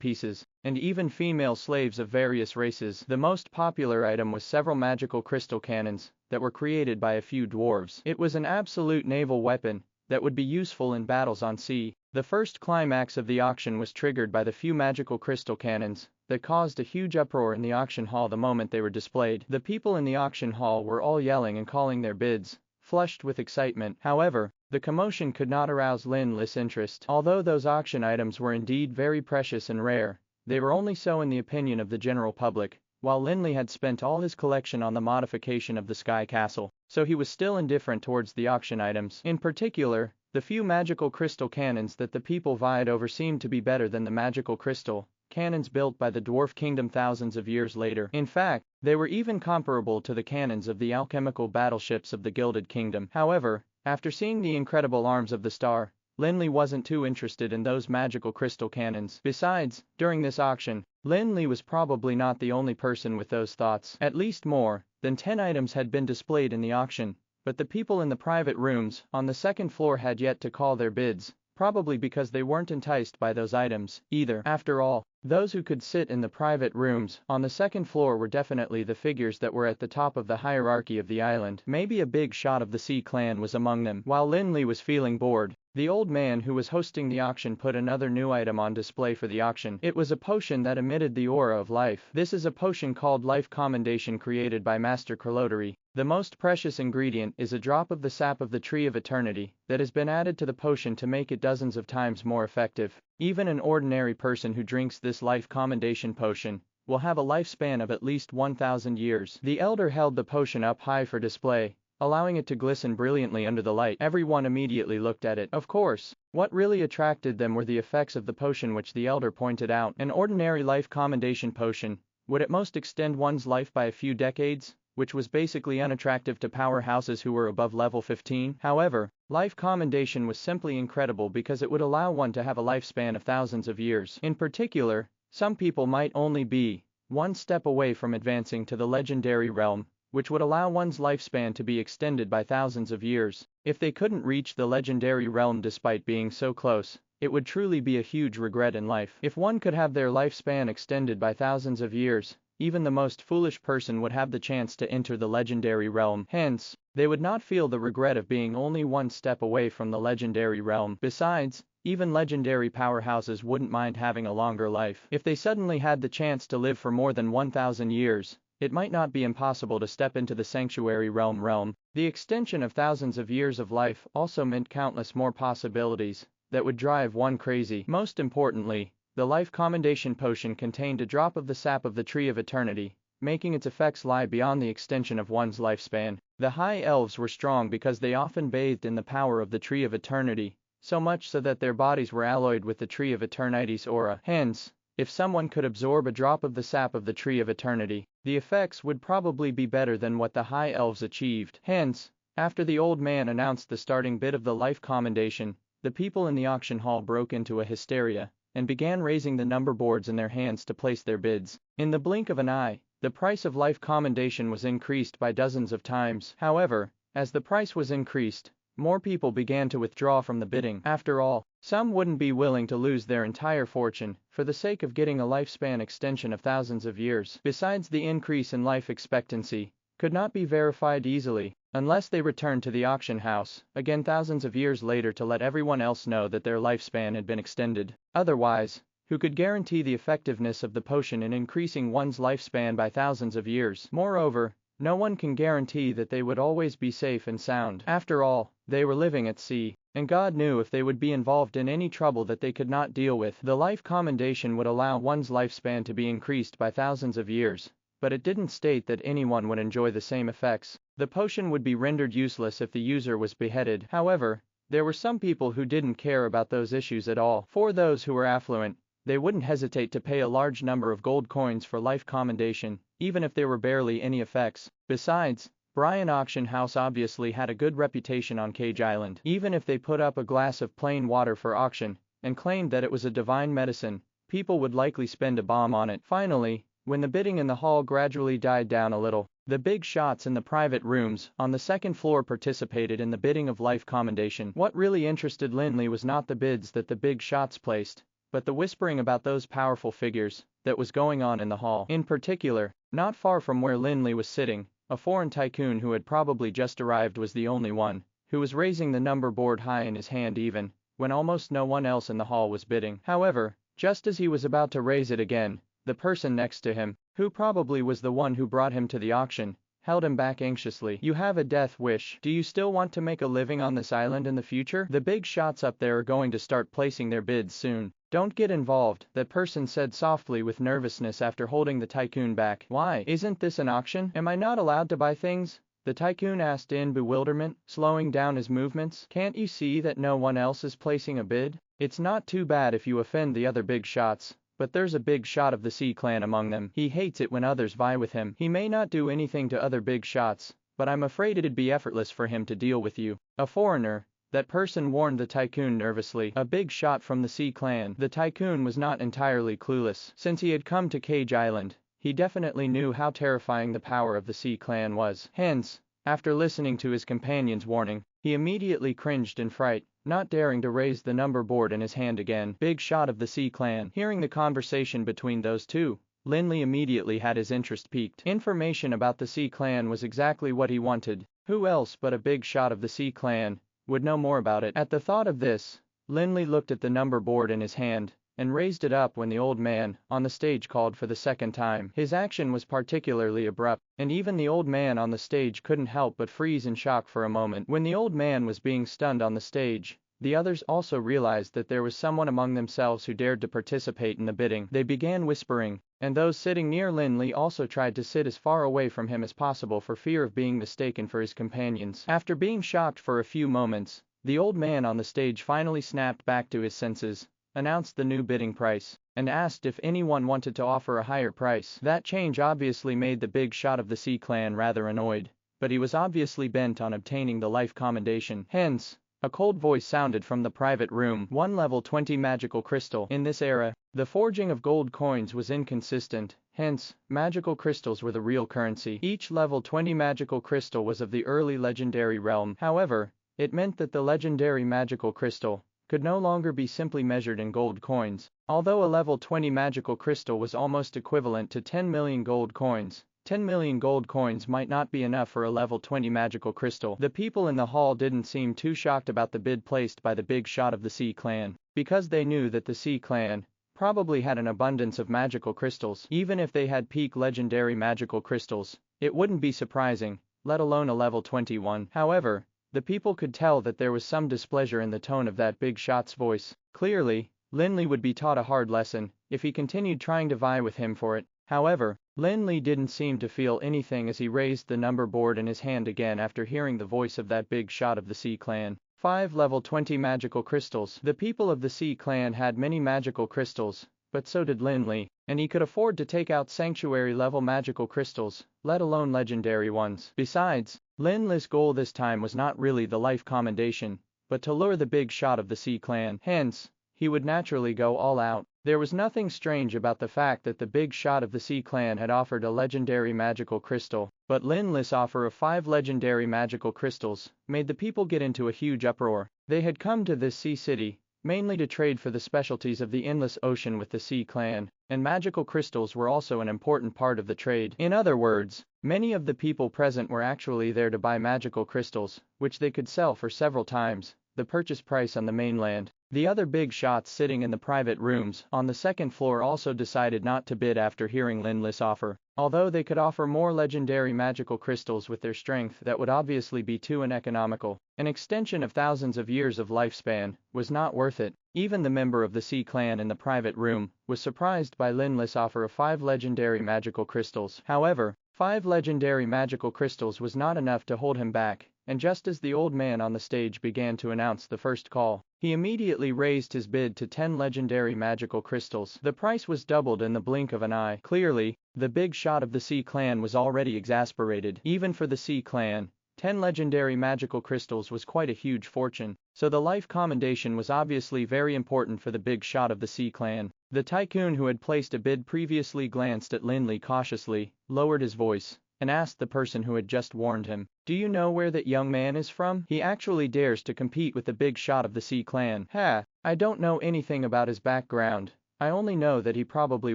Speaker 2: pieces, and even female slaves of various races. The most popular item was several magical crystal cannons that were created by a few dwarves. It was an absolute naval weapon that would be useful in battles on sea. The first climax of the auction was triggered by the few magical crystal cannons that caused a huge uproar in the auction hall the moment they were displayed. The people in the auction hall were all yelling and calling their bids, flushed with excitement. However, the commotion could not arouse Lin Li's interest. Although those auction items were indeed very precious and rare, they were only so in the opinion of the general public, while Lin Li had spent all his collection on the modification of the Sky Castle, so he was still indifferent towards the auction items. In particular, the few magical crystal cannons that the people vied over seemed to be better than the magical crystal cannons built by the Dwarf Kingdom thousands of years later. In fact, they were even comparable to the cannons of the alchemical battleships of the Gilded Kingdom. However, after seeing the incredible arms of the star, Lin Li wasn't too interested in those magical crystal cannons. Besides, during this auction, Lin Li was probably not the only person with those thoughts. At least more than 10 items had been displayed in the auction, but the people in the private rooms on the second floor had yet to call their bids, probably because they weren't enticed by those items either. After all, those who could sit in the private rooms on the second floor were definitely the figures that were at the top of the hierarchy of the island. Maybe a big shot of the Sea Clan was among them. While Lin Li was feeling bored, the old man who was hosting the auction put another new item on display for the auction. It was a potion that emitted the aura of life. This is a potion called Life Commendation created by Master Krolotary. The most precious ingredient is a drop of the sap of the Tree of Eternity that has been added to the potion to make it dozens of times more effective. Even an ordinary person who drinks this Life Commendation potion will have a lifespan of at least 1,000 years. The elder held the potion up high for display, allowing it to glisten brilliantly under the light. Everyone immediately looked at it. Of course, what really attracted them were the effects of the potion, which the elder pointed out. An ordinary Life Commendation potion would at most extend one's life by a few decades, which was basically unattractive to powerhouses who were above level 15. However, Life Commendation was simply incredible because it would allow one to have a lifespan of thousands of years. In particular, some people might only be one step away from advancing to the legendary realm, which would allow one's lifespan to be extended by thousands of years. If they couldn't reach the legendary realm despite being so close, it would truly be a huge regret in life. If one could have their lifespan extended by thousands of years, even the most foolish person would have the chance to enter the legendary realm. Hence, they would not feel the regret of being only one step away from the legendary realm. Besides, even legendary powerhouses wouldn't mind having a longer life. If they suddenly had the chance to live for more than 1,000 years, it might not be impossible to step into the sanctuary realm. The extension of thousands of years of life also meant countless more possibilities that would drive one crazy. Most importantly, the Life Commendation potion contained a drop of the sap of the Tree of Eternity, making its effects lie beyond the extension of one's lifespan. The High Elves were strong because they often bathed in the power of the Tree of Eternity, so much so that their bodies were alloyed with the Tree of Eternity's aura. Hence, if someone could absorb a drop of the sap of the Tree of Eternity, the effects would probably be better than what the High Elves achieved. Hence, after the old man announced the starting bid of the Life Commendation, the people in the auction hall broke into a hysteria and began raising the number boards in their hands to place their bids. In the blink of an eye, the price of Life Commendation was increased by dozens of times. However, as the price was increased, more people began to withdraw from the bidding. After all, some wouldn't be willing to lose their entire fortune for the sake of getting a lifespan extension of thousands of years. Besides, the increase in life expectancy could not be verified easily unless they returned to the auction house again thousands of years later to let everyone else know that their lifespan had been extended. Otherwise, who could guarantee the effectiveness of the potion in increasing one's lifespan by thousands of years? Moreover, no one can guarantee that they would always be safe and sound. After all, they were living at sea, and God knew if they would be involved in any trouble that they could not deal with. The Life Commendation would allow one's lifespan to be increased by thousands of years, but it didn't state that anyone would enjoy the same effects. The potion would be rendered useless if the user was beheaded. However, there were some people who didn't care about those issues at all. For those who were affluent, they wouldn't hesitate to pay a large number of gold coins for Life Commendation, even if there were barely any effects. Besides, Bryan Auction House obviously had a good reputation on Cage Island. Even if they put up a glass of plain water for auction and claimed that it was a divine medicine, people would likely spend a bomb on it. Finally, when the bidding in the hall gradually died down a little, the big shots in the private rooms on the second floor participated in the bidding of Life Commendation. What really interested Lin Li was not the bids that the big shots placed, but the whispering about those powerful figures that was going on in the hall. In particular, not far from where Lin Li was sitting, a foreign tycoon who had probably just arrived was the only one who was raising the number board high in his hand even when almost no one else in the hall was bidding. However, just as he was about to raise it again, the person next to him, who probably was the one who brought him to the auction, held him back anxiously. "You have a death wish. Do you still want to make a living on this island in the future? The big shots up there are going to start placing their bids soon. Don't get involved," that person said softly with nervousness after holding the tycoon back. "Why? Isn't this an auction? Am I not allowed to buy things?" the tycoon asked in bewilderment, slowing down his movements. "Can't you see that no one else is placing a bid? It's not too bad if you offend the other big shots, but there's a big shot of the Sea Clan among them. He hates it when others vie with him. He may not do anything to other big shots, but I'm afraid it'd be effortless for him to deal with you. A foreigner," that person warned the tycoon nervously. A big shot from the Sea Clan. The tycoon was not entirely clueless. Since he had come to Cage Island, he definitely knew how terrifying the power of the Sea Clan was. Hence, after listening to his companion's warning, he immediately cringed in fright, not daring to raise the number board in his hand again. Big shot of the Sea Clan. Hearing the conversation between those two, Lin Li immediately had his interest piqued. Information about the Sea Clan was exactly what he wanted. Who else but a big shot of the Sea Clan would know more about it? At the thought of this, Lin Li looked at the number board in his hand, and raised it up when the old man on the stage called for the second time. His action was particularly abrupt, and even the old man on the stage couldn't help but freeze in shock for a moment. When the old man was being stunned on the stage, the others also realized that there was someone among themselves who dared to participate in the bidding. They began whispering, and those sitting near Lin Li also tried to sit as far away from him as possible for fear of being mistaken for his companions. After being shocked for a few moments, the old man on the stage finally snapped back to his senses, announced the new bidding price, and asked if anyone wanted to offer a higher price. That change obviously made the big shot of the Sea Clan rather annoyed, but he was obviously bent on obtaining the life commendation. Hence, a cold voice sounded from the private room. One level 20 magical crystal. In this era, the forging of gold coins was inconsistent, hence, magical crystals were the real currency. Each level 20 magical crystal was of the early legendary realm. However, it meant that the legendary magical crystal could no longer be simply measured in gold coins. Although a level 20 magical crystal was almost equivalent to 10 million gold coins, 10 million gold coins might not be enough for a level 20 magical crystal. The people in the hall didn't seem too shocked about the bid placed by the big shot of the Sea Clan, because they knew that the Sea Clan probably had an abundance of magical crystals. Even if they had peak legendary magical crystals, it wouldn't be surprising, let alone a level 21. However, the people could tell that there was some displeasure in the tone of that big shot's voice. Clearly, Lin Li would be taught a hard lesson if he continued trying to vie with him for it. However, Lin Li didn't seem to feel anything as he raised the number board in his hand again after hearing the voice of that big shot of the Sea Clan. 5 level 20 magical crystals. The people of the Sea Clan had many magical crystals, but so did Lin Li, and he could afford to take out sanctuary level magical crystals, let alone legendary ones. Besides, Lin Li's goal this time was not really the life commendation, but to lure the big shot of the Sea Clan. Hence, he would naturally go all out. There was nothing strange about the fact that the big shot of the Sea Clan had offered a legendary magical crystal, but Lin Li's offer of 5 legendary magical crystals made the people get into a huge uproar. They had come to this sea city mainly to trade for the specialties of the endless ocean with the Sea Clan, and magical crystals were also an important part of the trade. In other words, many of the people present were actually there to buy magical crystals, which they could sell for several times the purchase price on the mainland. The other big shots sitting in the private rooms on the second floor also decided not to bid after hearing Lin Li's offer. Although they could offer more legendary magical crystals with their strength, that would obviously be too uneconomical. An extension of thousands of years of lifespan was not worth it. Even the member of the Sea Clan in the private room was surprised by Lin Li's offer of 5 legendary magical crystals. However, 5 legendary magical crystals was not enough to hold him back, and just as the old man on the stage began to announce the first call, he immediately raised his bid to 10 legendary magical crystals. The price was doubled in the blink of an eye. Clearly, the big shot of the Sea Clan was already exasperated. Even for the Sea Clan, 10 legendary magical crystals was quite a huge fortune, so the life commendation was obviously very important for the big shot of the Sea Clan. The tycoon who had placed a bid previously glanced at Lin Li cautiously, lowered his voice, and asked the person who had just warned him, "Do you know where that young man is from? He actually dares to compete with the big shot of the Sea Clan." "Ha, I don't know anything about his background. I only know that he probably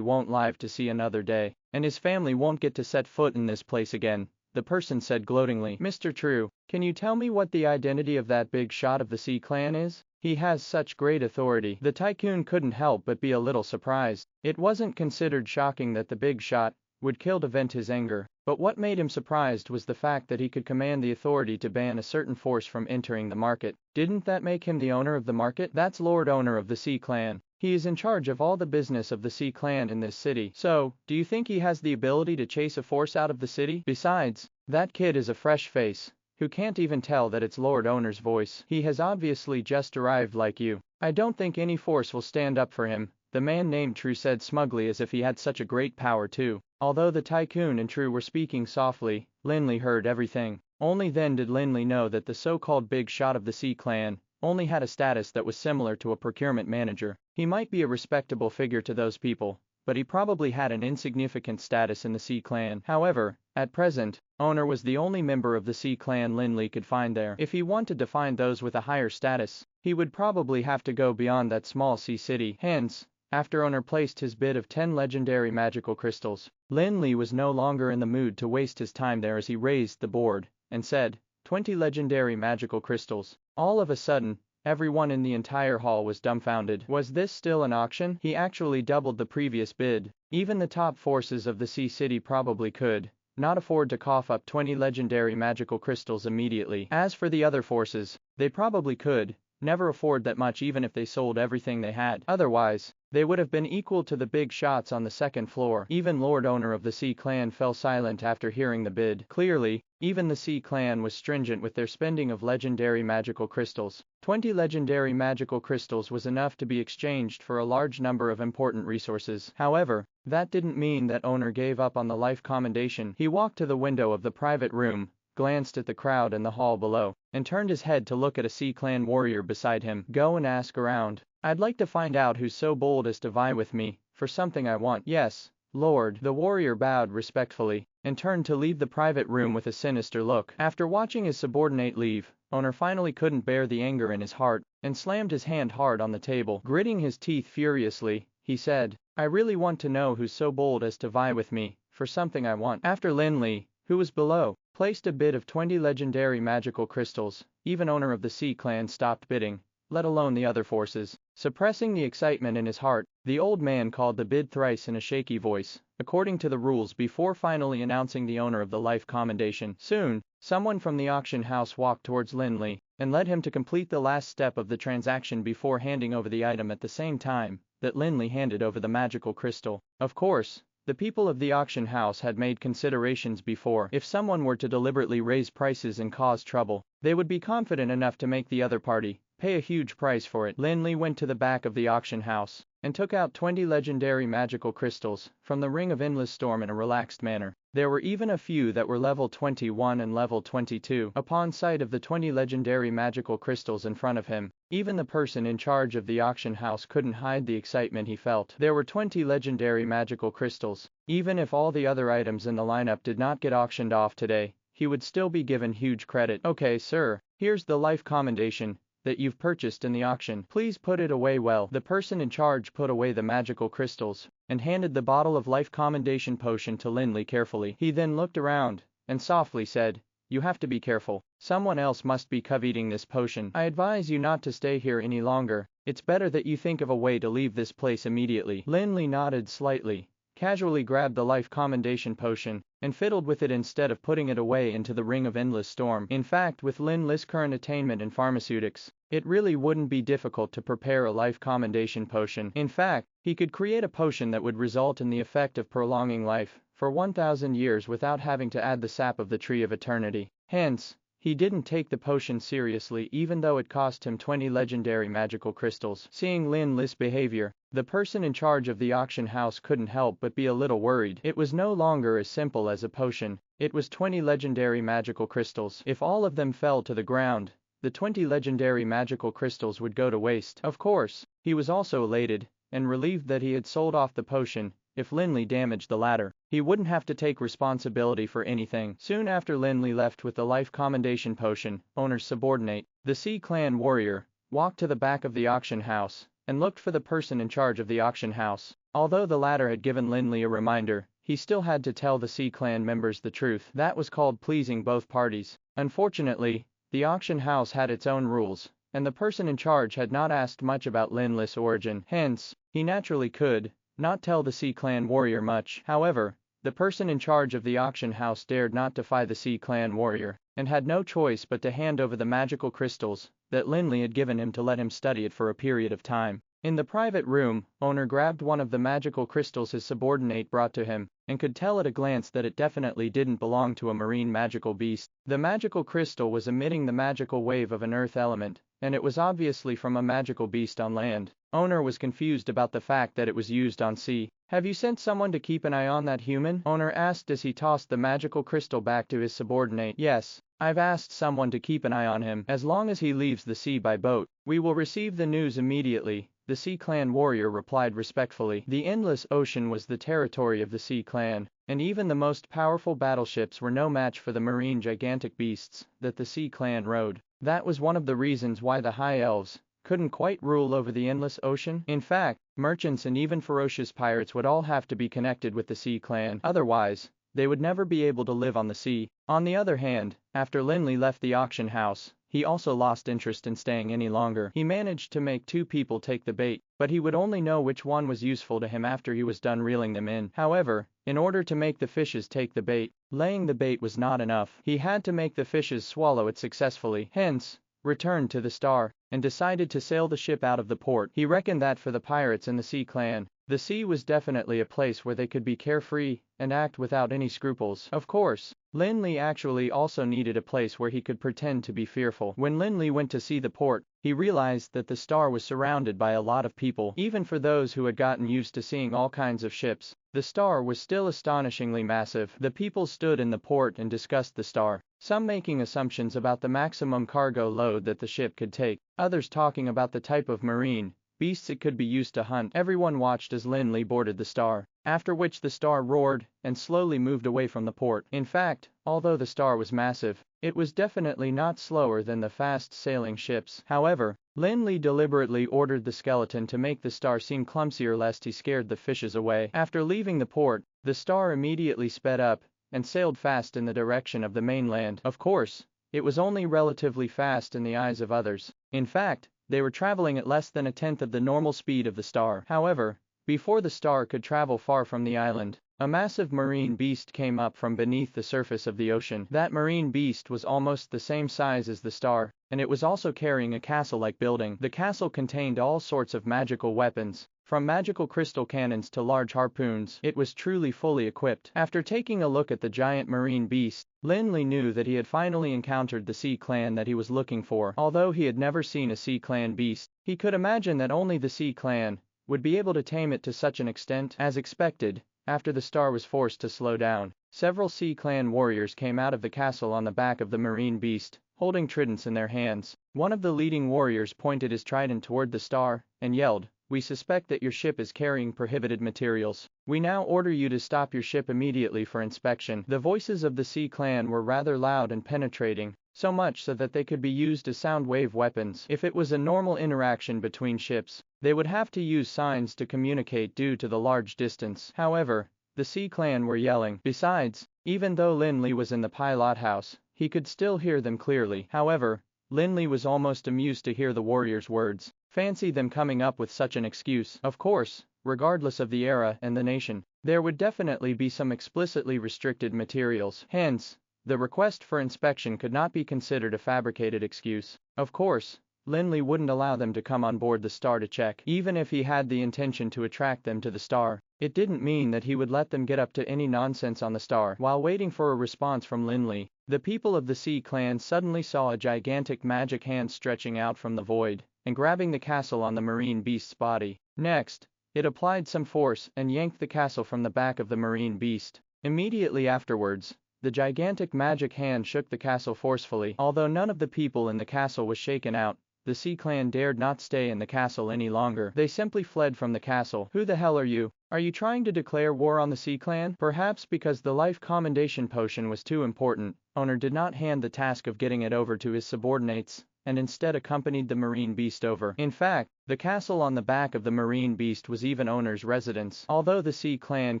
Speaker 2: won't live to see another day, and his family won't get to set foot in this place again," the person said gloatingly. "Mr. True, can you tell me what the identity of that big shot of the Sea Clan is?" He has such great authority. The tycoon couldn't help but be a little surprised. It wasn't considered shocking that the big shot would kill to vent his anger, but what made him surprised was the fact that he could command the authority to ban a certain force from entering the market. Didn't that make him the owner of the market? That's Lord Owner of the Sea Clan. He is in charge of all the business of the Sea Clan in this city. So, do you think he has the ability to chase a force out of the city? Besides, that kid is a fresh face, who can't even tell that it's Lord Owner's voice. He has obviously just arrived like you. I don't think any force will stand up for him, the man named True said smugly as if he had such a great power too. Although the tycoon and True were speaking softly, Lin Li heard everything. Only then did Lin Li know that the so-called big shot of the Sea Clan only had a status that was similar to a procurement manager. He might be a respectable figure to those people, but he probably had an insignificant status in the Sea Clan. However, at present, Owner was the only member of the Sea Clan Lin Li could find there. If he wanted to find those with a higher status, he would probably have to go beyond that small sea city. Hence, after Owner placed his bid of 10 legendary magical crystals, Lin Li was no longer in the mood to waste his time there as he raised the board and said, 20 legendary magical crystals. All of a sudden, everyone in the entire hall was dumbfounded. Was this still an auction? He actually doubled the previous bid. Even the top forces of the Sea City probably could not afford to cough up 20 legendary magical crystals immediately. As for the other forces, they probably could never afford that much even if they sold everything they had. Otherwise, they would have been equal to the big shots on the second floor. Even Lord Owner of the Sea Clan fell silent after hearing the bid. Clearly, even the Sea Clan was stringent with their spending of legendary magical crystals. 20 legendary magical crystals was enough to be exchanged for a large number of important resources. However, that didn't mean that Owner gave up on the life commendation. He walked to the window of the private room, glanced at the crowd in the hall below, and turned his head to look at a Sea Clan warrior beside him. Go and ask around. I'd like to find out who's so bold as to vie with me for something I want. Yes, Lord. The warrior bowed respectfully and turned to leave the private room with a sinister look. After watching his subordinate leave, Owner finally couldn't bear the anger in his heart and slammed his hand hard on the table. Gritting his teeth furiously, he said, I really want to know who's so bold as to vie with me for something I want. After Lin Li, who was below, placed a bid of 20 legendary magical crystals, even Owner of the Sea Clan stopped bidding, let alone the other forces. Suppressing the excitement in his heart, the old man called the bid thrice in a shaky voice, according to the rules, before finally announcing the owner of the life commendation. Soon, someone from the auction house walked towards Lin Li and led him to complete the last step of the transaction before handing over the item at the same time that Lin Li handed over the magical crystal. Of course, the people of the auction house had made considerations before. If someone were to deliberately raise prices and cause trouble, they would be confident enough to make the other party pay a huge price for it. Lin Li went to the back of the auction house and took out 20 legendary magical crystals from the Ring of Endless Storm in a relaxed manner. There were even a few that were level 21 and level 22. Upon sight of the 20 legendary magical crystals in front of him, even the person in charge of the auction house couldn't hide the excitement he felt. There were 20 legendary magical crystals. Even if all the other items in the lineup did not get auctioned off today, he would still be given huge credit. Okay, sir, here's the life commendation that you've purchased in the auction. Please put it away well. The person in charge put away the magical crystals and handed the bottle of life commendation potion to Lin Li carefully. He then looked around and softly said, you have to be careful. Someone else must be coveting this potion. I advise you not to stay here any longer. It's better that you think of a way to leave this place immediately. Lin Li nodded slightly, casually grabbed the life commendation potion and fiddled with it instead of putting it away into the Ring of Endless Storm. In fact, with Lin Li's current attainment in pharmaceutics, it really wouldn't be difficult to prepare a life commendation potion. In fact, he could create a potion that would result in the effect of prolonging life for 1,000 years without having to add the sap of the Tree of Eternity. Hence, he didn't take the potion seriously even though it cost him 20 legendary magical crystals. Seeing Lin Li's behavior, the person in charge of the auction house couldn't help but be a little worried. It was no longer as simple as a potion. It was 20 legendary magical crystals. If all of them fell to the ground, the 20 legendary magical crystals would go to waste. Of course, he was also elated and relieved that he had sold off the potion. If Lin Li damaged the latter, he wouldn't have to take responsibility for anything. Soon after Lin Li left with the life commendation potion, Owner's subordinate, the Sea Clan warrior, walked to the back of the auction house and looked for the person in charge of the auction house. Although the latter had given Lin Li a reminder, he still had to tell the Sea Clan members the truth. That was called pleasing both parties. Unfortunately, the auction house had its own rules, and the person in charge had not asked much about Lin Li's origin. Hence, he naturally could not tell the Sea Clan warrior much. However, the person in charge of the auction house dared not defy the Sea Clan warrior, and had no choice but to hand over the magical crystals that Lin Li had given him to let him study it for a period of time. In the private room, owner grabbed one of the magical crystals his subordinate brought to him, and could tell at a glance that it definitely didn't belong to a marine magical beast. The magical crystal was emitting the magical wave of an earth element, and it was obviously from a magical beast on land. Owner was confused about the fact that it was used on sea. "Have you sent someone to keep an eye on that human?" Owner asked as he tossed the magical crystal back to his subordinate. "Yes, I've asked someone to keep an eye on him. As long as he leaves the sea by boat, we will receive the news immediately," the Sea Clan warrior replied respectfully. The endless ocean was the territory of the Sea Clan, and even the most powerful battleships were no match for the marine gigantic beasts that the Sea Clan rode. That was one of the reasons why the High Elves couldn't quite rule over the endless ocean. In fact, merchants and even ferocious pirates would all have to be connected with the Sea Clan. Otherwise, they would never be able to live on the sea. On the other hand, after Lin Li left the auction house, he also lost interest in staying any longer. He managed to make 2 people take the bait, but he would only know which one was useful to him after he was done reeling them in. However, in order to make the fishes take the bait, laying the bait was not enough. He had to make the fishes swallow it successfully. Hence, returned to the star, and decided to sail the ship out of the port. He reckoned that for the pirates and the Sea Clan, the sea was definitely a place where they could be carefree and act without any scruples. Of course, Lin Li actually also needed a place where he could pretend to be fearful. When Lin Li went to see the port, he realized that the star was surrounded by a lot of people. Even for those who had gotten used to seeing all kinds of ships, the star was still astonishingly massive. The people stood in the port and discussed the star, some making assumptions about the maximum cargo load that the ship could take, others talking about the type of marine beasts it could be used to hunt. Everyone watched as Lin Li boarded the star, after which the star roared and slowly moved away from the port. In fact, although the star was massive, it was definitely not slower than the fast-sailing ships. However, Lin Li deliberately ordered the skeleton to make the star seem clumsier lest he scared the fishes away. After leaving the port, the star immediately sped up and sailed fast in the direction of the mainland. Of course, it was only relatively fast in the eyes of others. In fact, they were traveling at less than a tenth of the normal speed of the star. However, before the star could travel far from the island, a massive marine beast came up from beneath the surface of the ocean. That marine beast was almost the same size as the star, and it was also carrying a castle-like building. The castle contained all sorts of magical weapons, from magical crystal cannons to large harpoons. It was truly fully equipped. After taking a look at the giant marine beast, Lin Li knew that he had finally encountered the Sea Clan that he was looking for. Although he had never seen a Sea Clan beast, he could imagine that only the Sea Clan would be able to tame it to such an extent. As expected, after the star was forced to slow down, several Sea Clan warriors came out of the castle on the back of the marine beast, holding tridents in their hands. One of the leading warriors pointed his trident toward the star and yelled, "We suspect that your ship is carrying prohibited materials. We now order you to stop your ship immediately for inspection." The voices of the Sea Clan were rather loud and penetrating, so much so that they could be used as sound wave weapons. If it was a normal interaction between ships, they would have to use signs to communicate due to the large distance. However, the Sea Clan were yelling. Besides, even though Lin Li was in the pilot house, he could still hear them clearly. However, Lin Li was almost amused to hear the warriors' words. Fancy them coming up with such an excuse. Of course, regardless of the era and the nation, there would definitely be some explicitly restricted materials. Hence, the request for inspection could not be considered a fabricated excuse. Of course, Lin Li wouldn't allow them to come on board the star to check. Even if he had the intention to attract them to the star, it didn't mean that he would let them get up to any nonsense on the star. While waiting for a response from Lin Li, the people of the Sea Clan suddenly saw a gigantic magic hand stretching out from the void and grabbing the castle on the marine beast's body. Next, it applied some force and yanked the castle from the back of the marine beast. Immediately afterwards, the gigantic magic hand shook the castle forcefully. Although none of the people in the castle was shaken out, the Sea Clan dared not stay in the castle any longer. They simply fled from the castle. "Who the hell are you? Are you trying to declare war on the Sea Clan?" Perhaps because the life commendation potion was too important, owner did not hand the task of getting it over to his subordinates, and instead accompanied the marine beast over. In fact, the castle on the back of the marine beast was even owner's residence. Although the Sea Clan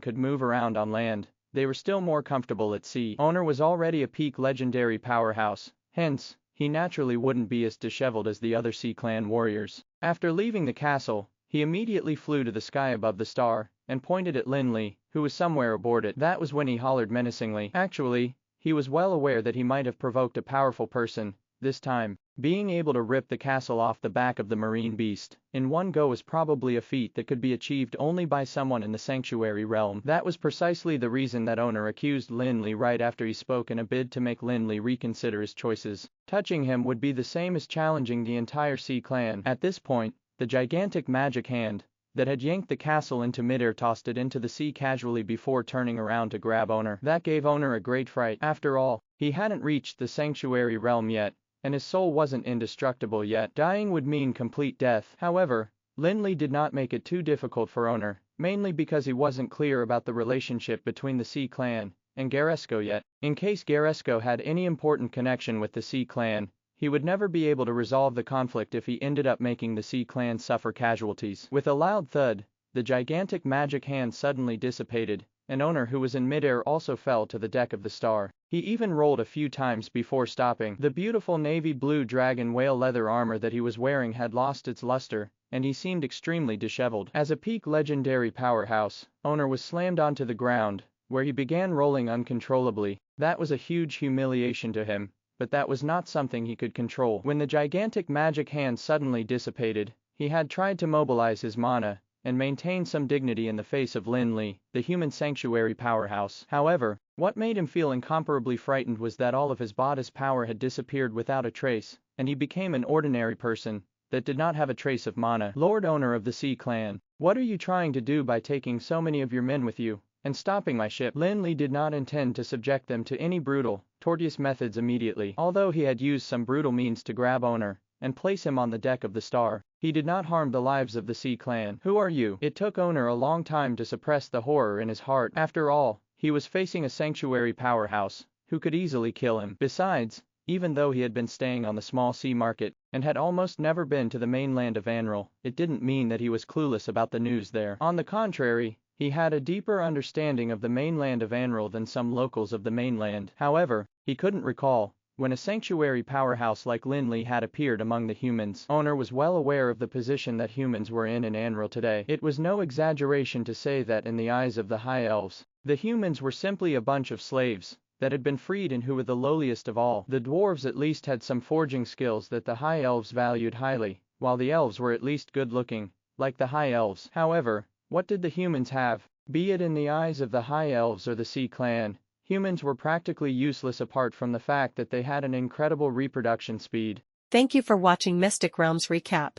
Speaker 2: could move around on land, they were still more comfortable at sea. Owner was already a peak legendary powerhouse, hence, he naturally wouldn't be as disheveled as the other Sea Clan warriors. After leaving the castle, he immediately flew to the sky above the star, and pointed at Lin Li, who was somewhere aboard it. That was when he hollered menacingly. Actually, he was well aware that he might have provoked a powerful person, this time. Being able to rip the castle off the back of the marine beast in one go was probably a feat that could be achieved only by someone in the sanctuary realm. That was precisely the reason that owner accused Lin Li right after he spoke in a bid to make Lin Li reconsider his choices. Touching him would be the same as challenging the entire Sea Clan. At this point, the gigantic magic hand that had yanked the castle into midair tossed it into the sea casually before turning around to grab owner. That gave owner a great fright. After all, he hadn't reached the sanctuary realm yet, and his soul wasn't indestructible yet. Dying would mean complete death. However, Lin Li did not make it too difficult for owner, mainly because he wasn't clear about the relationship between the Sea Clan and Garesco yet. In case Garesco had any important connection with the Sea Clan, he would never be able to resolve the conflict if he ended up making the Sea Clan suffer casualties. With a loud thud, the gigantic magic hand suddenly dissipated, and owner, who was in midair, also fell to the deck of the star. He even rolled a few times before stopping. The beautiful navy blue dragon whale leather armor that he was wearing had lost its luster, and he seemed extremely disheveled. As a peak legendary powerhouse, owner was slammed onto the ground, where he began rolling uncontrollably. That was a huge humiliation to him, but that was not something he could control. When the gigantic magic hand suddenly dissipated, he had tried to mobilize his mana and maintain some dignity in the face of Lin Li, the human sanctuary powerhouse. However, what made him feel incomparably frightened was that all of his body's power had disappeared without a trace, and he became an ordinary person that did not have a trace of mana. Lord owner of the Sea Clan, what are you trying to do by taking so many of your men with you and stopping my ship? Lin Li did not intend to subject them to any brutal, tortuous methods immediately. Although he had used some brutal means to grab owner and place him on the deck of the star, he did not harm the lives of the Sea Clan. Who are you? It took owner a long time to suppress the horror in his heart. After all, he was facing a sanctuary powerhouse who could easily kill him. Besides, even though he had been staying on the small sea market and had almost never been to the mainland of Anril, it didn't mean that he was clueless about the news there. On the contrary, he had a deeper understanding of the mainland of Anril than some locals of the mainland. However, he couldn't recall when a sanctuary powerhouse like Lin Li had appeared among the humans. Owner was well aware of the position that humans were in Anril today. It was no exaggeration to say that in the eyes of the High Elves, the humans were simply a bunch of slaves that had been freed and who were the lowliest of all. The dwarves at least had some forging skills that the High Elves valued highly, while the elves were at least good-looking, like the High Elves. However, what did the humans have? Be it in the eyes of the High Elves or the Sea Clan, humans were practically useless apart from the fact that they had an incredible reproduction speed.
Speaker 1: Thank you for watching Mystic Realms Recap.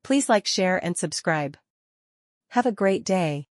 Speaker 1: Please like, share and subscribe. Have a great day.